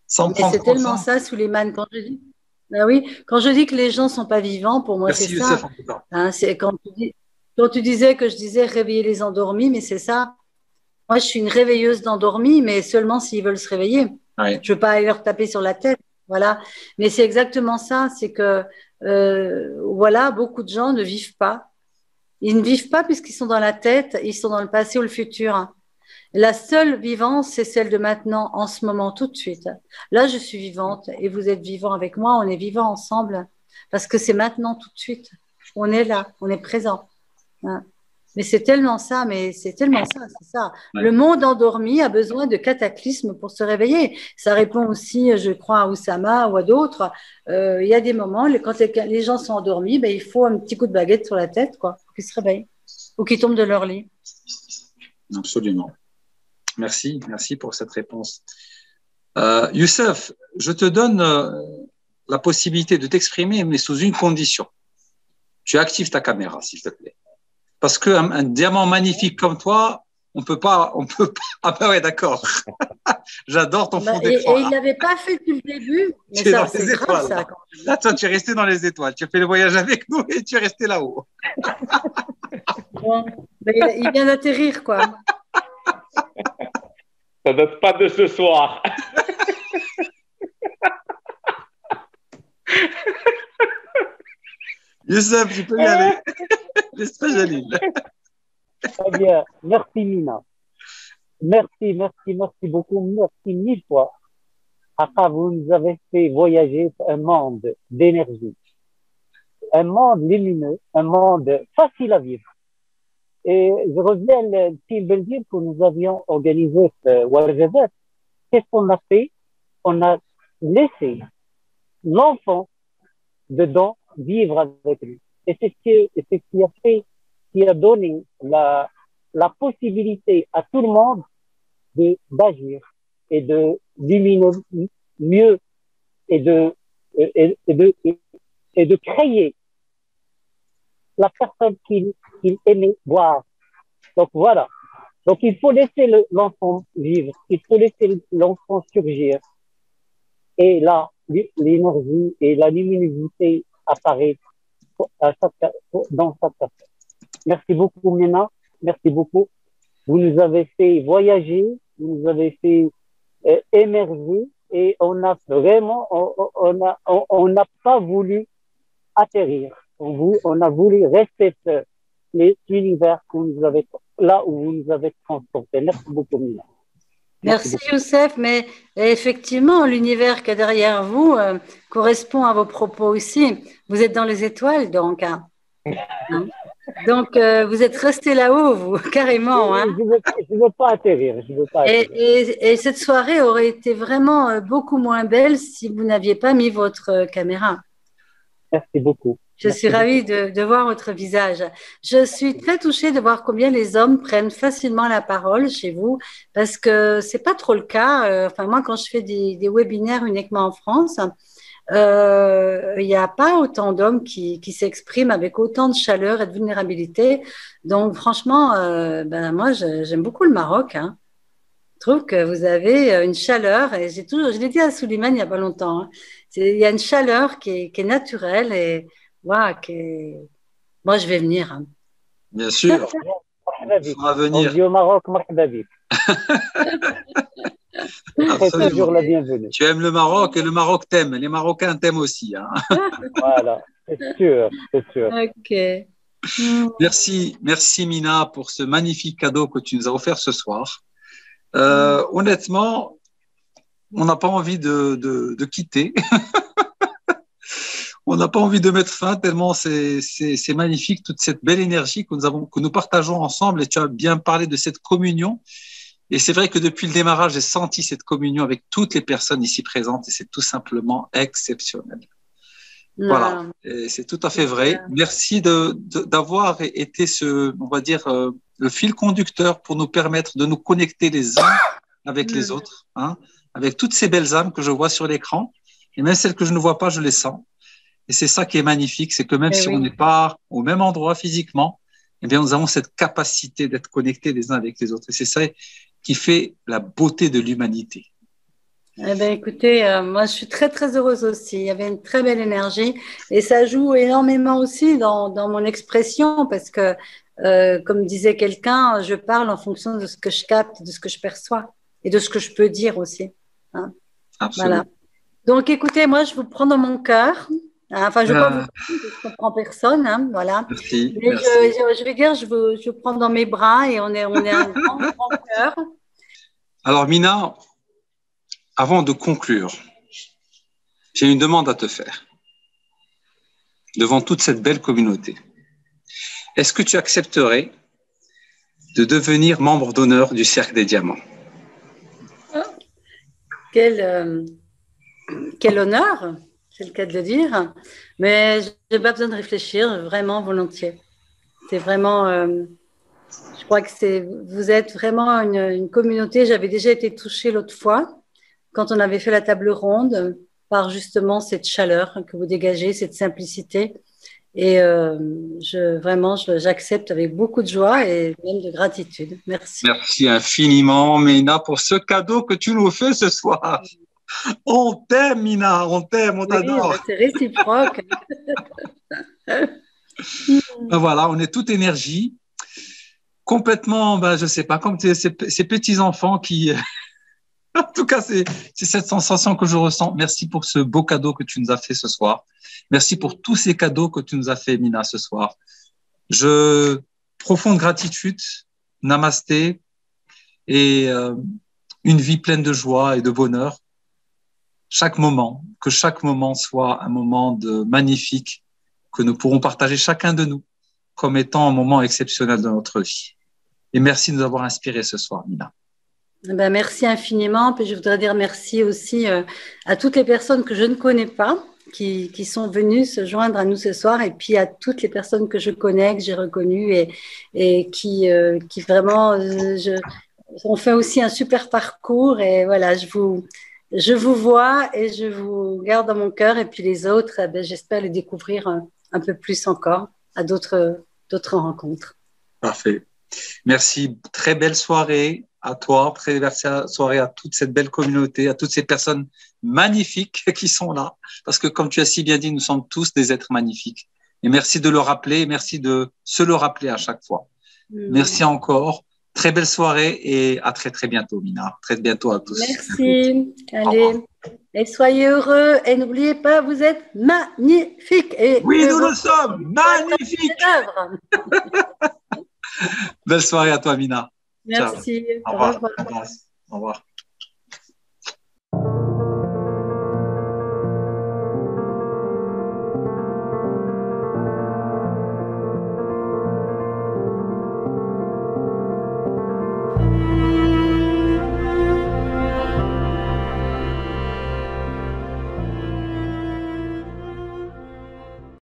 sans prendre c'est tellement ça, Souleymane, quand je dis. Ben oui, quand je dis que les gens ne sont pas vivants, pour moi, c'est ça. C'est quand tu disais que je disais réveiller les endormis, mais c'est ça. Moi, je suis une réveilleuse d'endormis, mais seulement s'ils veulent se réveiller. Ouais. Je ne veux pas aller leur taper sur la tête. Voilà. Mais c'est exactement ça. C'est que, voilà, beaucoup de gens ne vivent pas. Ils ne vivent pas puisqu'ils sont dans la tête, ils sont dans le passé ou le futur. La seule vivance, c'est celle de maintenant, en ce moment, tout de suite. Là, je suis vivante et vous êtes vivant avec moi. On est vivants ensemble parce que c'est maintenant, tout de suite. On est là, on est présent. Mais c'est tellement ça, c'est ça. Ouais. Le monde endormi a besoin de cataclysmes pour se réveiller. Ça répond aussi, je crois, à Oussama ou à d'autres. Il y a des moments, quand les gens sont endormis, il faut un petit coup de baguette sur la tête, quoi, pour qu'ils se réveillent ou qu'ils tombent de leur lit. Absolument. Merci pour cette réponse. Youssef, je te donne la possibilité de t'exprimer, mais sous une condition. Tu actives ta caméra, s'il te plaît. Parce qu'un diamant magnifique comme toi, on peut pas. Ah ben ouais, d'accord. J'adore ton fond d'écran. Et il l'avait pas fait depuis le début. Mais ça, c'est grave, ça. Là, toi, tu es resté dans les étoiles. Tu as fait le voyage avec nous et tu es resté là-haut. Bon, il vient d'atterrir, quoi. Ça date pas de ce soir. Youssef, tu peux y aller. J'espère, Jalil. Très bien. Merci, Mina. Merci beaucoup. Merci mille fois. Après, vous nous avez fait voyager un monde d'énergie. Un monde lumineux, un monde facile à vivre. Et je reviens le petit Belgique que nous avions organisé ce Warjabat. Qu'est-ce qu'on a fait? On a laissé l'enfant dedans vivre avec lui. Et c'est ce qui a fait qui a donné la possibilité à tout le monde d'agir et de d'illuminer mieux et de créer la personne qu'il aimait voir. Donc voilà. Donc il faut laisser l'enfant vivre, il faut laisser l'enfant surgir. Et là, l'énergie et la luminosité apparaissent dans sa personne. Merci beaucoup, Mina. Merci beaucoup. Vous nous avez fait voyager, vous nous avez fait émerger et on a vraiment, on n'a pas voulu atterrir. On a voulu rester l'univers que vous nous avez, là où vous nous avez transporté. Merci beaucoup, Mina. Merci Youssef, mais effectivement, l'univers qui est derrière vous correspond à vos propos aussi. Vous êtes dans les étoiles, donc. Hein. Donc, vous êtes resté là-haut, vous, carrément. Hein. Je ne veux pas atterrir. Et cette soirée aurait été vraiment beaucoup moins belle si vous n'aviez pas mis votre caméra. Merci beaucoup. Je suis ravie de voir votre visage. Je suis très touchée de voir combien les hommes prennent facilement la parole chez vous, parce que c'est pas trop le cas. Enfin, moi, quand je fais des webinaires uniquement en France, il n'y a pas autant d'hommes qui s'expriment avec autant de chaleur et de vulnérabilité. Donc, franchement, moi, j'aime beaucoup le Maroc. Hein. Je trouve que vous avez une chaleur, et je l'ai dit à Souleymane il n'y a pas longtemps, hein. Il y a une chaleur qui est naturelle et moi, je vais venir. Hein. Bien sûr. On va venir. On dit au Maroc, marhaba. C'est toujours la bienvenue. Tu aimes le Maroc et le Maroc t'aime. Les Marocains t'aiment aussi. Hein. Voilà, c'est sûr. Ok. Merci Mina pour ce magnifique cadeau que tu nous as offert ce soir. Honnêtement, on n'a pas envie de quitter. On n'a pas envie de mettre fin tellement c'est magnifique, toute cette belle énergie que nous partageons ensemble. Et tu as bien parlé de cette communion. Et c'est vrai que depuis le démarrage, j'ai senti cette communion avec toutes les personnes ici présentes et c'est tout simplement exceptionnel. Non. Voilà, c'est tout à fait vrai. Merci d'avoir été on va dire, le fil conducteur pour nous permettre de nous connecter les uns avec les autres, hein, avec toutes ces belles âmes que je vois sur l'écran. Et même celles que je ne vois pas, je les sens. Et c'est ça qui est magnifique, c'est que même si on n'est pas au même endroit physiquement, eh bien, nous avons cette capacité d'être connectés les uns avec les autres. Et c'est ça qui fait la beauté de l'humanité. Eh bien, écoutez, moi, je suis très, très heureuse aussi. Il y avait une très belle énergie et ça joue énormément aussi dans mon expression parce que, comme disait quelqu'un, je parle en fonction de ce que je capte, de ce que je perçois et de ce que je peux dire aussi. Hein. Absolument. Voilà. Donc, écoutez, moi, je vous prends dans mon cœur. Enfin, je ne veux pas vous prendre, je ne comprends personne. Hein, voilà. Merci. Mais merci. Je vais dire, je vous prends dans mes bras et on est un grand cœur. Alors, Mina, avant de conclure, j'ai une demande à te faire devant toute cette belle communauté. Est-ce que tu accepterais de devenir membre d'honneur du Cercle des Diamants? Quel honneur, c'est le cas de le dire, mais je n'ai pas besoin de réfléchir, vraiment volontiers. C'est vraiment, je crois que vous êtes vraiment une communauté. J'avais déjà été touchée l'autre fois quand on avait fait la table ronde par justement cette chaleur que vous dégagez, cette simplicité. Et j'accepte avec beaucoup de joie et même de gratitude. Merci. Merci infiniment, Mina, pour ce cadeau que tu nous fais ce soir. On t'aime, Mina, on t'aime, on t'adore. Oui, c'est réciproque. Voilà, on est toute énergie, complètement, je sais pas, comme ces petits enfants qui. En tout cas, c'est cette sensation que je ressens. Merci pour ce beau cadeau que tu nous as fait ce soir. Merci pour tous ces cadeaux que tu nous as fait, Mina, ce soir. Profonde gratitude, namasté, et une vie pleine de joie et de bonheur. Que chaque moment soit un moment magnifique que nous pourrons partager chacun de nous comme étant un moment exceptionnel de notre vie. Et merci de nous avoir inspirés ce soir, Mina. Merci infiniment. Puis je voudrais dire merci aussi à toutes les personnes que je ne connais pas, qui sont venus se joindre à nous ce soir, et puis à toutes les personnes que je connais, que j'ai reconnues, et qui vraiment, ont fait aussi un super parcours. Et voilà, je vous vois et je vous garde dans mon cœur. Et puis les autres, j'espère les découvrir un peu plus encore à d'autres rencontres. Parfait. Merci. Très belle soirée à toi. Très belle soirée à toute cette belle communauté, à toutes ces personnes magnifiques qui sont là. Parce que comme tu as si bien dit, nous sommes tous des êtres magnifiques. Et merci de le rappeler. Merci de se le rappeler à chaque fois. Merci encore. Très belle soirée et à très, très bientôt, Mina. Très bientôt à tous. Merci. Allez. Et soyez heureux. Et n'oubliez pas, vous êtes magnifiques. Et oui, nous le sommes. Magnifiques. Belle soirée à toi, Mina. Merci. Ciao. Au revoir. Au revoir.